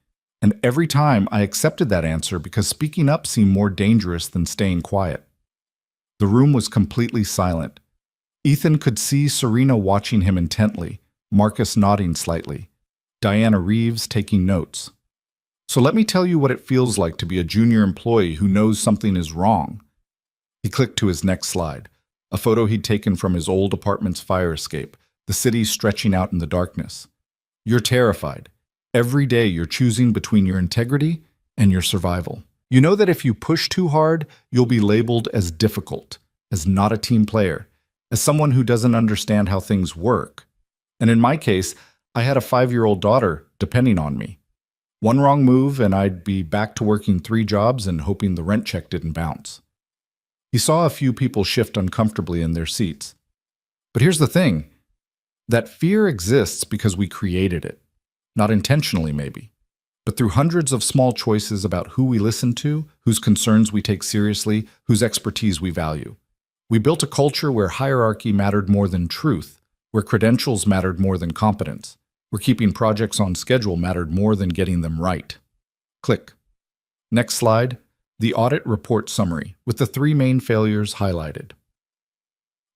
And every time I accepted that answer because speaking up seemed more dangerous than staying quiet. The room was completely silent. Ethan could see Serena watching him intently, Marcus nodding slightly, Diana Reeves taking notes. So let me tell you what it feels like to be a junior employee who knows something is wrong. He clicked to his next slide, a photo he'd taken from his old apartment's fire escape, the city stretching out in the darkness. You're terrified. Every day you're choosing between your integrity and your survival. You know that if you push too hard, you'll be labeled as difficult, as not a team player, as someone who doesn't understand how things work. And in my case, I had a 5-year-old daughter depending on me. One wrong move and I'd be back to working 3 jobs and hoping the rent check didn't bounce. He saw a few people shift uncomfortably in their seats. But here's the thing, that fear exists because we created it. Not intentionally, maybe, but through hundreds of small choices about who we listen to, whose concerns we take seriously, whose expertise we value. We built a culture where hierarchy mattered more than truth, where credentials mattered more than competence, where keeping projects on schedule mattered more than getting them right. Click. Next slide, the audit report summary, with the 3 main failures highlighted.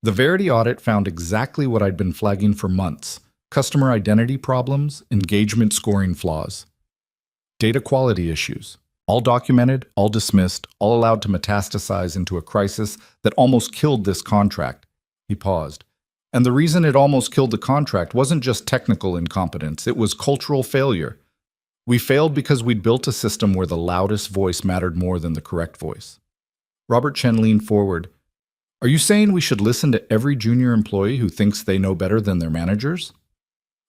The Verity audit found exactly what I'd been flagging for months: customer identity problems, engagement scoring flaws. Data quality issues, all documented, all dismissed, all allowed to metastasize into a crisis that almost killed this contract. He paused. And the reason it almost killed the contract wasn't just technical incompetence, it was cultural failure. We failed because we'd built a system where the loudest voice mattered more than the correct voice. Robert Chen leaned forward. Are you saying we should listen to every junior employee who thinks they know better than their managers?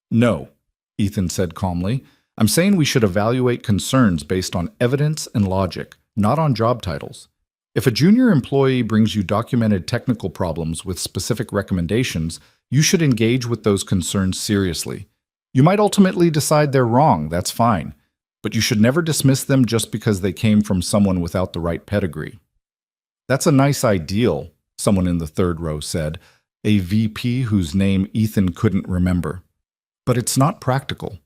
No, Ethan said calmly. I'm saying we should evaluate concerns based on evidence and logic, not on job titles. If a junior employee brings you documented technical problems with specific recommendations, you should engage with those concerns seriously. You might ultimately decide they're wrong, that's fine, but you should never dismiss them just because they came from someone without the right pedigree. That's a nice ideal, someone in the third row said, a VP whose name Ethan couldn't remember. But it's not practical.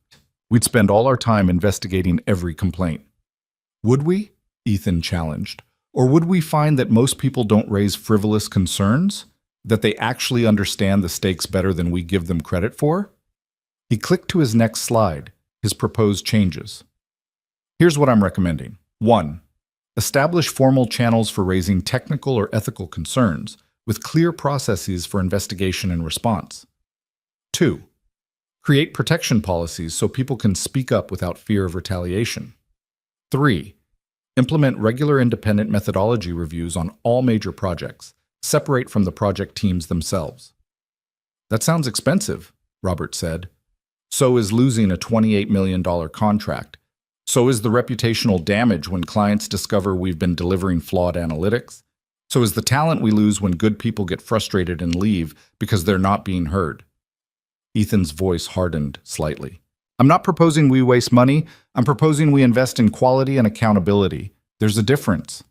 We'd spend all our time investigating every complaint. Would we? Ethan challenged. Or would we find that most people don't raise frivolous concerns? That they actually understand the stakes better than we give them credit for? He clicked to his next slide, his proposed changes. Here's what I'm recommending. 1. Establish formal channels for raising technical or ethical concerns, with clear processes for investigation and response. 2. Create protection policies so people can speak up without fear of retaliation. 3. Implement regular independent methodology reviews on all major projects, separate from the project teams themselves. That sounds expensive, Robert said. So is losing a $28 million contract. So is the reputational damage when clients discover we've been delivering flawed analytics. So is the talent we lose when good people get frustrated and leave because they're not being heard. Ethan's voice hardened slightly. I'm not proposing we waste money. I'm proposing we invest in quality and accountability. There's a difference.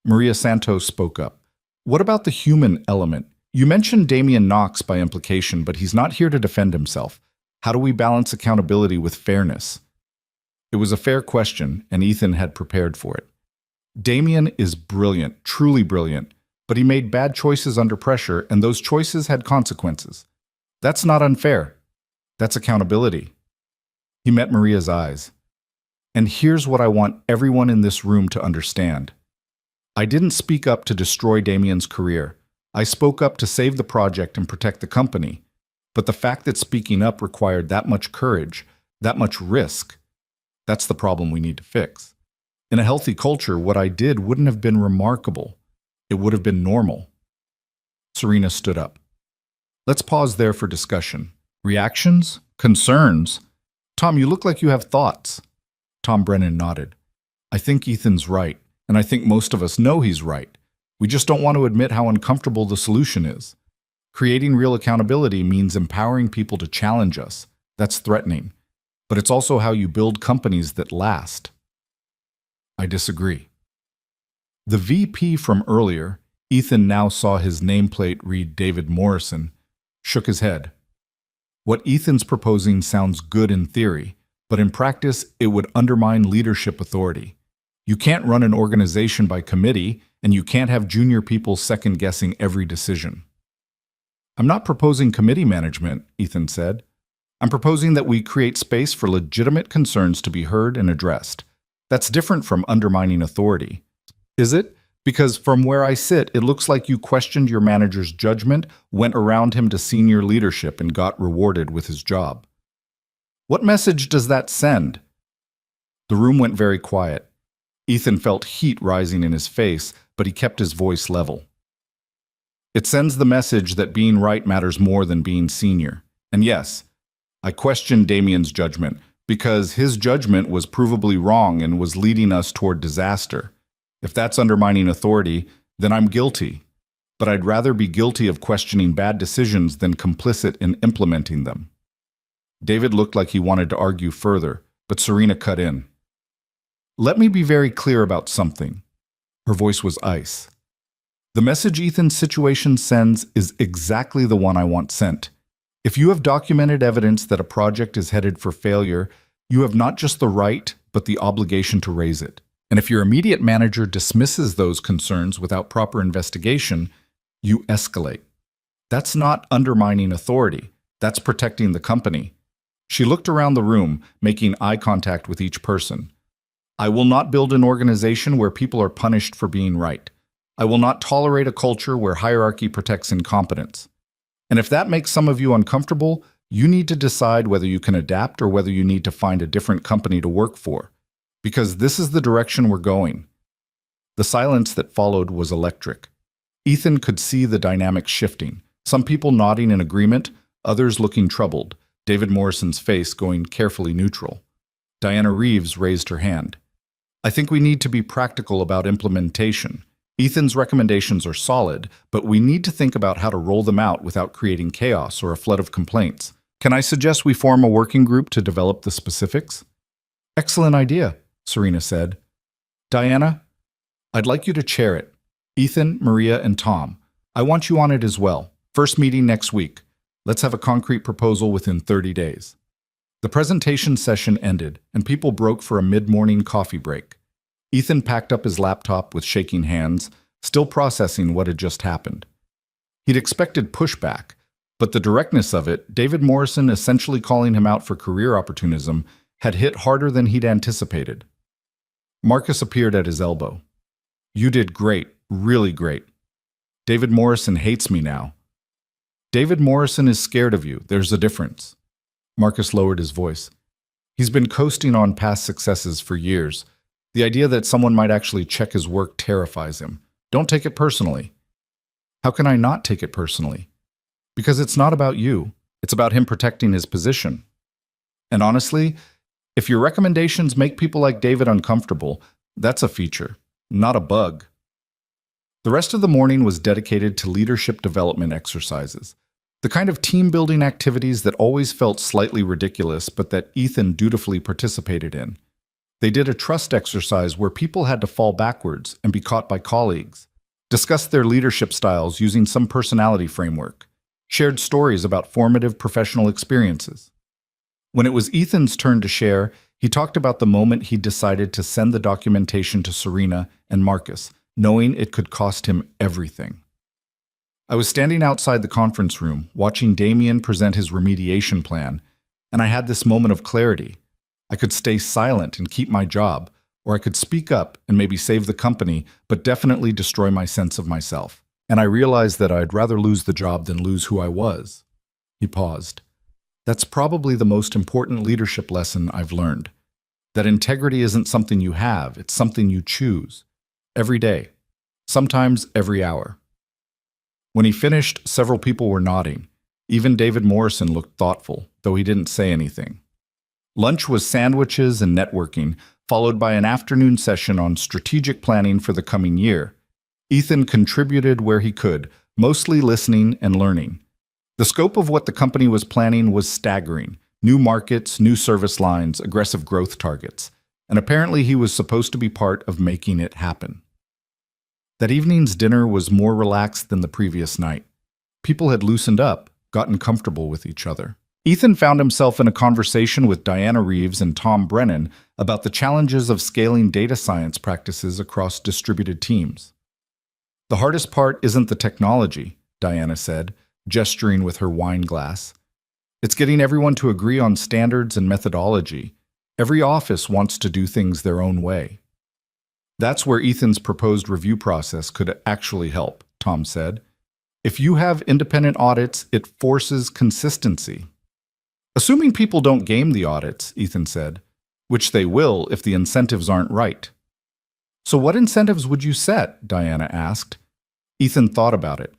Maria Santos spoke up. What about the human element? You mentioned Damian Knox by implication, but he's not here to defend himself. How do we balance accountability with fairness? It was a fair question, and Ethan had prepared for it. Damien is brilliant, truly brilliant, but he made bad choices under pressure, and those choices had consequences. That's not unfair. That's accountability. He met Maria's eyes. And here's what I want everyone in this room to understand. I didn't speak up to destroy Damien's career. I spoke up to save the project and protect the company. But the fact that speaking up required that much courage, that much risk, that's the problem we need to fix. In a healthy culture, what I did wouldn't have been remarkable. It would have been normal. Serena stood up. Let's pause there for discussion. Reactions? Concerns? Tom, you look like you have thoughts. Tom Brennan nodded. I think Ethan's right, and I think most of us know he's right. We just don't want to admit how uncomfortable the solution is. Creating real accountability means empowering people to challenge us. That's threatening. But it's also how you build companies that last. I disagree. The VP from earlier, Ethan now saw his nameplate read David Morrison, shook his head. What Ethan's proposing sounds good in theory, but in practice it would undermine leadership authority. You can't run an organization by committee, and you can't have junior people second-guessing every decision. I'm not proposing committee management, Ethan said. I'm proposing that we create space for legitimate concerns to be heard and addressed. That's different from undermining authority. Is it? Because from where I sit, it looks like you questioned your manager's judgment, went around him to senior leadership, and got rewarded with his job. What message does that send? The room went very quiet. Ethan felt heat rising in his face, but he kept his voice level. It sends the message that being right matters more than being senior. And yes, I questioned Damien's judgment because his judgment was provably wrong and was leading us toward disaster. If that's undermining authority, then I'm guilty. But I'd rather be guilty of questioning bad decisions than complicit in implementing them. David looked like he wanted to argue further, but Serena cut in. Let me be very clear about something. Her voice was ice. The message Ethan's situation sends is exactly the one I want sent. If you have documented evidence that a project is headed for failure, you have not just the right, but the obligation to raise it. And if your immediate manager dismisses those concerns without proper investigation, you escalate. That's not undermining authority. That's protecting the company. She looked around the room, making eye contact with each person. I will not build an organization where people are punished for being right. I will not tolerate a culture where hierarchy protects incompetence. And if that makes some of you uncomfortable, you need to decide whether you can adapt or whether you need to find a different company to work for. Because this is the direction we're going. The silence that followed was electric. Ethan could see the dynamic shifting, some people nodding in agreement, others looking troubled, David Morrison's face going carefully neutral. Diana Reeves raised her hand. I think we need to be practical about implementation. Ethan's recommendations are solid, but we need to think about how to roll them out without creating chaos or a flood of complaints. Can I suggest we form a working group to develop the specifics? Excellent idea, Serena said. Diana, I'd like you to chair it. Ethan, Maria, and Tom. I want you on it as well. First meeting next week. Let's have a concrete proposal within 30 days. The presentation session ended, and people broke for a mid-morning coffee break. Ethan packed up his laptop with shaking hands, still processing what had just happened. He'd expected pushback, but the directness of it, David Morrison essentially calling him out for career opportunism, had hit harder than he'd anticipated. Marcus appeared at his elbow. You did great, really great. David Morrison hates me now. David Morrison is scared of you. There's a difference. Marcus lowered his voice. He's been coasting on past successes for years. The idea that someone might actually check his work terrifies him. Don't take it personally. How can I not take it personally? Because it's not about you. It's about him protecting his position. And honestly, if your recommendations make people like David uncomfortable, that's a feature, not a bug. The rest of the morning was dedicated to leadership development exercises, the kind of team-building activities that always felt slightly ridiculous but that Ethan dutifully participated in. They did a trust exercise where people had to fall backwards and be caught by colleagues, discussed their leadership styles using some personality framework, shared stories about formative professional experiences. When it was Ethan's turn to share, He talked about the moment he decided to send the documentation to Serena and Marcus, knowing it could cost him everything. I was standing outside the conference room, watching Damien present his remediation plan, and I had this moment of clarity. I could stay silent and keep my job, or I could speak up and maybe save the company, but definitely destroy my sense of myself. And I realized that I'd rather lose the job than lose who I was. He paused. That's probably the most important leadership lesson I've learned. That integrity isn't something you have, it's something you choose. Every day. Sometimes every hour. When he finished, several people were nodding. Even David Morrison looked thoughtful, though he didn't say anything. Lunch was sandwiches and networking, followed by an afternoon session on strategic planning for the coming year. Ethan contributed where he could, mostly listening and learning. The scope of what the company was planning was staggering. New markets, new service lines, aggressive growth targets. And apparently he was supposed to be part of making it happen. That evening's dinner was more relaxed than the previous night. People had loosened up, gotten comfortable with each other. Ethan found himself in a conversation with Diana Reeves and Tom Brennan about the challenges of scaling data science practices across distributed teams. The hardest part isn't the technology, Diana said, gesturing with her wine glass. It's getting everyone to agree on standards and methodology. Every office wants to do things their own way. That's where Ethan's proposed review process could actually help, Tom said. If you have independent audits, it forces consistency. Assuming people don't game the audits, Ethan said, which they will if the incentives aren't right. So what incentives would you set? Diana asked. Ethan thought about it.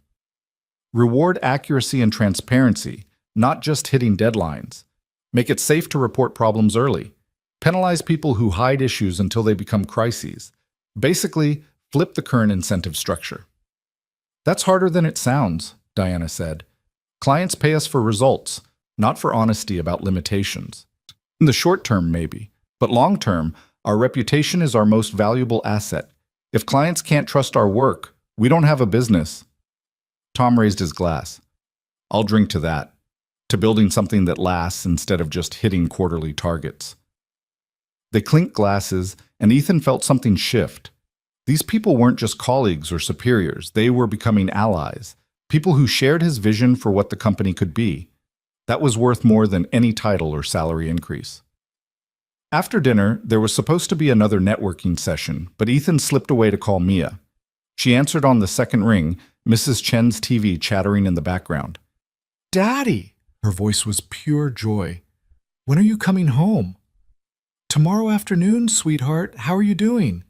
Reward accuracy and transparency, not just hitting deadlines. Make it safe to report problems early. Penalize people who hide issues until they become crises. Basically, flip the current incentive structure. That's harder than it sounds, Diana said. Clients pay us for results, not for honesty about limitations. In the short term, maybe, but long term, our reputation is our most valuable asset. If clients can't trust our work, we don't have a business. Tom raised his glass. I'll drink to that, to building something that lasts instead of just hitting quarterly targets. They clinked glasses, and Ethan felt something shift. These people weren't just colleagues or superiors, they were becoming allies, people who shared his vision for what the company could be. That was worth more than any title or salary increase. After dinner, there was supposed to be another networking session, but Ethan slipped away to call Mia. She answered on the second ring, Mrs. Chen's TV chattering in the background. "Daddy!" Her voice was pure joy. "When are you coming home?" "Tomorrow afternoon, sweetheart. How are you doing?"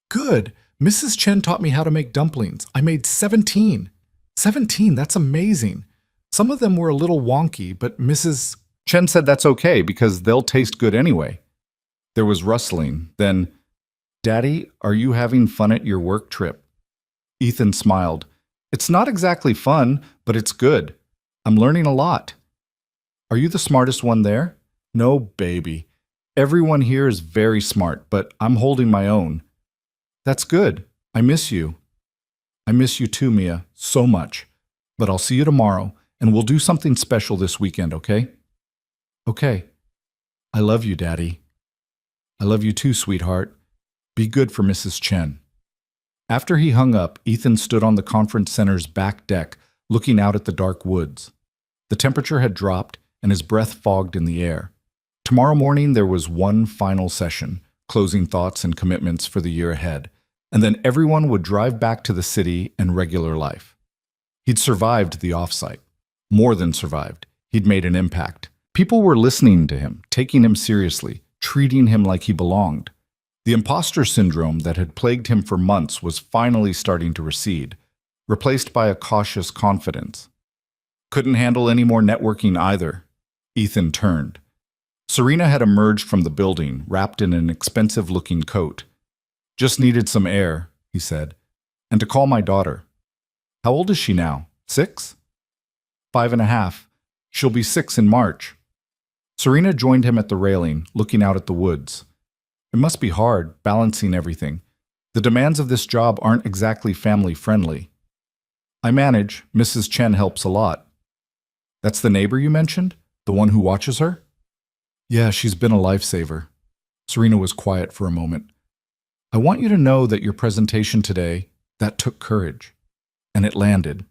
"Good. Mrs. Chen taught me how to make dumplings. I made 17. 17, that's amazing. Some of them were a little wonky, but Mrs. Chen said that's okay because they'll taste good anyway." There was rustling. Then, "Daddy, are you having fun at your work trip?" Ethan smiled. "It's not exactly fun, but it's good. I'm learning a lot." "Are you the smartest one there?" "No, baby. Everyone here is very smart, but I'm holding my own." "That's good. I miss you." "I miss you too, Mia, so much. But I'll see you tomorrow, and we'll do something special this weekend, okay?" "Okay. I love you, Daddy." "I love you too, sweetheart. Be good for Mrs. Chen." After he hung up, Ethan stood on the conference center's back deck, looking out at the dark woods. The temperature had dropped, and his breath fogged in the air. Tomorrow morning there was one final session, closing thoughts and commitments for the year ahead, and then everyone would drive back to the city and regular life. He'd survived the offsite. More than survived. He'd made an impact. People were listening to him, taking him seriously, treating him like he belonged. The imposter syndrome that had plagued him for months was finally starting to recede, replaced by a cautious confidence. Couldn't handle any more networking either. Ethan turned. Serena had emerged from the building, wrapped in an expensive-looking coat. "Just needed some air," he said, "and to call my daughter." "How old is she now? 6?" 5.5. She'll be 6 in March." Serena joined him at the railing, looking out at the woods. "It must be hard, balancing everything. The demands of this job aren't exactly family-friendly." "I manage. Mrs. Chen helps a lot." "That's the neighbor you mentioned? The one who watches her?" "Yeah, she's been a lifesaver. Serena was quiet for a moment. I want you to know that your presentation today, that took courage. And it landed.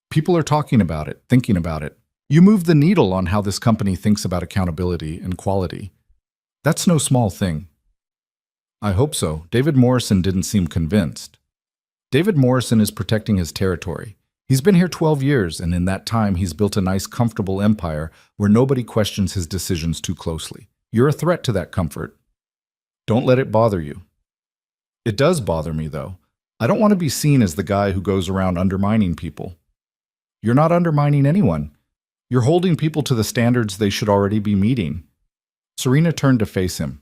People are talking about it, thinking about it. You moved the needle on how this company thinks about accountability and quality. That's no small thing. I hope so. David Morrison didn't seem convinced. David Morrison is protecting his territory. He's been here 12 years, and in that time he's built a nice, comfortable empire where nobody questions his decisions too closely. You're a threat to that comfort. Don't let it bother you. It does bother me, though. I don't want to be seen as the guy who goes around undermining people. You're not undermining anyone. You're holding people to the standards they should already be meeting. Serena turned to face him.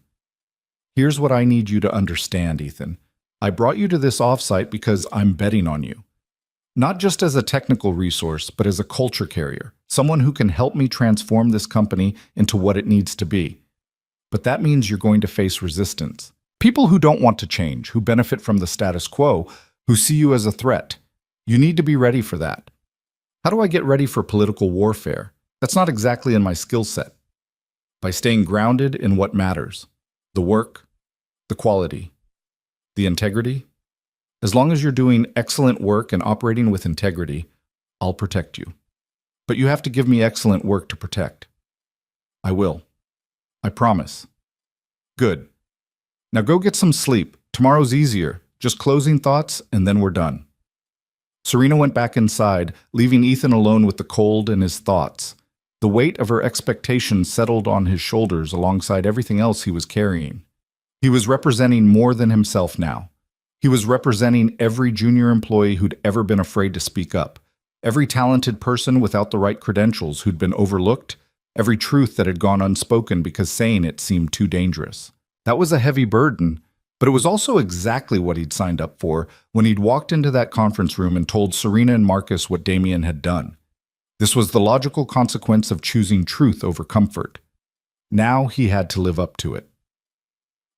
Here's what I need you to understand, Ethan. I brought you to this offsite because I'm betting on you. Not just as a technical resource, but as a culture carrier, someone who can help me transform this company into what it needs to be. But that means you're going to face resistance. People who don't want to change, who benefit from the status quo, who see you as a threat. You need to be ready for that. How do I get ready for political warfare? That's not exactly in my skill set. By staying grounded in what matters. The work, the quality, the integrity. As long as you're doing excellent work and operating with integrity, I'll protect you. But you have to give me excellent work to protect. I will. I promise. Good. Now go get some sleep. Tomorrow's easier. Just closing thoughts, and then we're done. Serena went back inside, leaving Ethan alone with the cold and his thoughts. The weight of her expectations settled on his shoulders alongside everything else he was carrying. He was representing more than himself now. He was representing every junior employee who'd ever been afraid to speak up, every talented person without the right credentials who'd been overlooked, every truth that had gone unspoken because saying it seemed too dangerous. That was a heavy burden, but it was also exactly what he'd signed up for when he'd walked into that conference room and told Serena and Marcus what Damien had done. This was the logical consequence of choosing truth over comfort. Now he had to live up to it.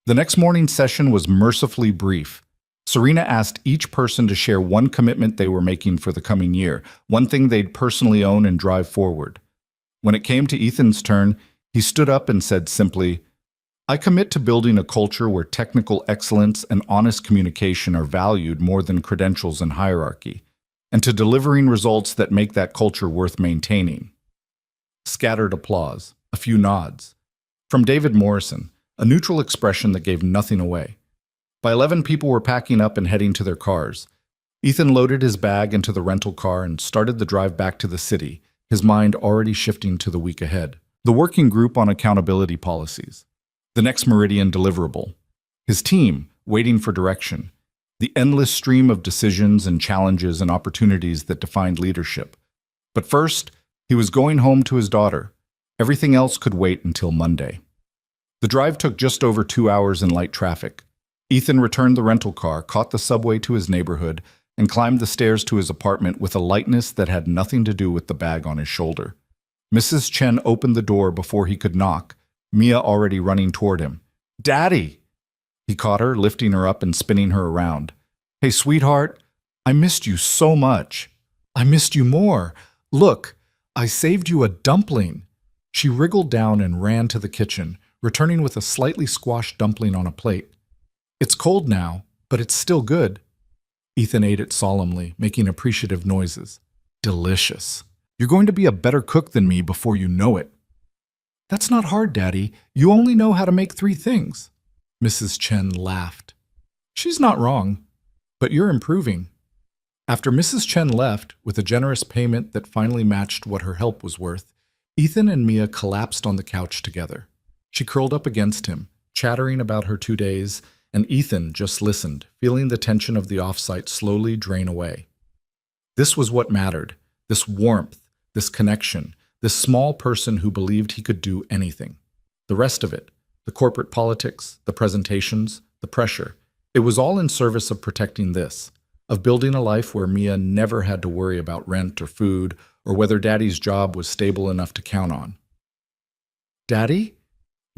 The next morning's session was mercifully brief. Serena asked each person to share one commitment they were making for the coming year, one thing they'd personally own and drive forward. When it came to Ethan's turn, he stood up and said simply, I commit to building a culture where technical excellence and honest communication are valued more than credentials and hierarchy, and to delivering results that make that culture worth maintaining. Scattered applause, a few nods. From David Morrison, a neutral expression that gave nothing away. By 11, people were packing up and heading to their cars. Ethan loaded his bag into the rental car and started the drive back to the city, his mind already shifting to the week ahead. The working group on accountability policies. The next Meridian deliverable. His team, waiting for direction. The endless stream of decisions and challenges and opportunities that defined leadership. But first, he was going home to his daughter. Everything else could wait until Monday. The drive took just over 2 hours in light traffic. Ethan returned the rental car, caught the subway to his neighborhood, and climbed the stairs to his apartment with a lightness that had nothing to do with the bag on his shoulder. Mrs. Chen opened the door before he could knock, Mia already running toward him. Daddy! He caught her, lifting her up and spinning her around. Hey, sweetheart, I missed you so much. I missed you more. Look, I saved you a dumpling. She wriggled down and ran to the kitchen, returning with a slightly squashed dumpling on a plate. It's cold now, but it's still good. Ethan ate it solemnly, making appreciative noises. Delicious. You're going to be a better cook than me before you know it. That's not hard, Daddy. You only know how to make 3 things. Mrs. Chen laughed. She's not wrong, but you're improving. After Mrs. Chen left, with a generous payment that finally matched what her help was worth, Ethan and Mia collapsed on the couch together. She curled up against him, chattering about her 2 days, and Ethan just listened, feeling the tension of the offsite slowly drain away. This was what mattered, this warmth, this connection, this small person who believed he could do anything. The rest of it, the corporate politics, the presentations, the pressure, it was all in service of protecting this, of building a life where Mia never had to worry about rent or food or whether Daddy's job was stable enough to count on. Daddy?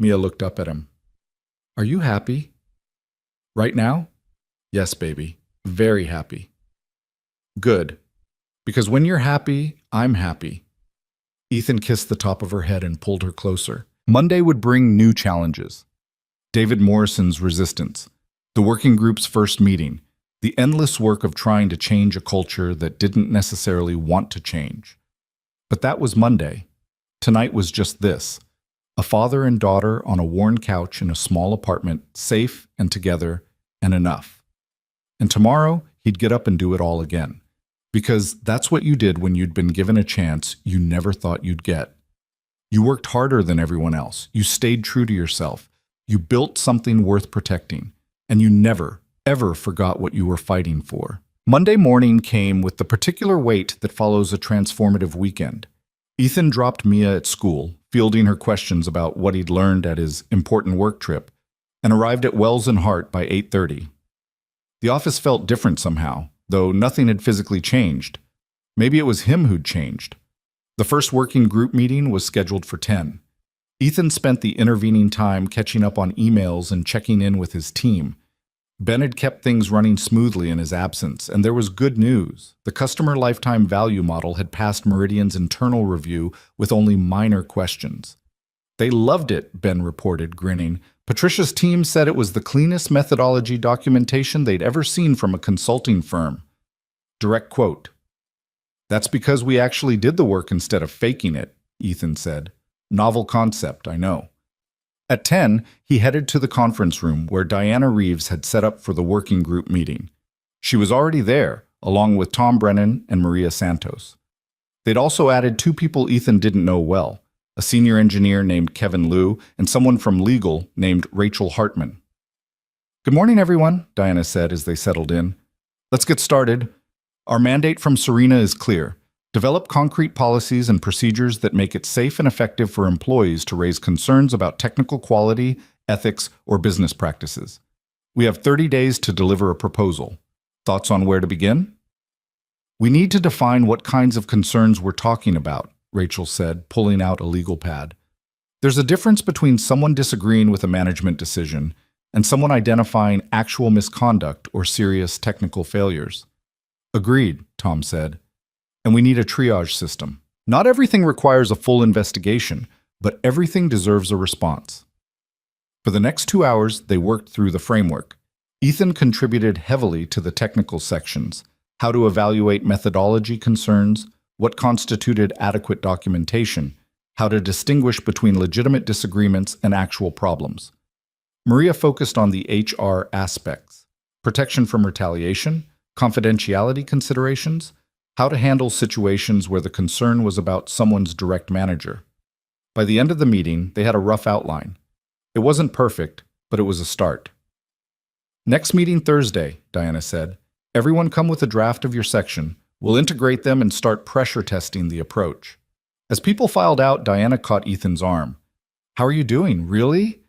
Mia looked up at him. Are you happy? Right now? Yes, baby. Very happy. Good. Because when you're happy, I'm happy. Ethan kissed the top of her head and pulled her closer. Monday would bring new challenges. David Morrison's resistance, the working group's first meeting, the endless work of trying to change a culture that didn't necessarily want to change. But that was Monday. Tonight was just this: a father and daughter on a worn couch in a small apartment, safe and together and enough. And tomorrow, he'd get up and do it all again. Because that's what you did when you'd been given a chance you never thought you'd get. You worked harder than everyone else. You stayed true to yourself. You built something worth protecting. And you never, ever forgot what you were fighting for. Monday morning came with the particular weight that follows a transformative weekend. Ethan dropped Mia at school, fielding her questions about what he'd learned at his important work trip, and arrived at Wells and Hart by 8:30. The office felt different somehow, though nothing had physically changed. Maybe it was him who'd changed. The first working group meeting was scheduled for 10. Ethan spent the intervening time catching up on emails and checking in with his team. Ben had kept things running smoothly in his absence, and there was good news. The customer lifetime value model had passed Meridian's internal review with only minor questions. They loved it, Ben reported, grinning. Patricia's team said it was the cleanest methodology documentation they'd ever seen from a consulting firm. Direct quote. "That's because we actually did the work instead of faking it," Ethan said. "Novel concept, I know." At 10, he headed to the conference room where Diana Reeves had set up for the working group meeting. She was already there, along with Tom Brennan and Maria Santos. They'd also added two people Ethan didn't know well: a senior engineer named Kevin Liu and someone from legal named Rachel Hartman. "Good morning, everyone," Diana said as they settled in. "Let's get started. Our mandate from Serena is clear. Develop concrete policies and procedures that make it safe and effective for employees to raise concerns about technical quality, ethics, or business practices. We have 30 days to deliver a proposal. Thoughts on where to begin?" "We need to define what kinds of concerns we're talking about," Rachel said, pulling out a legal pad. "There's a difference between someone disagreeing with a management decision and someone identifying actual misconduct or serious technical failures." "Agreed," Tom said. "And we need a triage system. Not everything requires a full investigation, but everything deserves a response." For the next 2 hours, they worked through the framework. Ethan contributed heavily to the technical sections: how to evaluate methodology concerns, what constituted adequate documentation, how to distinguish between legitimate disagreements and actual problems. Maria focused on the HR aspects: protection from retaliation, confidentiality considerations, how to handle situations where the concern was about someone's direct manager. By the end of the meeting, they had a rough outline. It wasn't perfect, but it was a start. "Next meeting Thursday," Diana said. "Everyone come with a draft of your section. We'll integrate them and start pressure testing the approach." As people filed out, Diana caught Ethan's arm. "How are you doing? Really?"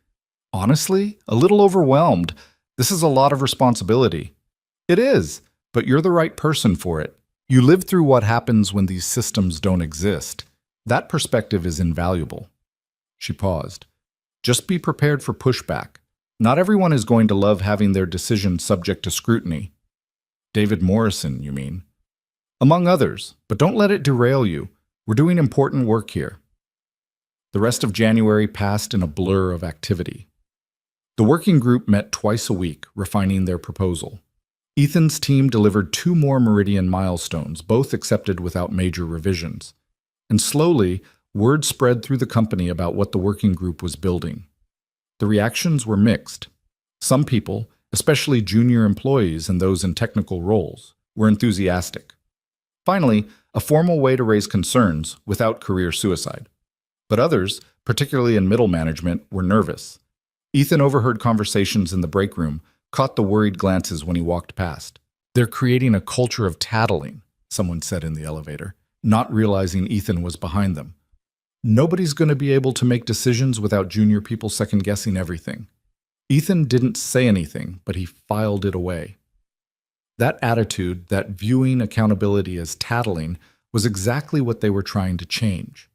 "Honestly, a little overwhelmed. This is a lot of responsibility." "It is, but you're the right person for it. You lived through what happens when these systems don't exist. That perspective is invaluable." She paused. "Just be prepared for pushback. Not everyone is going to love having their decisions subject to scrutiny." "David Morrison, you mean?" "Among others, but don't let it derail you. We're doing important work here." The rest of January passed in a blur of activity. The working group met twice a week, refining their proposal. Ethan's team delivered 2 more Meridian milestones, both accepted without major revisions. And slowly, word spread through the company about what the working group was building. The reactions were mixed. Some people, especially junior employees and those in technical roles, were enthusiastic. Finally, a formal way to raise concerns without career suicide. But others, particularly in middle management, were nervous. Ethan overheard conversations in the break room, caught the worried glances when he walked past. "They're creating a culture of tattling," someone said in the elevator, not realizing Ethan was behind them. "Nobody's going to be able to make decisions without junior people second-guessing everything." Ethan didn't say anything, but he filed it away. That attitude, that viewing accountability as tattling, was exactly what they were trying to change.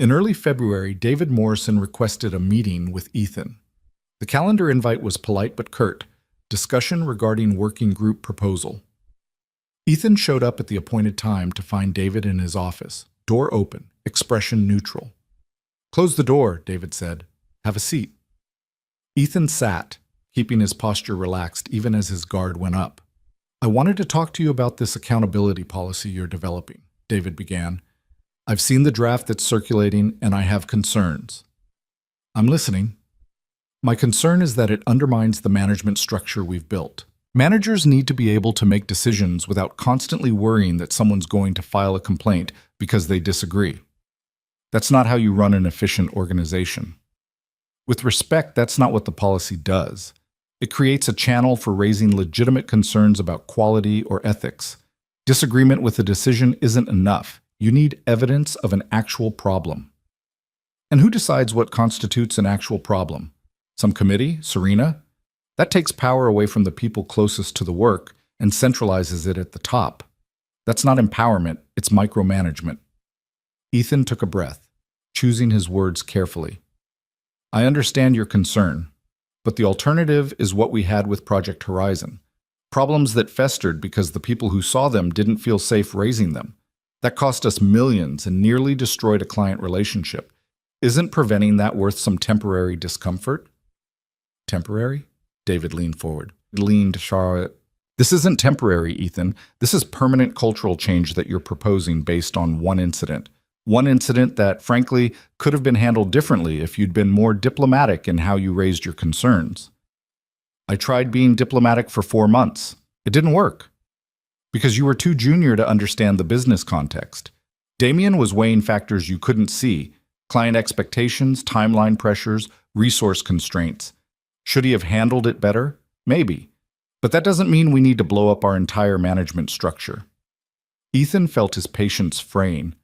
In early February, David Morrison requested a meeting with Ethan. The calendar invite was polite but curt: discussion regarding working group proposal. Ethan showed up at the appointed time to find David in his office, door open, expression neutral. "Close the door," David said. "Have a seat." Ethan sat, keeping his posture relaxed even as his guard went up. I wanted to talk to you about this accountability policy you're developing, David began. I've seen the draft that's circulating, and I have concerns. I'm listening. My concern is that it undermines the management structure we've built. Managers need to be able to make decisions without constantly worrying that someone's going to file a complaint because they disagree. That's not how you run an efficient organization. With respect, that's not what the policy does. It creates a channel for raising legitimate concerns about quality or ethics. Disagreement with a decision isn't enough. You need evidence of an actual problem. And who decides what constitutes an actual problem? Some committee? Serena? That takes power away from the people closest to the work and centralizes it at the top. That's not empowerment, it's micromanagement. Ethan took a breath, choosing his words carefully. I understand your concern, but the alternative is what we had with Project Horizon. Problems that festered because the people who saw them didn't feel safe raising them. That cost us millions and nearly destroyed a client relationship. Isn't preventing that worth some temporary discomfort? Temporary? David leaned forward. This isn't temporary, Ethan. This is permanent cultural change that you're proposing based on one incident. One incident that, frankly, could have been handled differently if you'd been more diplomatic in how you raised your concerns. I tried being diplomatic for 4 months. It didn't work. Because you were too junior to understand the business context. Damien was weighing factors you couldn't see: client expectations, timeline pressures, resource constraints. Should he have handled it better? Maybe. But that doesn't mean we need to blow up our entire management structure. Ethan felt his patience fraying.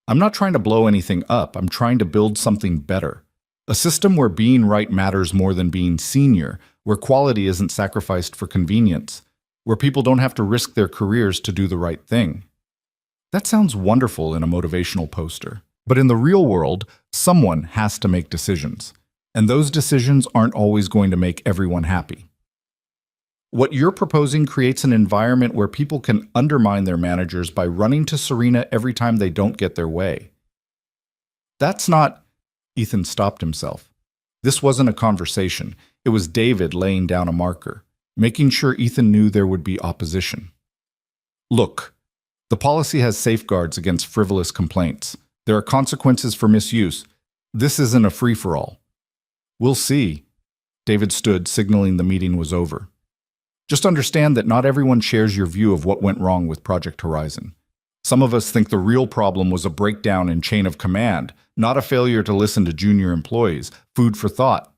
I'm not trying to blow anything up. I'm trying to build something better. A system where being right matters more than being senior, where quality isn't sacrificed for convenience, where people don't have to risk their careers to do the right thing. That sounds wonderful in a motivational poster. But in the real world, someone has to make decisions. And those decisions aren't always going to make everyone happy. What you're proposing creates an environment where people can undermine their managers by running to Serena every time they don't get their way. That's not... Ethan stopped himself. This wasn't a conversation. It was David laying down a marker, making sure Ethan knew there would be opposition. Look, the policy has safeguards against frivolous complaints. There are consequences for misuse. This isn't a free-for-all. We'll see. David stood, signaling the meeting was over. Just understand that not everyone shares your view of what went wrong with Project Horizon. Some of us think the real problem was a breakdown in chain of command, not a failure to listen to junior employees. Food for thought.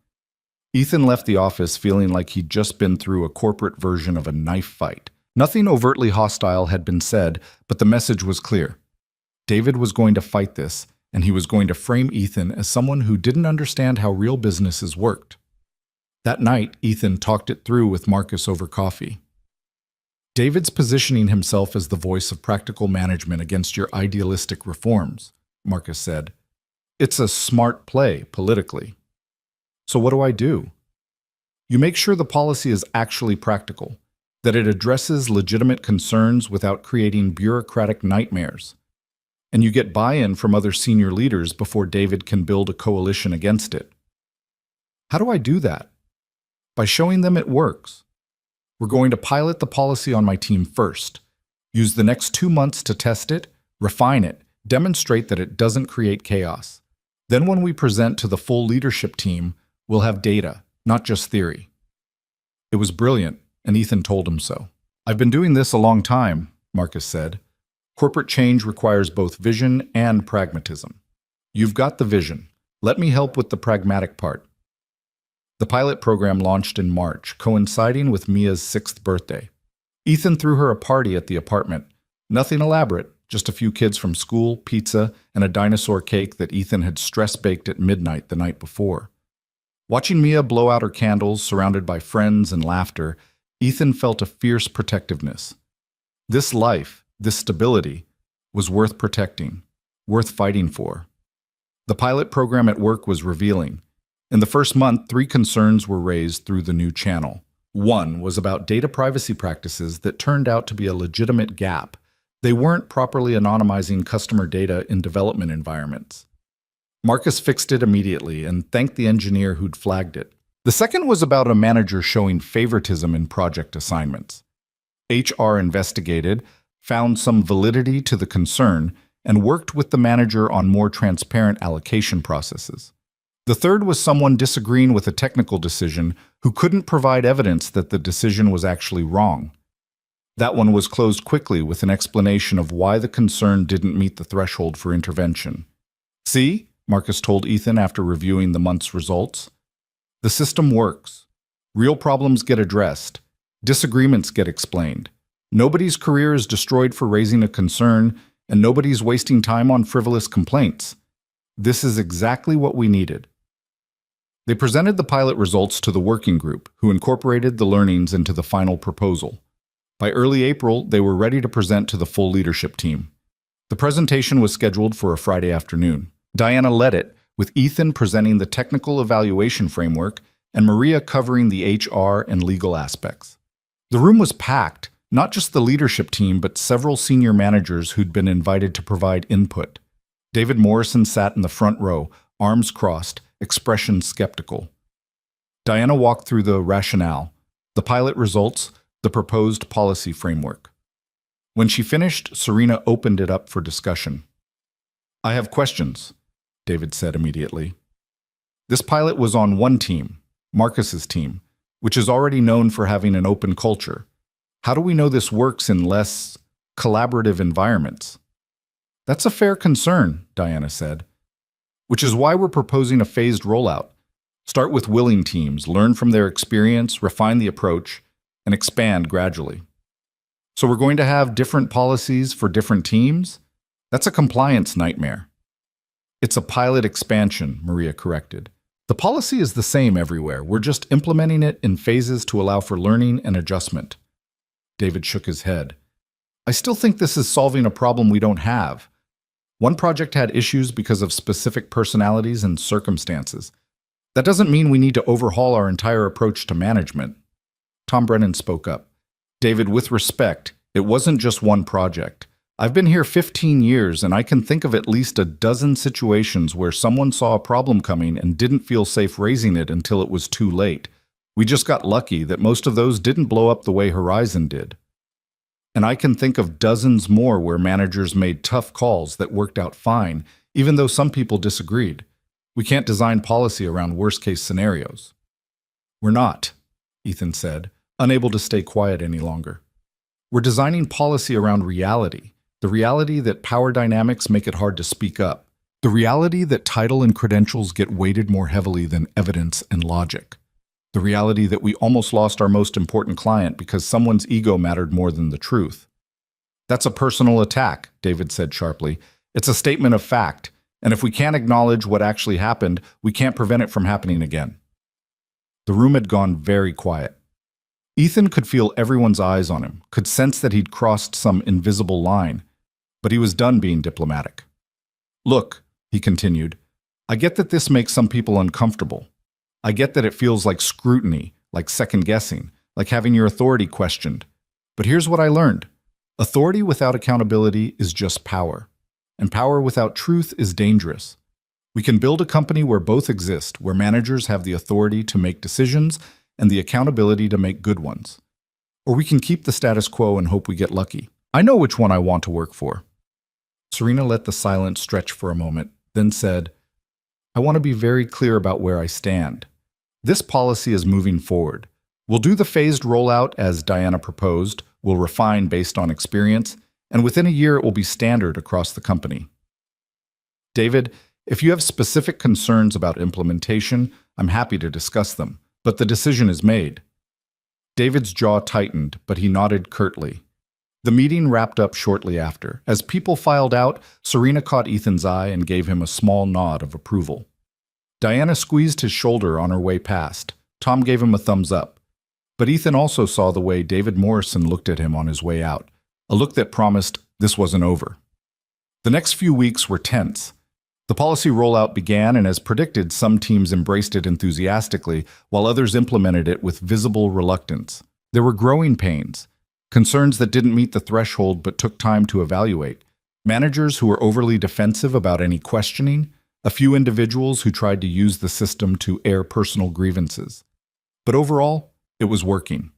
Ethan left the office feeling like he'd just been through a corporate version of a knife fight. Nothing overtly hostile had been said, but the message was clear. David was going to fight this, and he was going to frame Ethan as someone who didn't understand how real businesses worked. That night, Ethan talked it through with Marcus over coffee. David's positioning himself as the voice of practical management against your idealistic reforms, Marcus said. It's a smart play, politically. So what do I do? You make sure the policy is actually practical, that it addresses legitimate concerns without creating bureaucratic nightmares. And you get buy-in from other senior leaders before David can build a coalition against it. How do I do that? By showing them it works. We're going to pilot the policy on my team first. Use the next 2 months to test it, refine it, demonstrate that it doesn't create chaos. Then when we present to the full leadership team, we'll have data, not just theory. It was brilliant, and Ethan told him so. I've been doing this a long time, Marcus said. Corporate change requires both vision and pragmatism. You've got the vision. Let me help with the pragmatic part. The pilot program launched in March, coinciding with Mia's 6th birthday. Ethan threw her a party at the apartment. Nothing elaborate, just a few kids from school, pizza, and a dinosaur cake that Ethan had stress-baked at midnight the night before. Watching Mia blow out her candles, surrounded by friends and laughter, Ethan felt a fierce protectiveness. This life, this stability, was worth protecting, worth fighting for. The pilot program at work was revealing. In the first month, 3 concerns were raised through the new channel. One was about data privacy practices that turned out to be a legitimate gap. They weren't properly anonymizing customer data in development environments. Marcus fixed it immediately and thanked the engineer who'd flagged it. The second was about a manager showing favoritism in project assignments. HR investigated, found some validity to the concern, and worked with the manager on more transparent allocation processes. The third was someone disagreeing with a technical decision who couldn't provide evidence that the decision was actually wrong. That one was closed quickly with an explanation of why the concern didn't meet the threshold for intervention. "See," Marcus told Ethan after reviewing the month's results. "The system works. Real problems get addressed. Disagreements get explained. Nobody's career is destroyed for raising a concern, and nobody's wasting time on frivolous complaints. This is exactly what we needed." They presented the pilot results to the working group, who incorporated the learnings into the final proposal. By early April, they were ready to present to the full leadership team. The presentation was scheduled for a Friday afternoon. Diana led it, with Ethan presenting the technical evaluation framework and Maria covering the HR and legal aspects. The room was packed, not just the leadership team, but several senior managers who'd been invited to provide input. David Morrison sat in the front row, arms crossed, expression skeptical. Diana walked through the rationale, the pilot results, the proposed policy framework. When she finished, Serena opened it up for discussion. "I have questions," David said immediately. This pilot was on one team, Marcus's team, which is already known for having an open culture. How do we know this works in less collaborative environments? "That's a fair concern," Diana said, "which is why we're proposing a phased rollout. Start with willing teams, learn from their experience, refine the approach, and expand gradually." "So we're going to have different policies for different teams? That's a compliance nightmare." "It's a pilot expansion," Maria corrected. "The policy is the same everywhere. We're just implementing it in phases to allow for learning and adjustment." David shook his head. "I still think this is solving a problem we don't have. One project had issues because of specific personalities and circumstances. That doesn't mean we need to overhaul our entire approach to management." Tom Brennan spoke up. "David, with respect, it wasn't just one project. I've been here 15 years, and I can think of at least a dozen situations where someone saw a problem coming and didn't feel safe raising it until it was too late. We just got lucky that most of those didn't blow up the way Horizon did. And I can think of dozens more where managers made tough calls that worked out fine, even though some people disagreed. We can't design policy around worst-case scenarios." "We're not," Ethan said, unable to stay quiet any longer. "We're designing policy around reality, the reality that power dynamics make it hard to speak up, the reality that title and credentials get weighted more heavily than evidence and logic, the reality that we almost lost our most important client because someone's ego mattered more than the truth." "That's a personal attack," David said sharply. "It's a statement of fact, and if we can't acknowledge what actually happened, we can't prevent it from happening again." The room had gone very quiet. Ethan could feel everyone's eyes on him, could sense that he'd crossed some invisible line, but he was done being diplomatic. "Look," he continued, "I get that this makes some people uncomfortable. I get that it feels like scrutiny, like second-guessing, like having your authority questioned. But here's what I learned. Authority without accountability is just power, and power without truth is dangerous. We can build a company where both exist, where managers have the authority to make decisions and the accountability to make good ones. Or we can keep the status quo and hope we get lucky. I know which one I want to work for." Serena let the silence stretch for a moment, then said, "I want to be very clear about where I stand. This policy is moving forward. We'll do the phased rollout as Diana proposed, we'll refine based on experience, and within a year it will be standard across the company. David, if you have specific concerns about implementation, I'm happy to discuss them, but the decision is made." David's jaw tightened, but he nodded curtly. The meeting wrapped up shortly after. As people filed out, Serena caught Ethan's eye and gave him a small nod of approval. Diana squeezed his shoulder on her way past. Tom gave him a thumbs up. But Ethan also saw the way David Morrison looked at him on his way out, a look that promised this wasn't over. The next few weeks were tense. The policy rollout began, and as predicted, some teams embraced it enthusiastically, while others implemented it with visible reluctance. There were growing pains, concerns that didn't meet the threshold but took time to evaluate, managers who were overly defensive about any questioning, a few individuals who tried to use the system to air personal grievances. But overall, it was working.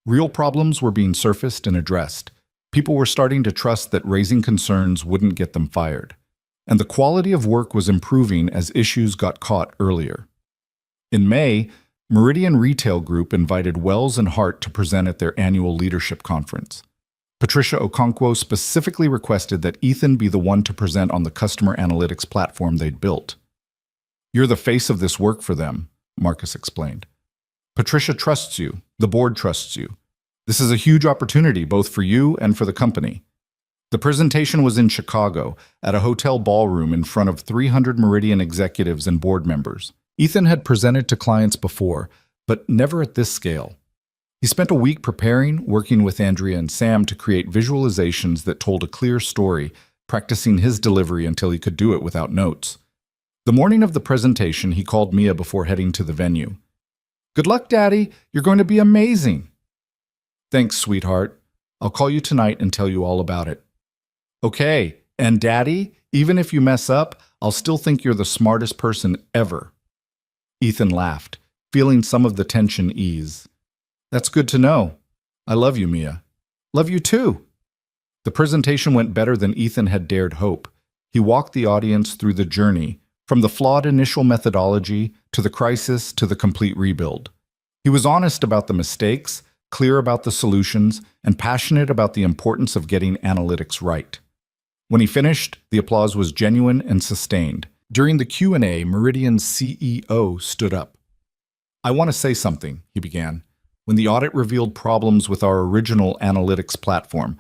Real problems were being surfaced and addressed. People were starting to trust that raising concerns wouldn't get them fired. And the quality of work was improving as issues got caught earlier. In May, Meridian Retail Group invited Wells and Hart to present at their annual leadership conference. Patricia Okonkwo specifically requested that Ethan be the one to present on the customer analytics platform they'd built. "You're the face of this work for them," Marcus explained. "Patricia trusts you. The board trusts you. This is a huge opportunity both for you and for the company." The presentation was in Chicago, at a hotel ballroom in front of 300 Meridian executives and board members. Ethan had presented to clients before, but never at this scale. He spent a week preparing, working with Andrea and Sam to create visualizations that told a clear story, practicing his delivery until he could do it without notes. The morning of the presentation, he called Mia before heading to the venue. "Good luck, Daddy. You're going to be amazing." "Thanks, sweetheart. I'll call you tonight and tell you all about it." "Okay, and Daddy, even if you mess up, I'll still think you're the smartest person ever." Ethan laughed, feeling some of the tension ease. "That's good to know. I love you, Mia." "Love you too." The presentation went better than Ethan had dared hope. He walked the audience through the journey, from the flawed initial methodology to the crisis to the complete rebuild. He was honest about the mistakes, clear about the solutions, and passionate about the importance of getting analytics right. When he finished, the applause was genuine and sustained. During the Q&A, Meridian's CEO stood up. "I want to say something," he began. "When the audit revealed problems with our original analytics platform,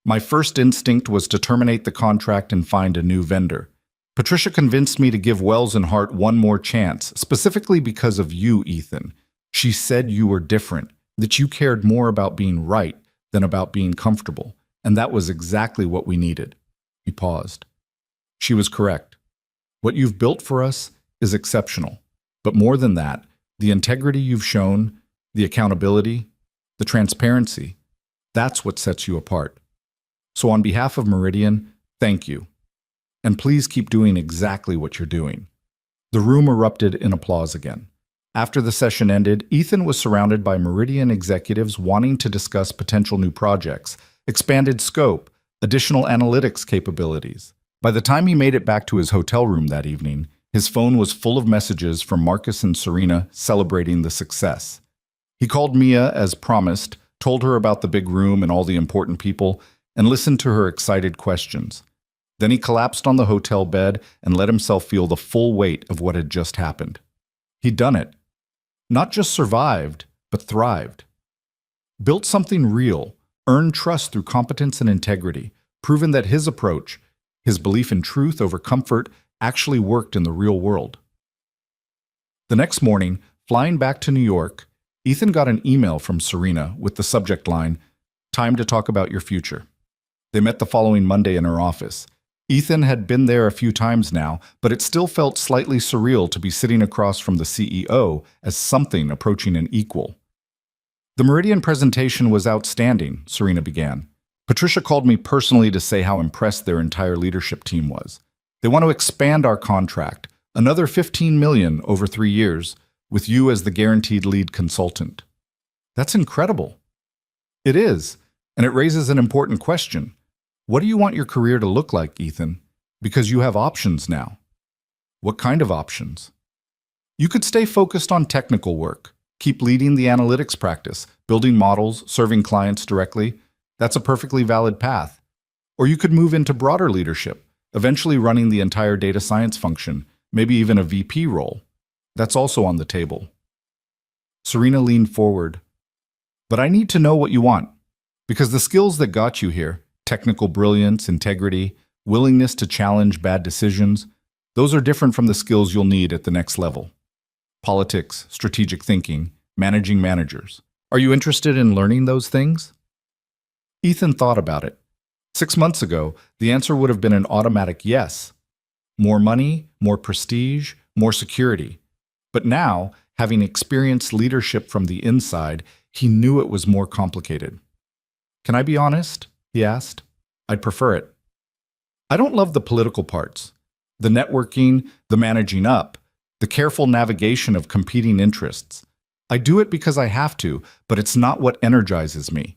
my first instinct was to terminate the contract and find a new vendor. Patricia convinced me to give Wells and Hart one more chance, specifically because of you, Ethan. She said you were different, that you cared more about being right than about being comfortable, and that was exactly what we needed." He paused. "She was correct. What you've built for us is exceptional. But more than that, the integrity you've shown, the accountability, the transparency, that's what sets you apart. So on behalf of Meridian, thank you. And please keep doing exactly what you're doing." The room erupted in applause again. After the session ended, Ethan was surrounded by Meridian executives wanting to discuss potential new projects, expanded scope, additional analytics capabilities. By the time he made it back to his hotel room that evening, his phone was full of messages from Marcus and Serena celebrating the success. He called Mia as promised, told her about the big room and all the important people, and listened to her excited questions. Then he collapsed on the hotel bed and let himself feel the full weight of what had just happened. He'd done it. Not just survived, but thrived. Built something real, earned trust through competence and integrity, proven that his approach, his belief in truth over comfort, actually worked in the real world. The next morning, flying back to New York, Ethan got an email from Serena with the subject line, "Time to talk about your future." They met the following Monday in her office. Ethan had been there a few times now, but it still felt slightly surreal to be sitting across from the CEO as something approaching an equal. "The Meridian presentation was outstanding," Serena began. "Patricia called me personally to say how impressed their entire leadership team was. They want to expand our contract, another $15 million over 3 years, with you as the guaranteed lead consultant." "That's incredible." "It is, and it raises an important question. What do you want your career to look like, Ethan? Because you have options now." "What kind of options?" "You could stay focused on technical work, keep leading the analytics practice, building models, serving clients directly. That's a perfectly valid path. Or you could move into broader leadership, eventually running the entire data science function, maybe even a VP role. That's also on the table." Serena leaned forward. "But I need to know what you want, because the skills that got you here, technical brilliance, integrity, willingness to challenge bad decisions, those are different from the skills you'll need at the next level. Politics, strategic thinking, managing managers. Are you interested in learning those things?" Ethan thought about it. 6 months ago, the answer would have been an automatic yes. More money, more prestige, more security. But now, having experienced leadership from the inside, he knew it was more complicated. "Can I be honest?" he asked. "I'd prefer it. I don't love the political parts, the networking, the managing up, the careful navigation of competing interests. I do it because I have to, but it's not what energizes me.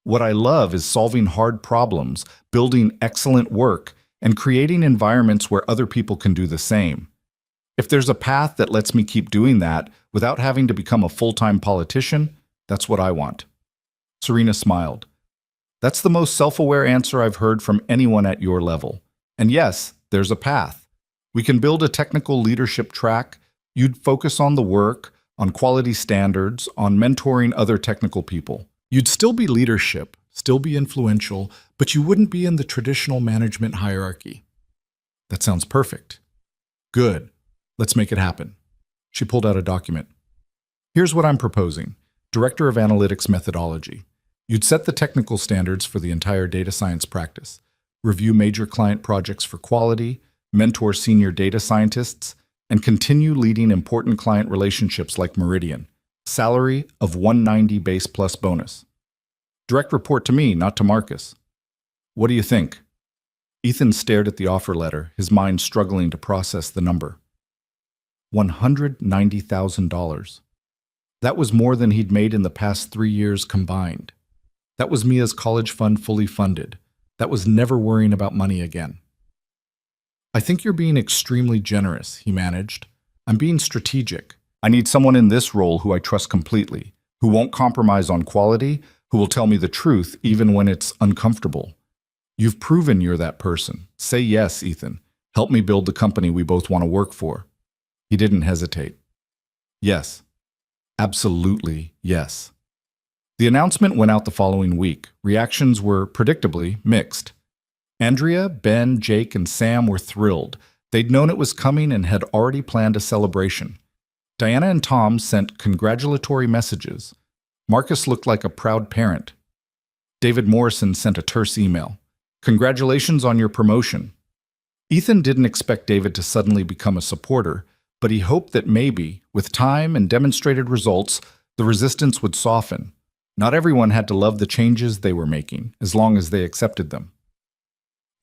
What I love is solving hard problems, building excellent work, and creating environments where other people can do the same. If there's a path that lets me keep doing that without having to become a full-time politician, that's what I want. Serena smiled. That's the most self-aware answer I've heard from anyone at your level. And yes, there's a path. We can build a technical leadership track. You'd focus on the work, on quality standards, on mentoring other technical people. You'd still be leadership, still be influential, but you wouldn't be in the traditional management hierarchy. That sounds perfect. Good. Let's make it happen. She pulled out a document. Here's what I'm proposing. Director of Analytics Methodology. You'd set the technical standards for the entire data science practice, review major client projects for quality, mentor senior data scientists, and continue leading important client relationships like Meridian. Salary of $190 base plus bonus. Direct report to me, not to Marcus. What do you think? Ethan stared at the offer letter, his mind struggling to process the number. $190,000. That was more than he'd made in the past 3 years combined. That was Mia's college fund fully funded. That was never worrying about money again. I think you're being extremely generous, he managed. I'm being strategic. I need someone in this role who I trust completely, who won't compromise on quality, who will tell me the truth even when it's uncomfortable. You've proven you're that person. Say yes, Ethan. Help me build the company we both want to work for. He didn't hesitate. Yes. Absolutely yes. The announcement went out the following week. Reactions were predictably mixed. Andrea, Ben, Jake, and Sam were thrilled. They'd known it was coming and had already planned a celebration. Diana and Tom sent congratulatory messages. Marcus looked like a proud parent. David Morrison sent a terse email. Congratulations on your promotion. Ethan didn't expect David to suddenly become a supporter, but he hoped that maybe, with time and demonstrated results, the resistance would soften. Not everyone had to love the changes they were making, as long as they accepted them.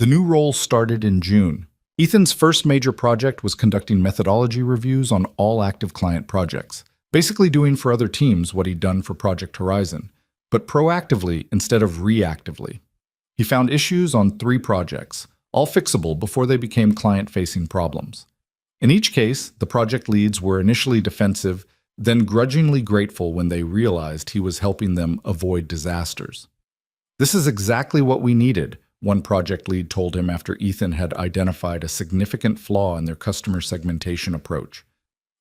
The new role started in June. Ethan's first major project was conducting methodology reviews on all active client projects, basically doing for other teams what he'd done for Project Horizon, but proactively instead of reactively. He found issues on 3 projects, all fixable before they became client-facing problems. In each case, the project leads were initially defensive, then grudgingly grateful when they realized he was helping them avoid disasters. This is exactly what we needed, one project lead told him after Ethan had identified a significant flaw in their customer segmentation approach.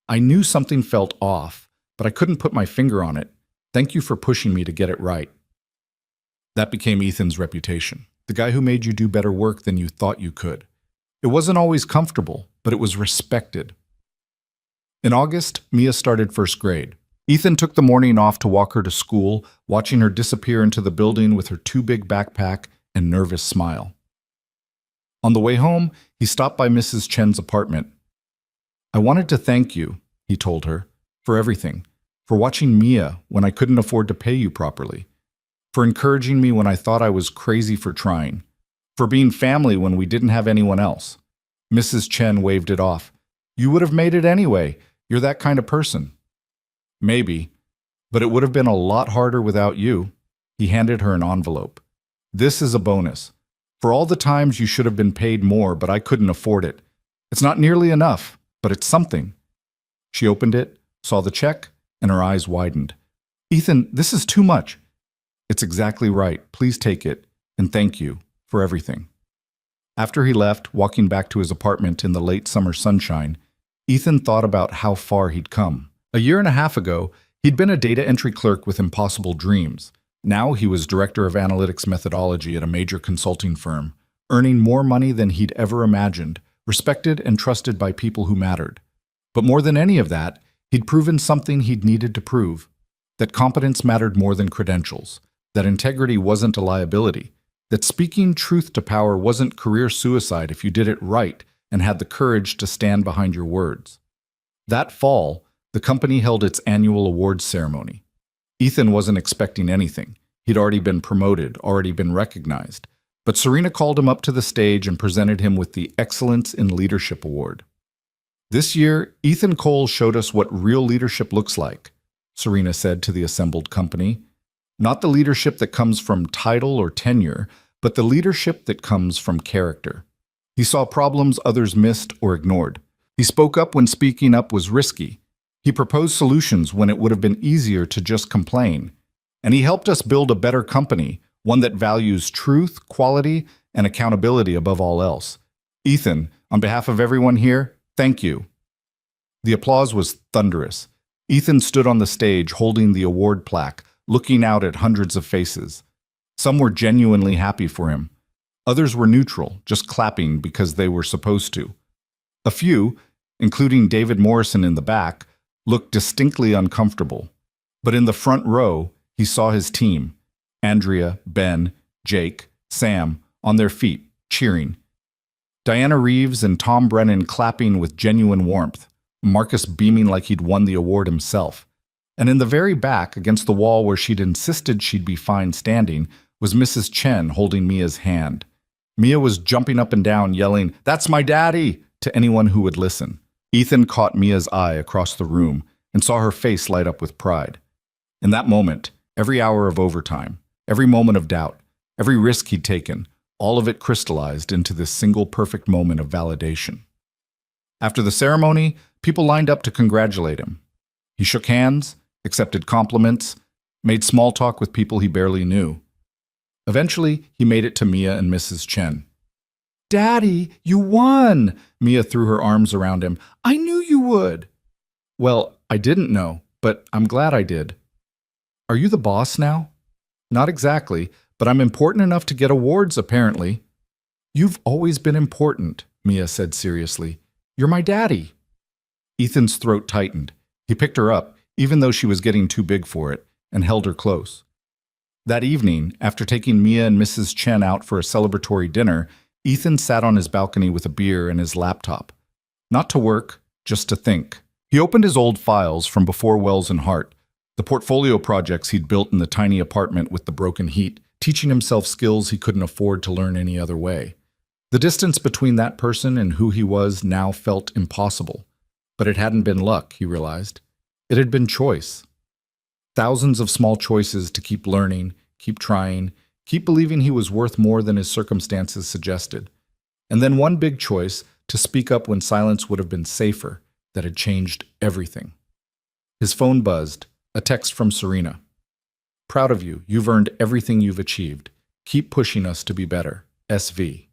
I knew something felt off, but I couldn't put my finger on it. Thank you for pushing me to get it right. That became Ethan's reputation, the guy who made you do better work than you thought you could. It wasn't always comfortable, but it was respected. In August, Mia started first grade. Ethan took the morning off to walk her to school, watching her disappear into the building with her too big backpack and nervous smile. On the way home, he stopped by Mrs. Chen's apartment. I wanted to thank you, he told her, for everything, for watching Mia when I couldn't afford to pay you properly, for encouraging me when I thought I was crazy for trying, for being family when we didn't have anyone else. Mrs. Chen waved it off. You would have made it anyway. You're that kind of person. Maybe, but it would have been a lot harder without you. He handed her an envelope. This is a bonus. For all the times you should have been paid more, but I couldn't afford it. It's not nearly enough, but it's something. She opened it, saw the check, and her eyes widened. Ethan, this is too much. It's exactly right. Please take it, and thank you for everything. After he left, walking back to his apartment in the late summer sunshine, Ethan thought about how far he'd come. A year and a half ago, he'd been a data entry clerk with impossible dreams. Now he was director of analytics methodology at a major consulting firm, earning more money than he'd ever imagined, respected and trusted by people who mattered. But more than any of that, he'd proven something he'd needed to prove, that competence mattered more than credentials, that integrity wasn't a liability, that speaking truth to power wasn't career suicide if you did it right and had the courage to stand behind your words. That fall, the company held its annual awards ceremony. Ethan wasn't expecting anything. He'd already been promoted, already been recognized. But Serena called him up to the stage and presented him with the Excellence in Leadership Award. This year, Ethan Cole showed us what real leadership looks like. Serena said to the assembled company. Not the leadership that comes from title or tenure, but the leadership that comes from character. He saw problems others missed or ignored. He spoke up when speaking up was risky. He proposed solutions when it would have been easier to just complain. And he helped us build a better company, one that values truth, quality, and accountability above all else. Ethan, on behalf of everyone here, thank you. The applause was thunderous. Ethan stood on the stage holding the award plaque, looking out at hundreds of faces. Some were genuinely happy for him. Others were neutral, just clapping because they were supposed to. A few, including David Morrison in the back, looked distinctly uncomfortable. But in the front row, he saw his team, Andrea, Ben, Jake, Sam, on their feet, cheering. Diana Reeves and Tom Brennan clapping with genuine warmth, Marcus beaming like he'd won the award himself. And in the very back, against the wall where she'd insisted she'd be fine standing, was Mrs. Chen holding Mia's hand. Mia was jumping up and down, yelling, "That's my daddy!" to anyone who would listen. Ethan caught Mia's eye across the room and saw her face light up with pride. In that moment, every hour of overtime, every moment of doubt, every risk he'd taken, all of it crystallized into this single perfect moment of validation. After the ceremony, people lined up to congratulate him. He shook hands, accepted compliments, made small talk with people he barely knew. Eventually, he made it to Mia and Mrs. Chen. "Daddy, you won!" Mia threw her arms around him. "I knew you would!" "Well, I didn't know, but I'm glad I did." "Are you the boss now?" "Not exactly, but I'm important enough to get awards, apparently." "You've always been important," Mia said seriously. "You're my daddy." Ethan's throat tightened. He picked her up, even though she was getting too big for it, and held her close. That evening, after taking Mia and Mrs. Chen out for a celebratory dinner, Ethan sat on his balcony with a beer and his laptop. Not to work, just to think. He opened his old files from before Wells and Hart, the portfolio projects he'd built in the tiny apartment with the broken heat, teaching himself skills he couldn't afford to learn any other way. The distance between that person and who he was now felt impossible. But it hadn't been luck, he realized. It had been choice. Thousands of small choices to keep learning, keep trying, keep believing he was worth more than his circumstances suggested. And then one big choice to speak up when silence would have been safer, that had changed everything. His phone buzzed, a text from Serena. "Proud of you. You've earned everything you've achieved. Keep pushing us to be better. SV."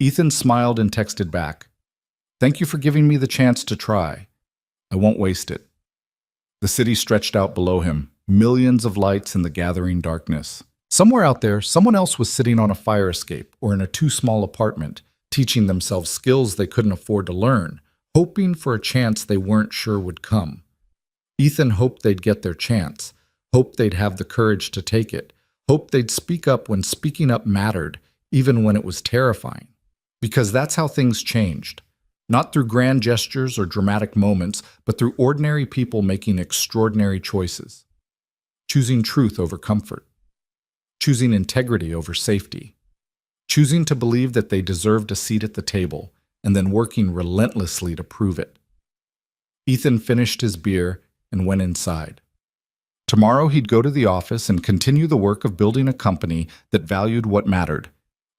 Ethan smiled and texted back, "Thank you for giving me the chance to try. I won't waste it." The city stretched out below him, millions of lights in the gathering darkness. Somewhere out there, someone else was sitting on a fire escape or in a too-small apartment, teaching themselves skills they couldn't afford to learn, hoping for a chance they weren't sure would come. Ethan hoped they'd get their chance, hoped they'd have the courage to take it, hoped they'd speak up when speaking up mattered, even when it was terrifying. Because that's how things changed. Not through grand gestures or dramatic moments, but through ordinary people making extraordinary choices. Choosing truth over comfort. Choosing integrity over safety. Choosing to believe that they deserved a seat at the table, and then working relentlessly to prove it. Ethan finished his beer and went inside. Tomorrow he'd go to the office and continue the work of building a company that valued what mattered.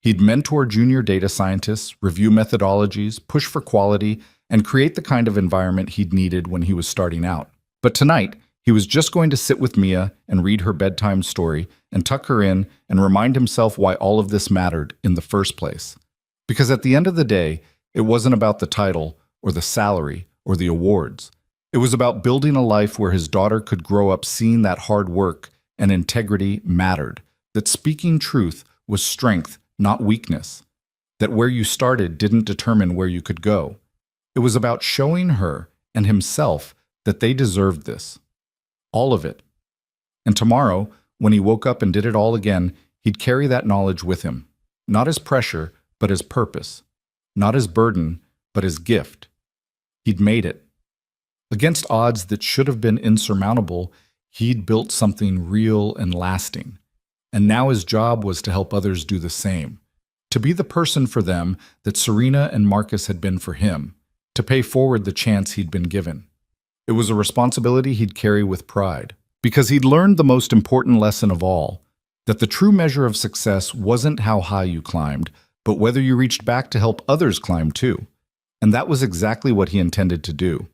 He'd mentor junior data scientists, review methodologies, push for quality, and create the kind of environment he'd needed when he was starting out. But tonight, he was just going to sit with Mia and read her bedtime story and tuck her in and remind himself why all of this mattered in the first place. Because at the end of the day, it wasn't about the title or the salary or the awards. It was about building a life where his daughter could grow up seeing that hard work and integrity mattered, that speaking truth was strength, not weakness, that where you started didn't determine where you could go. It was about showing her and himself that they deserved this. All of it. And tomorrow, when he woke up and did it all again, he'd carry that knowledge with him, not as pressure, but as purpose, not as burden, but as gift. He'd made it. Against odds that should have been insurmountable, he'd built something real and lasting. And now his job was to help others do the same, to be the person for them that Serena and Marcus had been for him, to pay forward the chance he'd been given. It was a responsibility he'd carry with pride, because he'd learned the most important lesson of all, that the true measure of success wasn't how high you climbed, but whether you reached back to help others climb too. And that was exactly what he intended to do.